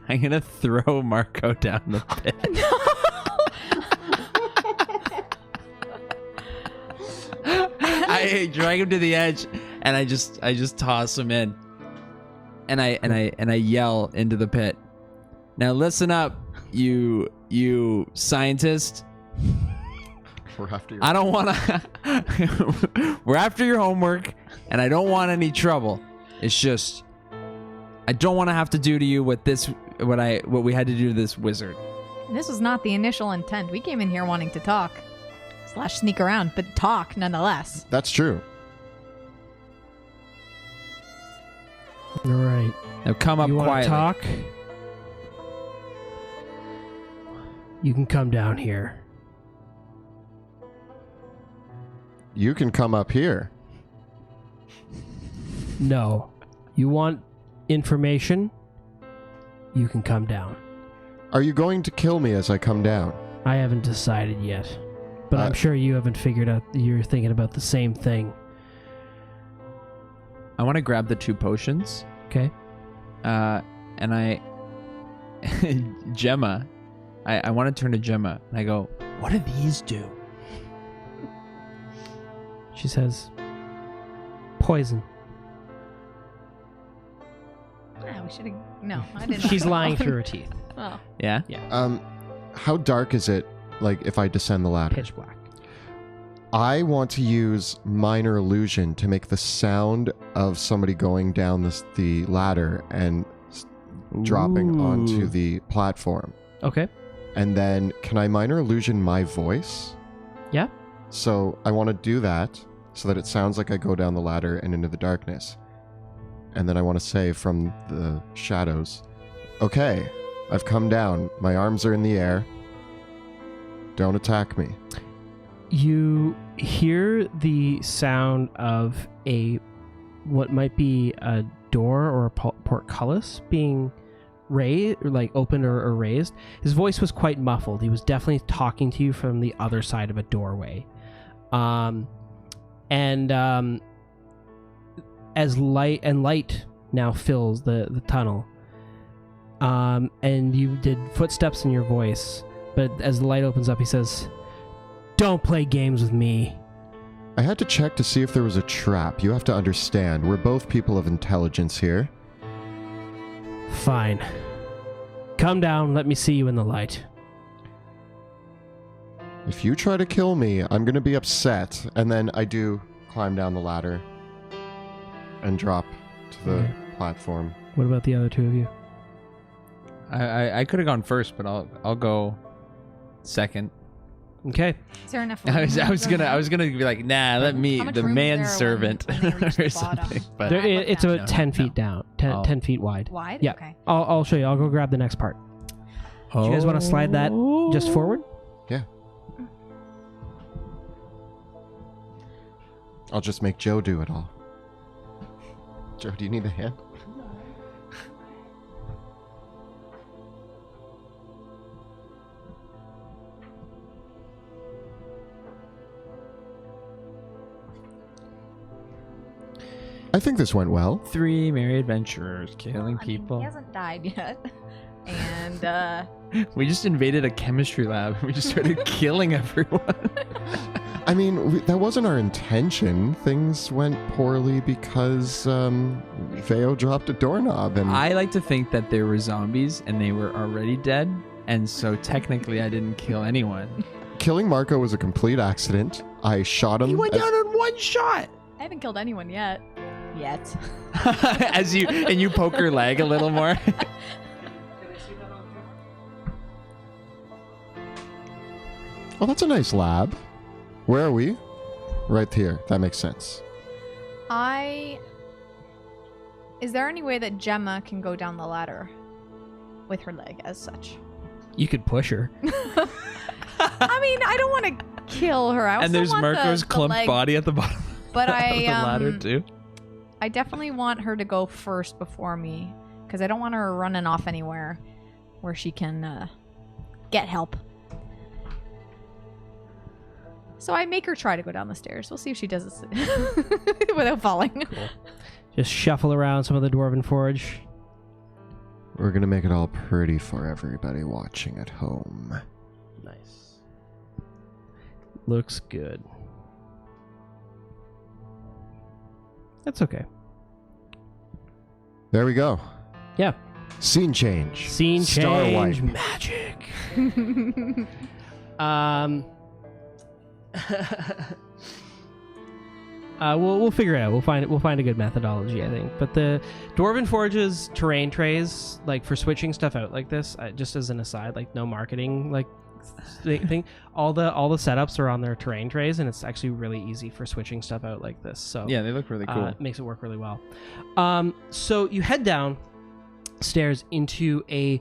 I'm gonna throw Marco down the pit. I drag him to the edge, and I just toss him in, and I yell into the pit. Now listen up, you scientist. We're after I don't want to. We're after your homework, and I don't want any trouble. It's just I don't want to have to do to you what we had to do to this wizard. This was not the initial intent. We came in here wanting to talk. / sneak around, but talk nonetheless. That's true. All right. Now come up You want to quietly. talk? You can come down here. you can come up here. No. You want information? You can come down. Are you going to kill me as I come down? I haven't decided yet. But I'm sure you haven't figured out you're thinking about the same thing. I want to grab the 2 potions. Okay. And I... Gemma. I want to turn to Gemma. And I go, what do these do? She says, poison. We should have. No, I didn't. She's lying through her teeth. Oh. Yeah? How dark is it, like, if I descend the ladder? Pitch black. I want to use minor illusion to make the sound of somebody going down the ladder and dropping onto the platform. Okay. And then, can I minor illusion my voice? Yeah. So I want to do that so that it sounds like I go down the ladder and into the darkness. And then I want to say from the shadows, okay, I've come down. My arms are in the air. Don't attack me. You hear the sound of what might be a door or a portcullis being raised, or like opened or raised. His voice was quite muffled. He was definitely talking to you from the other side of a doorway. As light now fills the tunnel, and you did footsteps in your voice, but as the light opens up, he says, "Don't play games with me." I had to check to see if there was a trap. You have to understand, we're both people of intelligence here. Fine. Come down, let me see you in the light. If you try to kill me, I'm going to be upset. And then I do climb down the ladder and drop to the platform. What about the other 2 of you? I could have gone first, but I'll go second. Okay. Is there enough? I was gonna be like, nah, let me, How much the room is there manservant when they reach the or bottom? something. But It's about No, 10 no. feet down, 10 feet wide. Wide? Yeah. Okay. I'll show you. I'll go grab the next part. Do you guys want to slide that just forward? Yeah. I'll just make Joe do it all. Joe, do you need a hand? I think this went well. 3 merry adventurers killing I mean, people. he hasn't died yet. And We just invaded a chemistry lab. We just started killing everyone. I mean, that wasn't our intention. Things went poorly because Veo dropped a doorknob, and I like to think that there were zombies and they were already dead, and so technically I didn't kill anyone. killing Marco was a complete accident. I shot him. He went down in 1 shot. I haven't killed anyone yet. Yet. As you poke her leg a little more. Oh, that's a nice lab. Where are we? Right here. That makes sense. Is there any way that Gemma can go down the ladder with her leg as such? You could push her. I mean, I don't want to kill her. I also And there's want Marco's the clumped leg, body at the bottom but of the ladder too. I definitely want her to go first before me, because I don't want her running off anywhere where she can get help. So I make her try to go down the stairs. We'll see if she does this without falling. Cool. Just shuffle around some of the dwarven forge. We're going to make it all pretty for everybody watching at home. Nice. Looks good. That's okay. There we go. Yeah. Scene change. Scene Star change wipe. magic. We'll figure it out. We'll find a good methodology, I think. But the Dwarven Forge's terrain trays, like for switching stuff out like this, just as an aside, like no marketing like thing. All the setups are on their terrain trays, and it's actually really easy for switching stuff out like this. So Yeah, they look really cool. it makes it work really well. So you head down stairs into a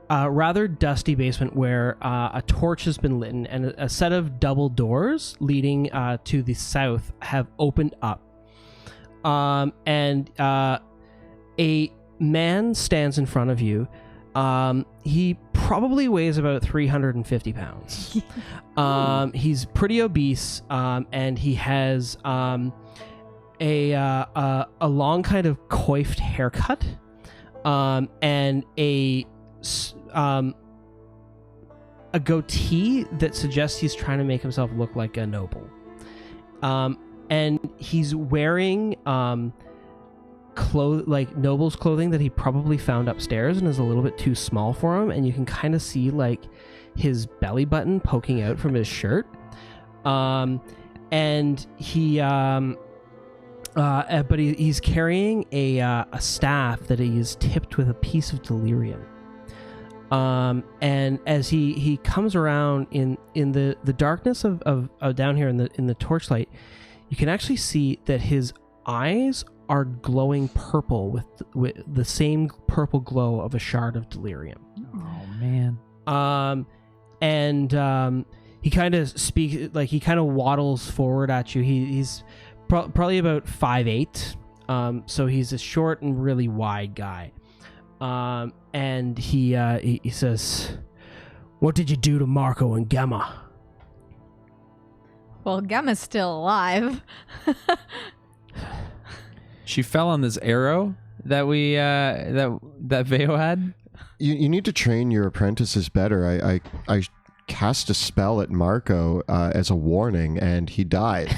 rather dusty basement where a torch has been lit and a set of double doors leading to the south have opened up. And a man stands in front of you. He probably weighs about 350 pounds. He's pretty obese, and he has a long kind of coiffed haircut, and a goatee that suggests he's trying to make himself look like a noble. And he's wearing like noble's clothing that he probably found upstairs and is a little bit too small for him, and you can kind of see like his belly button poking out from his shirt. And he's carrying a staff that he's tipped with a piece of delirium. And as he comes around in the darkness of down here in the torchlight, you can actually see that his eyes are glowing purple with the same purple glow of a shard of delirium. Oh man. He kind of speaks, like he kind of waddles forward at you. He's probably about 5'8", so he's a short and really wide guy. And he says, "What did you do to Marco and Gemma?" Well, Gemma's still alive. She fell on this arrow that we that Veo had. You need to train your apprentices better. I cast a spell at Marco as a warning, and he died.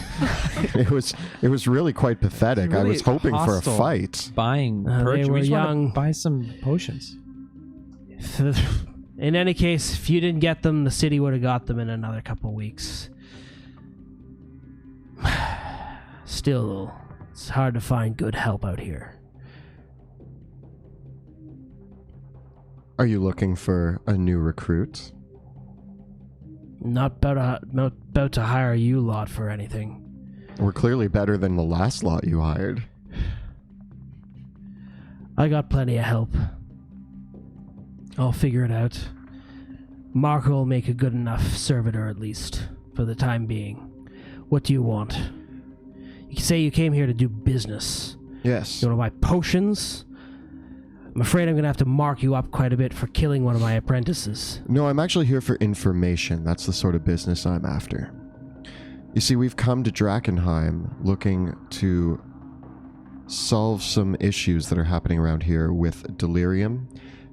It was really quite pathetic. Really I was hoping for a hostile fight. Buying They purchase. were We just wanna young. buy some potions. In any case, if you didn't get them, the city would have got them in another couple weeks. Still, it's hard to find good help out here. Are you looking for a new recruit? Not about to hire you lot for anything. We're clearly better than the last lot you hired. I got plenty of help. I'll figure it out. Marco will make a good enough servitor, at least, for the time being. What do you want? You say you came here to do business. Yes. You want to buy potions? I'm afraid I'm going to have to mark you up quite a bit for killing one of my apprentices. No, I'm actually here for information. That's the sort of business I'm after. You see, we've come to Drakkenheim looking to solve some issues that are happening around here with Delirium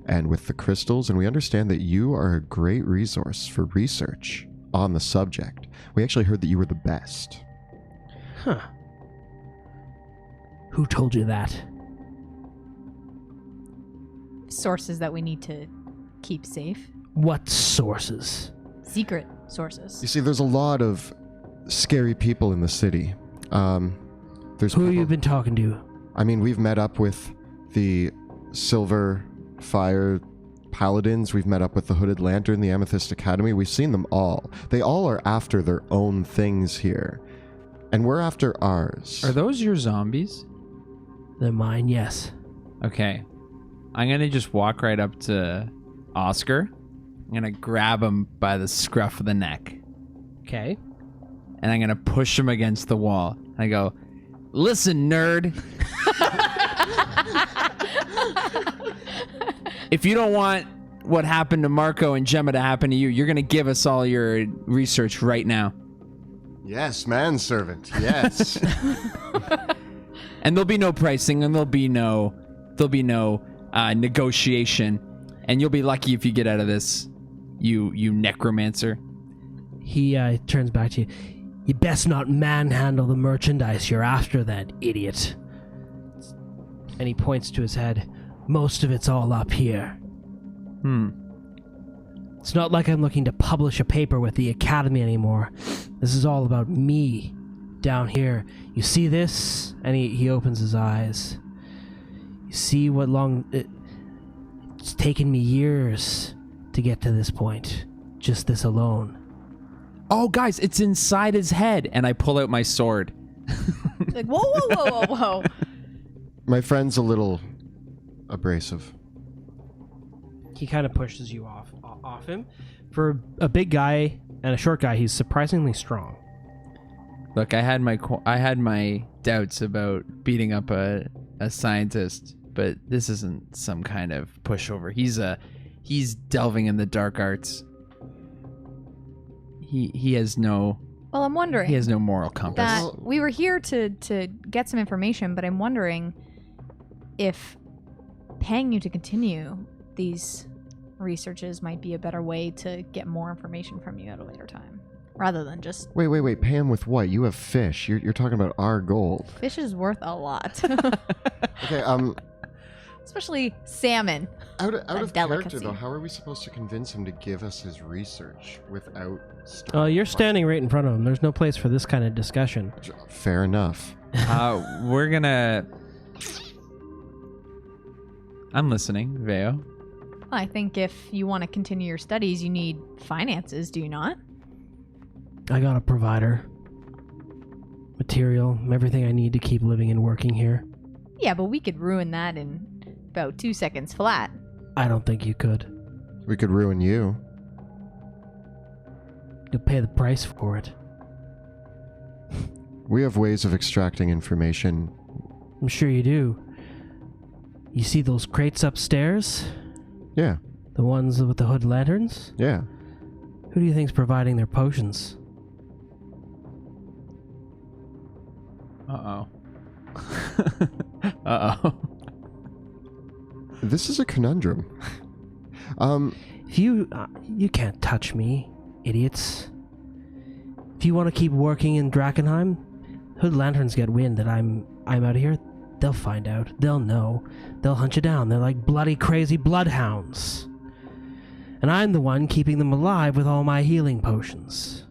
and with the crystals, and we understand that you are a great resource for research on the subject. We actually heard that you were the best. Huh. Who told you that? Sources that we need to keep safe. What sources? Secret sources. You see, there's a lot of scary people in the city. There's Who have you people- been talking to? I mean, we've met up with the Silver Fire Paladins. We've met up with the Hooded Lantern, the Amethyst Academy. We've seen them all. They all are after their own things here. And we're after ours. Are those your zombies? They're mine, yes. Okay. I'm going to just walk right up to Oscar. I'm going to grab him by the scruff of the neck. Okay. And I'm going to push him against the wall. I go, "Listen, nerd. If you don't want what happened to Marco and Gemma to happen to you, you're going to give us all your research right now. Yes, manservant. Yes. And there'll be no pricing, and there'll be no negotiation, and you'll be lucky if you get out of this, you necromancer." He turns back to you. You best not manhandle the merchandise you're after, then, idiot. And he points to his head. Most of it's all up here. It's not like I'm looking to publish a paper with the Academy anymore. This is all about me down here. You see this? And he opens his eyes. You see what it's taken me years to get to this point. Just this alone. Oh, guys, it's inside his head. And I pull out my sword. Like, whoa, whoa, whoa, whoa, whoa. My friend's a little abrasive. he kind of pushes you off him. For a big guy and a short guy, he's surprisingly strong. Look, I had my doubts about beating up a scientist, but this isn't some kind of pushover. He's delving in the dark arts. He has no. Well, I'm wondering. He has no moral compass. That we were here to get some information, but I'm wondering if paying you to continue these researches might be a better way to get more information from you at a later time, rather than just Wait. Pay him with what? You have fish. You're talking about our gold. fish is worth a lot, Okay. especially salmon. Out of character delicacy. though, how are we supposed to convince him to give us his research without? You're standing right in front of him. There's no place for this kind of discussion. Fair enough. We're gonna. I'm listening, Veo. I think if you want to continue your studies, you need finances, do you not? I got a provider. Material, everything I need to keep living and working here. Yeah, but we could ruin that in about 2 seconds flat. I don't think you could. We could ruin you. You'll pay the price for it. We have ways of extracting information. I'm sure you do. You see those crates upstairs? Yeah. The ones with the hood lanterns? Yeah. Who do you think's providing their potions? Uh-oh. Uh-oh. This is a conundrum. If you can't touch me, idiots. If you want to keep working in Drakkenheim, hood lanterns get wind that I'm out of here. They'll find out. They'll know. They'll hunt you down. They're like bloody crazy bloodhounds. And I'm the one keeping them alive with all my healing potions.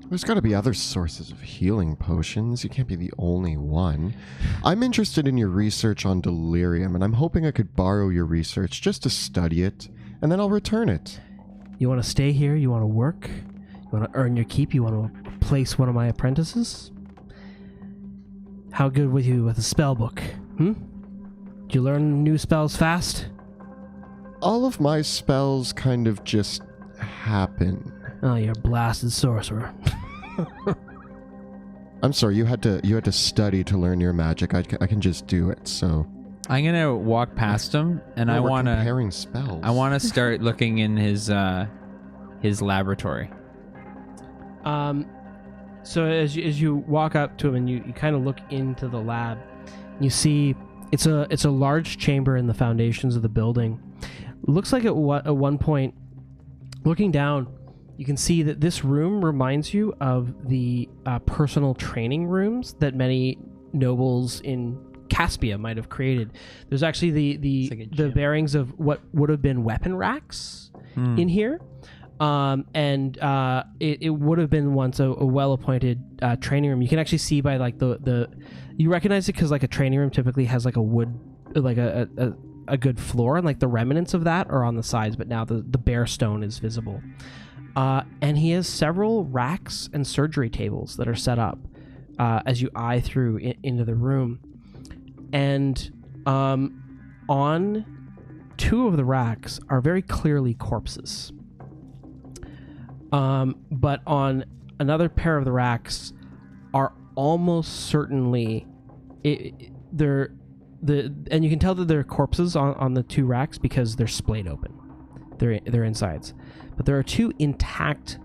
There's got to be other sources of healing potions. You can't be the only one. I'm interested in your research on delirium, and I'm hoping I could borrow your research just to study it, and then I'll return it. You want to stay here? You want to work? You want to earn your keep? You want to replace one of my apprentices? How good were you with a spell book? Did you learn new spells fast? All of my spells kind of just happen. Oh, you're a blasted sorcerer. I'm sorry, you had to study to learn your magic. I can just do it. So I'm gonna walk past him, and No, I we're wanna comparing spells. I wanna start looking in his laboratory. So as you walk up to him and you kind of look into the lab, you see it's a large chamber in the foundations of the building. It looks like at one point, looking down, you can see that this room reminds you of the personal training rooms that many nobles in Caspia might have created. There's actually the bearings of what would have been weapon racks in here. It would have been once a well-appointed training room. You can actually see by like the you recognize it because like a training room typically has like a wood, like a good floor, and like the remnants of that are on the sides, but now the bare stone is visible. And he has several racks and surgery tables that are set up as you eye through into the room. And on two of the racks are very clearly corpses. But on another pair of the racks are almost certainly and you can tell that they're corpses on the two racks because they're splayed open. They're insides. But there are two intact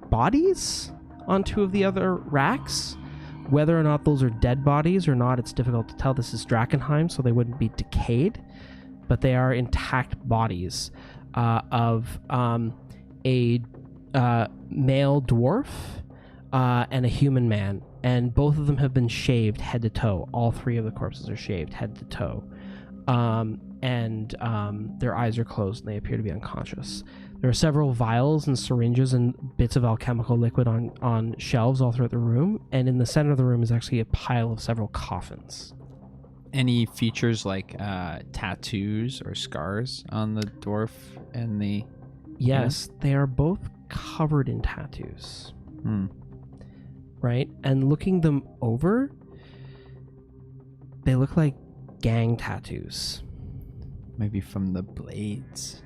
bodies on two of the other racks. Whether or not those are dead bodies or not, it's difficult to tell. This is Drakkenheim, so they wouldn't be decayed, but they are intact bodies of a male dwarf and a human man, and both of them have been shaved head to toe. All three of the corpses are shaved head to toe, and their eyes are closed and they appear to be unconscious. There are several vials and syringes and bits of alchemical liquid on shelves all throughout the room, and in the center of the room is actually a pile of several coffins. Any features like tattoos or scars on the dwarf and the... Yes, they are both covered in tattoos. Right? And looking them over, they look like gang tattoos. Maybe from the blades.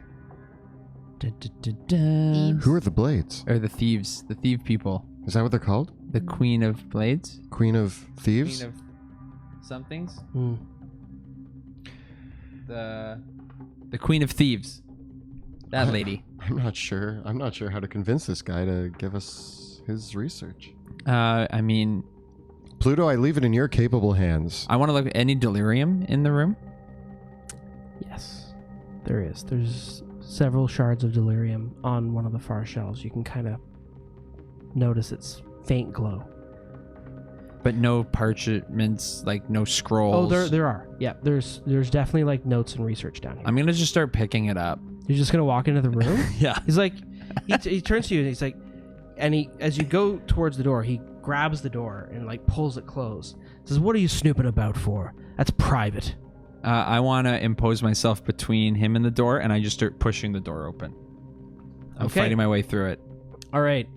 Who are the Blades? Or the thieves, the thief people. Is that what they're called? The Queen of Blades? Queen of Thieves? Queen of somethings? The Queen of Thieves. That lady. I'm not sure. I'm not sure how to convince this guy to give us his research. I mean... Pluto, I leave it in your capable hands. I want to look at any delirium in the room. Yes, there is. There's several shards of delirium on one of the far shelves. You can kind of notice its faint glow. But no parchments, like no scrolls. Oh, there are. Yeah, there's definitely like notes and research down here. I'm going to just start picking it up. You're just gonna walk into the room? Yeah. He's like, he turns to you and he's like, and as you go towards the door, he grabs the door and like pulls it closed. Says, "What are you snooping about for? That's private." I want to impose myself between him and the door, and I just start pushing the door open. I'm fighting my way through it. All right.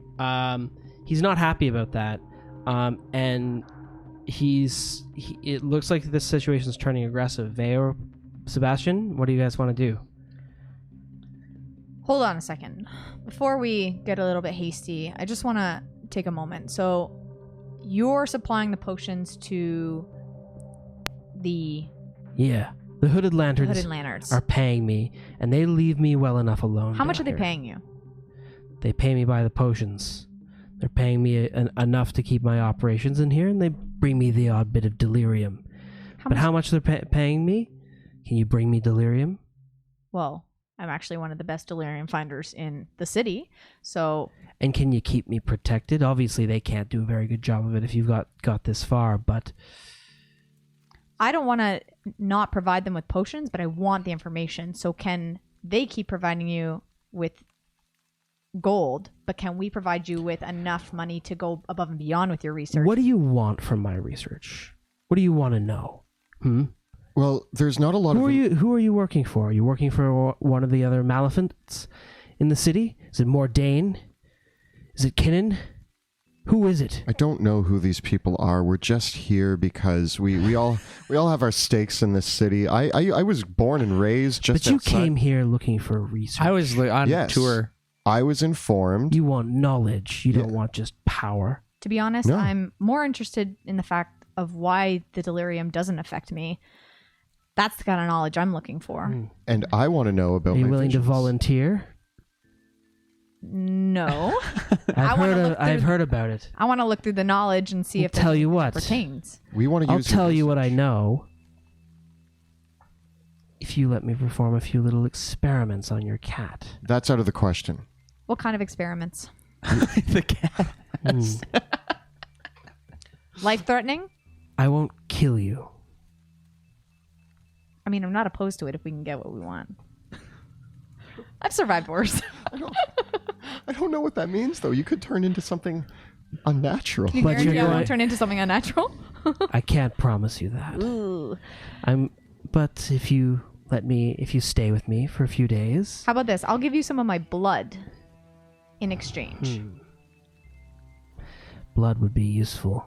He's not happy about that, and it looks like this situation is turning aggressive. Veo, Sebastian, what do you guys want to do? Hold on a second. Before we get a little bit hasty, I just want to take a moment. So, you're supplying the potions to the hooded lanterns are paying me, and they leave me well enough alone. How much are they here. paying you? They pay me by the potions. They're paying me enough to keep my operations in here, and they bring me the odd bit of delirium. How much they're paying me? Can you bring me delirium? Well, I'm actually one of the best delirium finders in the city, so... And can you keep me protected? Obviously, they can't do a very good job of it if you've got this far, but... I don't want to not provide them with potions, but I want the information. So can they keep providing you with gold, but can we provide you with enough money to go above and beyond with your research? What do you want from my research? What do you want to know? Well, there's not a lot Who are you working for? Are you working for one of the other Maleficents in the city? Is it Mordain? Is it Kinnan? Who is it? I don't know who these people are. We're just here because we all have our stakes in this city. I was born and raised just But you outside. came here looking for research. I was on Yes. tour. I was informed. You want knowledge. You don't want just power. To be honest, No. I'm more interested in the fact of why the delirium doesn't affect me. That's the kind of knowledge I'm looking for. And I want to know about Are you my willing to visions. volunteer? No. I've heard about it. I want to look through the knowledge and see if tell you it what. pertains. We want to I'll use your tell you what I research. know if you let me perform a few little experiments on your cat. That's out of the question. What kind of experiments? The cat. Life-threatening? I won't kill you. I mean, I'm not opposed to it if we can get what we want. I've survived worse. I don't know what that means, though. You could turn into something unnatural. You But guarantee you're I going- won't turn into something unnatural? I can't promise you that. Ooh. But if you stay with me for a few days, How about this? I'll give you some of my blood in exchange. blood would be useful.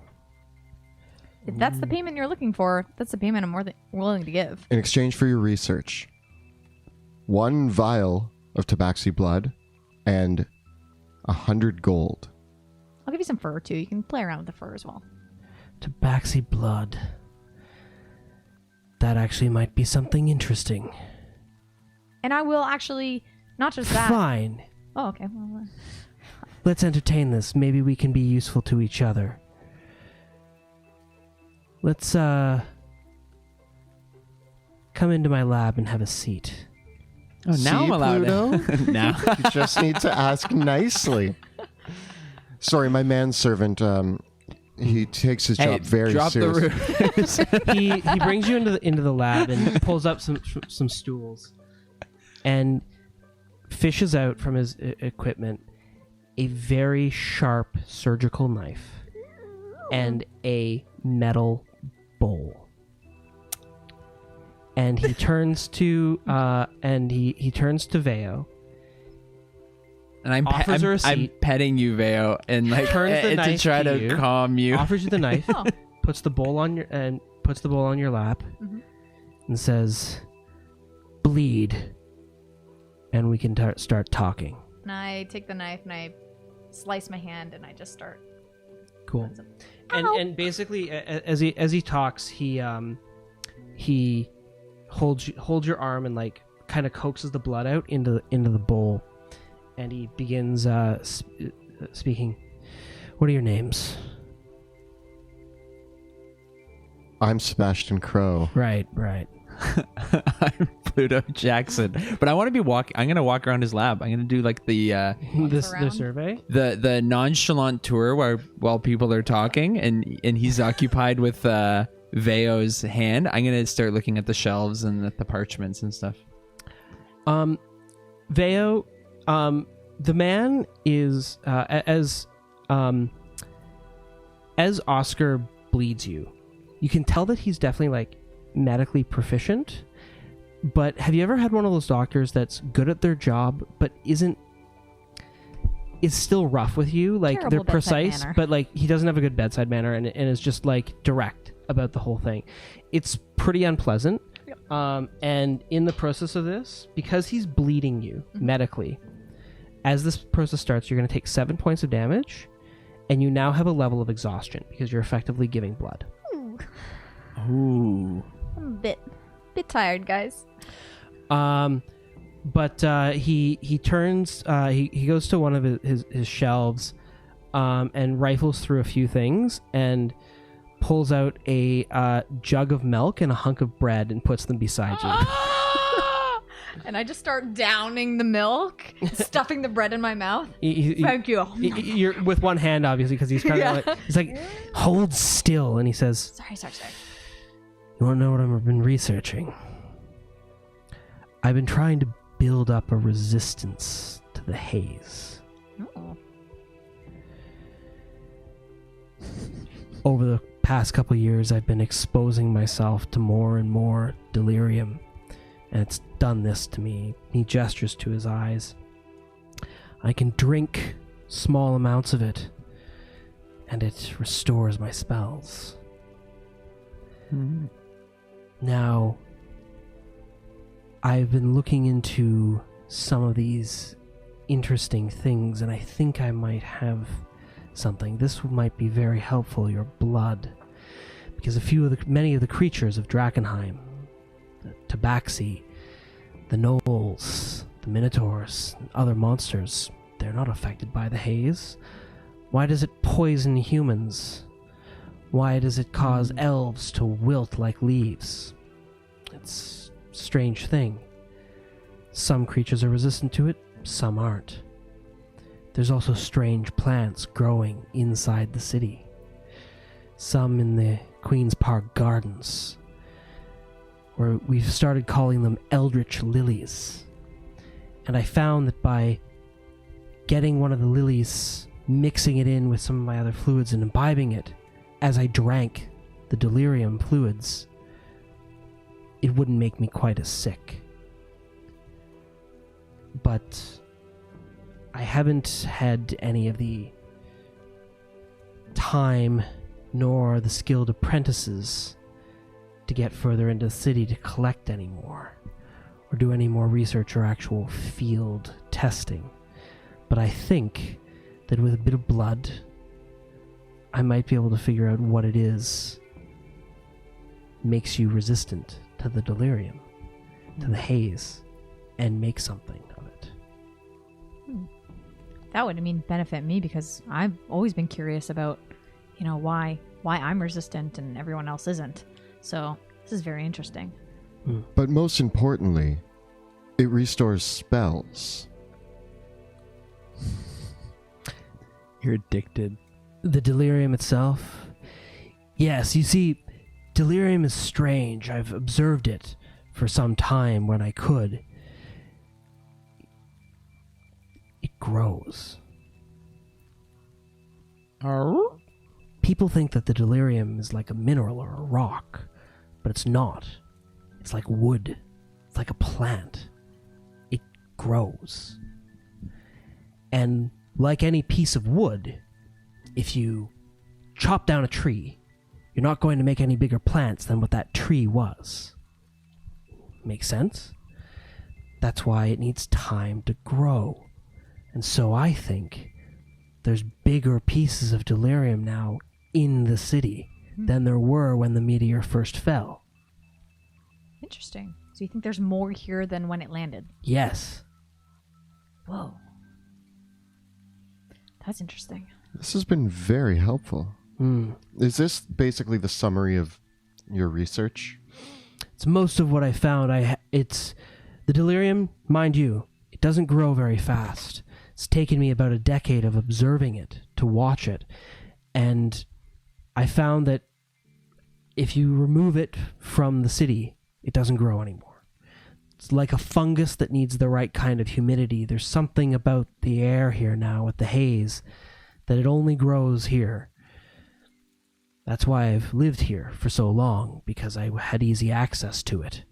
If that's the payment you're looking for, that's the payment I'm more than willing to give. In exchange for your research, 1 vial of tabaxi blood and 100 gold. I'll give you some fur too. You can play around with the fur as well. Tabaxi blood. That actually might be something interesting. And I will actually, not just that. Fine. Oh, okay. Well, Let's entertain this. Maybe we can be useful to each other. Let's come into my lab and have a seat. Oh, now See, I'm allowed Pluto? it. Now. You just need to ask nicely. Sorry, my manservant, he takes his job very drop seriously. the roof. He brings you into the lab and pulls up some stools and fishes out from his equipment a very sharp surgical knife and a metal bowl. And he turns to he turns to Veo. And I'm Offers her a I'm seat. petting you, Veo, and like Turns the to knife try to to you. calm you. Offers you the knife, Oh. puts the bowl on your lap, Mhm. and says, "Bleed." and we can start talking. And I take the knife and I slice my hand and I just start. Cool. Ow. And basically, as he talks, he holds your arm and like kind of coaxes the blood out into the bowl, and he begins speaking. What are your names? I'm Sebastian Crowe. Right. I'm Pluto Jackson, but I want to be I'm gonna walk around his lab. I'm gonna do like the around. survey. the nonchalant tour while people are talking, and he's occupied with Veo's hand. I'm gonna start looking at the shelves and at the parchments and stuff. Veo, the man is as Oskar bleeds you, you can tell that he's definitely like medically proficient. But have you ever had one of those doctors that's good at their job but is still rough with you? Like Terrible they're bedside precise, manner. but like he doesn't have a good bedside manner and is just like direct about the whole thing. It's pretty unpleasant. And in the process of this, because he's bleeding you medically, as this process starts, you're going to take 7 points of damage, and you now have a level of exhaustion because you're effectively giving blood. Ooh. I'm a bit tired, guys. But he turns, he goes to one of his shelves, and rifles through a few things and pulls out a jug of milk and a hunk of bread and puts them beside you. And I just start downing the milk, stuffing the bread in my mouth. Thank you. You're with one hand, obviously, because he's kind of he's like, hold still, and he says, Sorry. "You want to know what I've been researching? I've been trying to build up a resistance to the haze. Oh. Over the past couple years, I've been exposing myself to more and more delirium, and it's done this to me." He gestures to his eyes. "I can drink small amounts of it, and it restores my spells. Now, I've been looking into some of these interesting things, and I think I might have something. This might be very helpful, your blood, because many of the creatures of Drakkenheim, the tabaxi, the gnolls, the minotaurs, and other monsters, they're not affected by the haze. Why does it poison humans? Why does it cause elves to wilt like leaves? It's a strange thing. Some creatures are resistant to it, some aren't. There's also strange plants growing inside the city. Some in the Queen's Park Gardens, where we've started calling them eldritch lilies. And I found that by getting one of the lilies, mixing it in with some of my other fluids and imbibing it, as I drank the delirium fluids, it wouldn't make me quite as sick. But I haven't had any of the time nor the skilled apprentices to get further into the city to collect any more, or do any more research or actual field testing. But I think that with a bit of blood, I might be able to figure out what it is makes you resistant to the delirium, to the haze, and make something of it. That would benefit me, because I've always been curious about, why I'm resistant and everyone else isn't. So this is very interesting. But most importantly, it restores spells. You're addicted. The delirium itself? Yes, you see, delirium is strange. I've observed it for some time when I could. It grows. Oh? People think that the delirium is like a mineral or a rock, but it's not. It's like wood. It's like a plant. It grows. And like any piece of wood, if you chop down a tree, you're not going to make any bigger plants than what that tree was. Make sense? That's why it needs time to grow. And so I think there's bigger pieces of Delirium now in the city than there were when the meteor first fell. Interesting. So you think there's more here than when it landed? Yes. Whoa. That's interesting. This has been very helpful. Is this basically the summary of your research? It's most of what I found. It's the Delirium, mind you, it doesn't grow very fast. It's taken me about a decade of observing it, to watch it. And I found that if you remove it from the city, it doesn't grow anymore. It's like a fungus that needs the right kind of humidity. There's something about the air here now with the haze that it only grows here. That's why I've lived here for so long, because I had easy access to it.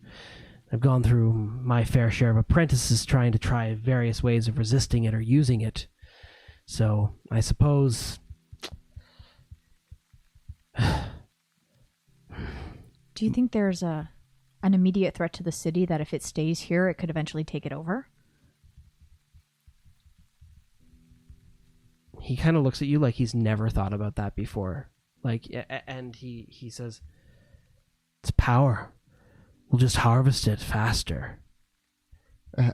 I've gone through my fair share of apprentices trying to try various ways of resisting it or using it. So, I suppose... Do you think there's an immediate threat to the city that if it stays here, it could eventually take it over? He kind of looks at you like he's never thought about that before. And he says, it's power. We'll just harvest it faster.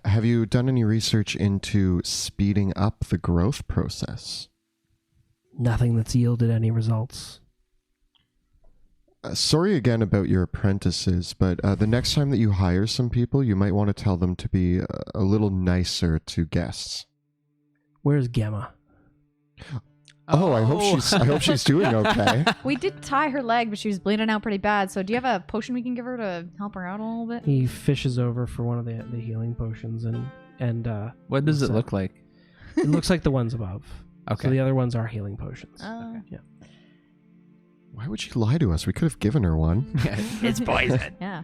Have you done any research into speeding up the growth process? Nothing that's yielded any results. Sorry again about your apprentices, but the next time that you hire some people, you might want to tell them to be a little nicer to guests. Where's Gemma? Oh, I hope she's doing okay. We did tie her leg, but she was bleeding out pretty bad. So do you have a potion we can give her to help her out a little bit? He fishes over for one of the healing potions and What does it look like? It looks like the ones above. Okay. So the other ones are healing potions. Okay. Yeah. Why would she lie to us? We could have given her one. It's poison. Yeah.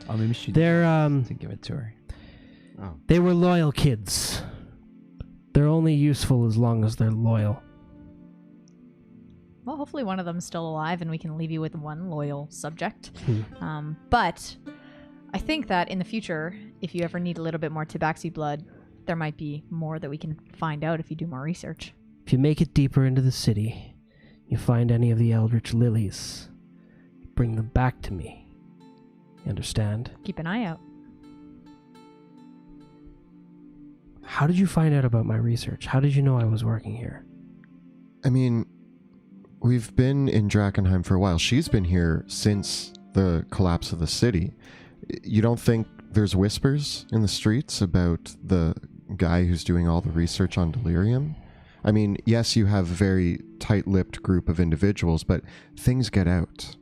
Oh, maybe she They're to give it to her. Oh. They were loyal kids. They're only useful as long as they're loyal. Well, hopefully one of them's still alive and we can leave you with one loyal subject. But I think that in the future, if you ever need a little bit more tabaxi blood, there might be more that we can find out if you do more research. If you make it deeper into the city, you find any of the eldritch lilies, bring them back to me. You understand? Keep an eye out. How did you find out about my research? How did you know I was working here? I mean, we've been in Drakkenheim for a while. She's been here since the collapse of the city. You don't think there's whispers in the streets about the guy who's doing all the research on Delirium? I mean, yes, you have a very tight-lipped group of individuals, but things get out.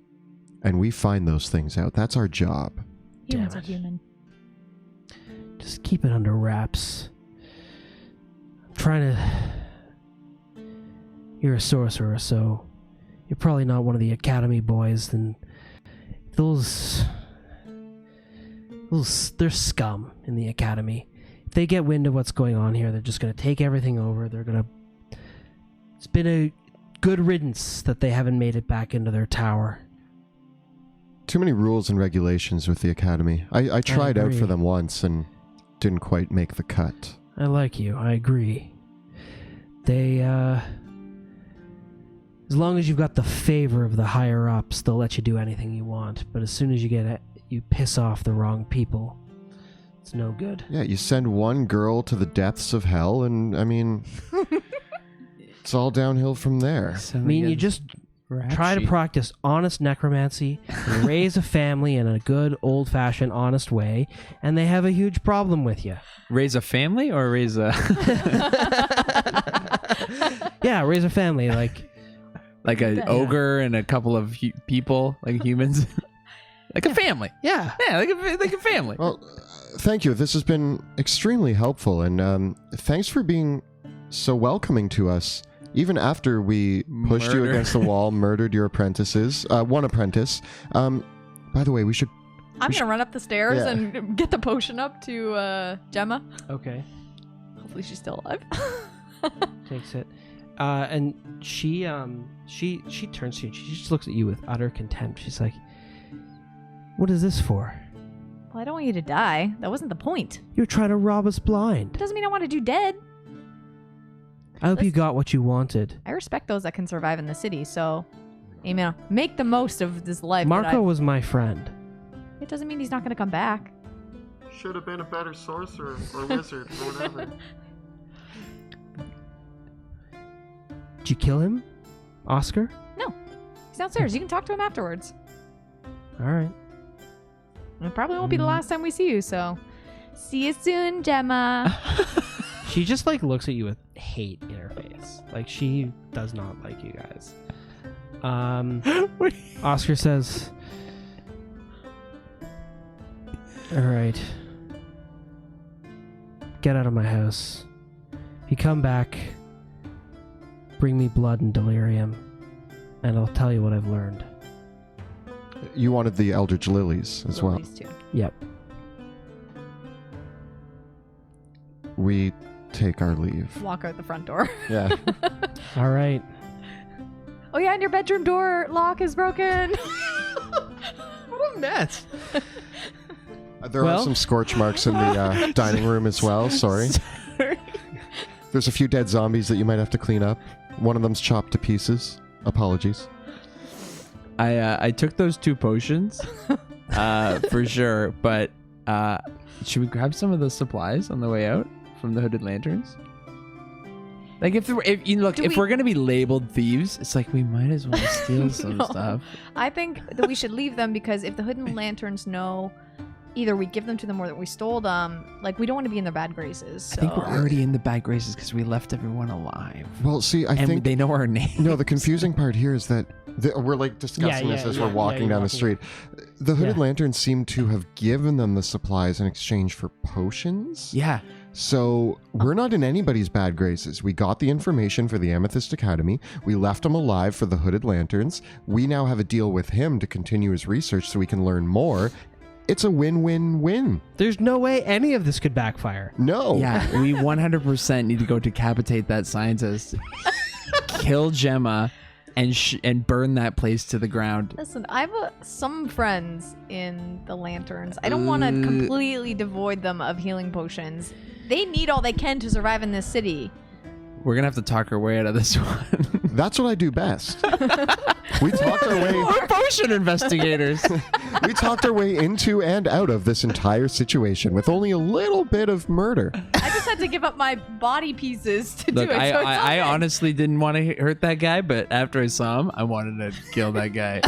And we find those things out. That's our job. Humans Damn are it. human. Just keep it under wraps. I'm trying to... You're a sorcerer, so you're probably not one of the academy boys, then those they're scum in the academy. If they get wind of what's going on here, they're just going to take everything over. It's been a good riddance that they haven't made it back into their tower. Too many rules and regulations with the academy. I tried out for agree. them once and didn't quite make the cut. I like you. I agree. They, as long as you've got the favor of the higher-ups, they'll let you do anything you want. But as soon as you piss off the wrong people, it's no good. Yeah, you send one girl to the depths of hell, and, I mean, it's all downhill from there. I mean, you just try to practice honest necromancy, and raise a family in a good, old-fashioned, honest way, and they have a huge problem with you. Raise a family or raise a... Yeah, raise a family, like an ogre and a couple of people, like humans? Like a family. Yeah. Yeah, like a family. Well, thank you. This has been extremely helpful, and thanks for being so welcoming to us. Even after we pushed you against the wall, murdered your apprentices, one apprentice. By the way, we should... I'm going to run up the stairs Yeah. and get the potion up to Gemma. Okay. Hopefully she's still alive. Takes it. And she turns to you. She just looks at you with utter contempt. She's like, "What is this for?" I don't want you to die. That wasn't the point. You're trying to rob us blind. Doesn't mean I wanted you dead. I hope you got what you wanted. I respect those that can survive in the city, so make the most of this life. Marco was my friend. It doesn't mean he's not going to come back. Should have been a better sorcerer or wizard or whatever. Did you kill him, Oscar? No. He's downstairs. You can talk to him afterwards. All right. It probably won't be the last time we see you, so see you soon, Gemma. She just like looks at you with hate in her face. Like she does not like you guys. Oscar says, all right, get out of my house. You come back, bring me blood and delirium, and I'll tell you what I've learned. You wanted the Eldritch Lilies as well. Too. Yep. We take our leave. Walk out the front door. Yeah. All right. Oh yeah, and your bedroom door lock is broken. What a mess. There are some scorch marks in the dining room as well. Sorry. There's a few dead zombies that you might have to clean up. One of them's chopped to pieces. Apologies. I took those 2 potions for sure, but should we grab some of those supplies on the way out from the Hooded Lanterns? Like if we're gonna be labeled thieves, it's like we might as well steal some stuff. I think that we should leave them because if the Hooded Lanterns know, either we give them to them or that we stole them, like we don't want to be in their bad graces. So. I think we're already in the bad graces because we left everyone alive. Well, see, I think they know our names. No, the confusing part here is that we're like discussing this as we're walking down the street. The Hooded Lanterns seem to have given them the supplies in exchange for potions. Yeah. So we're not in anybody's bad graces. We got the information for the Amethyst Academy. We left him alive for the Hooded Lanterns. We now have a deal with him to continue his research so we can learn more. It's a win-win-win. There's no way any of this could backfire. No. Yeah, we 100% need to go decapitate that scientist, kill Gemma, and burn that place to the ground. Listen, I have some friends in the Lanterns. I don't want to completely devoid them of healing potions. They need all they can to survive in this city. We're going to have to talk our way out of this one. That's what I do best. We talked our way... We're potion investigators. We talked our way into and out of this entire situation with only a little bit of murder. I just had to give up my body pieces to Look, do it. So I honestly didn't want to hurt that guy, but after I saw him, I wanted to kill that guy.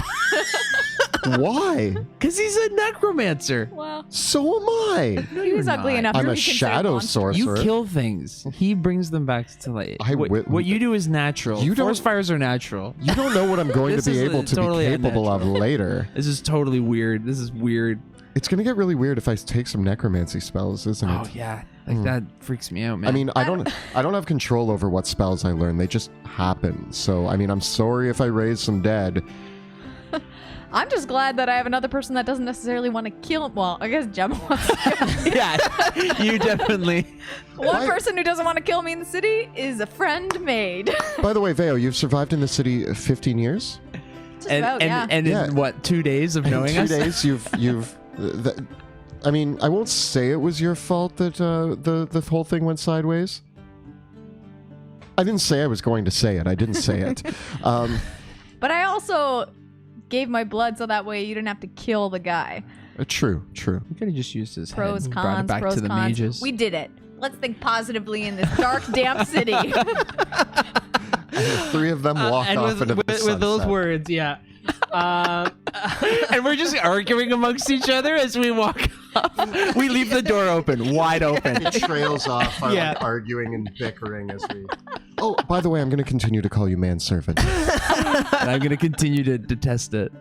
Why? Because he's a necromancer. Well, So am I. No, he was you're ugly not. enough. I'm to a be considered shadow monster. sorcerer. You kill things. He brings them back to life. What you do is natural. You don't- Forest fires are natural. You don't know what I'm going to This be is able to totally be capable of unnatural. later. This is totally weird. This is weird. It's going to get really weird if I take some necromancy spells, isn't Oh it? yeah, like that freaks me out, man. I mean, I don't have control over what spells I learn. They just happen. So, I mean, I'm sorry if I raise some dead. I'm just glad that I have another person that doesn't necessarily want to kill him. Well, I guess Gemma wants to kill me. yeah, you definitely. One person who doesn't want to kill me in the city is a friend made. By the way, Veo, you've survived in the city 15 years? Just about, yeah. And Yeah. in what, 2 days of knowing in 2 us? days, you've. I mean, I won't say it was your fault that the whole thing went sideways. I didn't say I was going to say it. I didn't say it. But I also gave my blood so that way you didn't have to kill the guy. True. You could have just used his Pros, head and brought it cons, back pros, to the cons. mages. We did it. Let's think positively in this dark, damp city. And the 3 of them walk and off into the with those sunset. words, yeah. And we're just arguing amongst each other as we walk off. We leave the door open, wide open. It trails off, Yeah. like arguing and bickering as we... Oh, by the way, I'm going to continue to call you manservant. And I'm going to continue to detest it.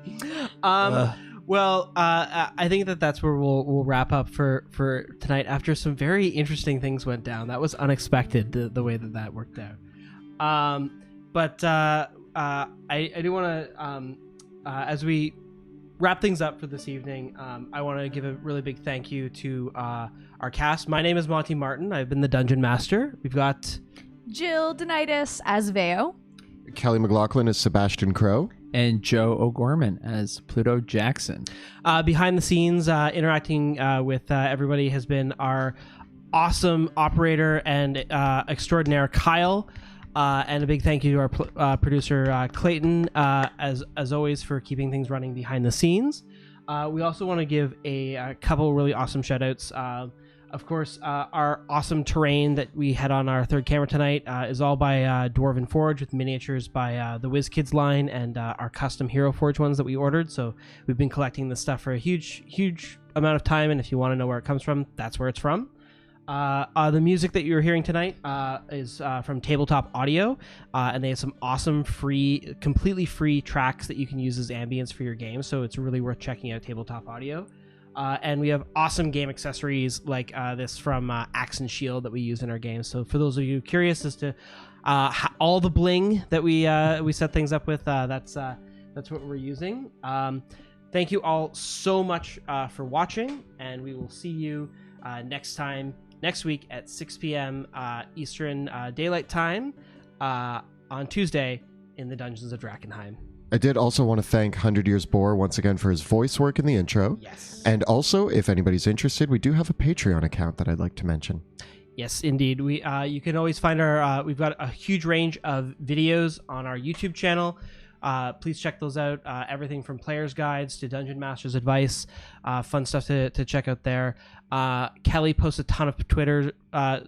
Well, I think that's where we'll wrap up for tonight. After some very interesting things went down, that was unexpected the way that worked out. But I do want to, as we wrap things up for this evening, I want to give a really big thank you to our cast. My name is Monty Martin. I've been the Dungeon Master. We've got Jill Danaitis as Veo. Kelly McLaughlin is Sebastian Crowe. And Joe O'Gorman as Pluto Jackson. Behind the scenes, interacting with everybody has been our awesome operator and extraordinaire Kyle. And a big thank you to our producer Clayton, as always, for keeping things running behind the scenes. We also want to give a couple really awesome shout outs. Of course, our awesome terrain that we had on our third camera tonight is all by Dwarven Forge, with miniatures by the WizKids line and our custom Hero Forge ones that we ordered. So we've been collecting this stuff for a huge amount of time, and if you want to know where it comes from, that's where it's from. The music that you're hearing tonight is from Tabletop Audio, and they have some awesome completely free tracks that you can use as ambience for your game, so it's really worth checking out Tabletop Audio. And we have awesome game accessories like this from Axe and Shield that we use in our games. So for those of you curious as to all the bling that we set things up with, that's what we're using. Thank you all so much for watching, and we will see you next week at 6 p.m. Eastern Daylight Time on Tuesday in the Dungeons of Drakkenheim. I did also want to thank 100 Years Boar once again for his voice work in the intro. Yes. And also, if anybody's interested, we do have a Patreon account that I'd like to mention. Yes, indeed. You can always find we've got a huge range of videos on our YouTube channel. Please check those out. Everything from player's guides to dungeon master's advice. Fun stuff to check out there. Kelly posts a ton of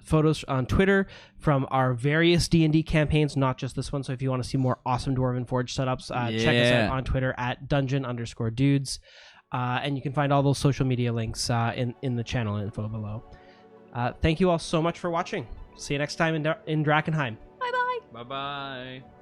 photos on Twitter from our various D&D campaigns, not just this one. So if you want to see more awesome Dwarven Forge setups, check us out on Twitter at dungeon_dudes. And you can find all those social media links in the channel info below. Thank you all so much for watching. See you next time in Drakkenheim. Bye-bye. Bye-bye.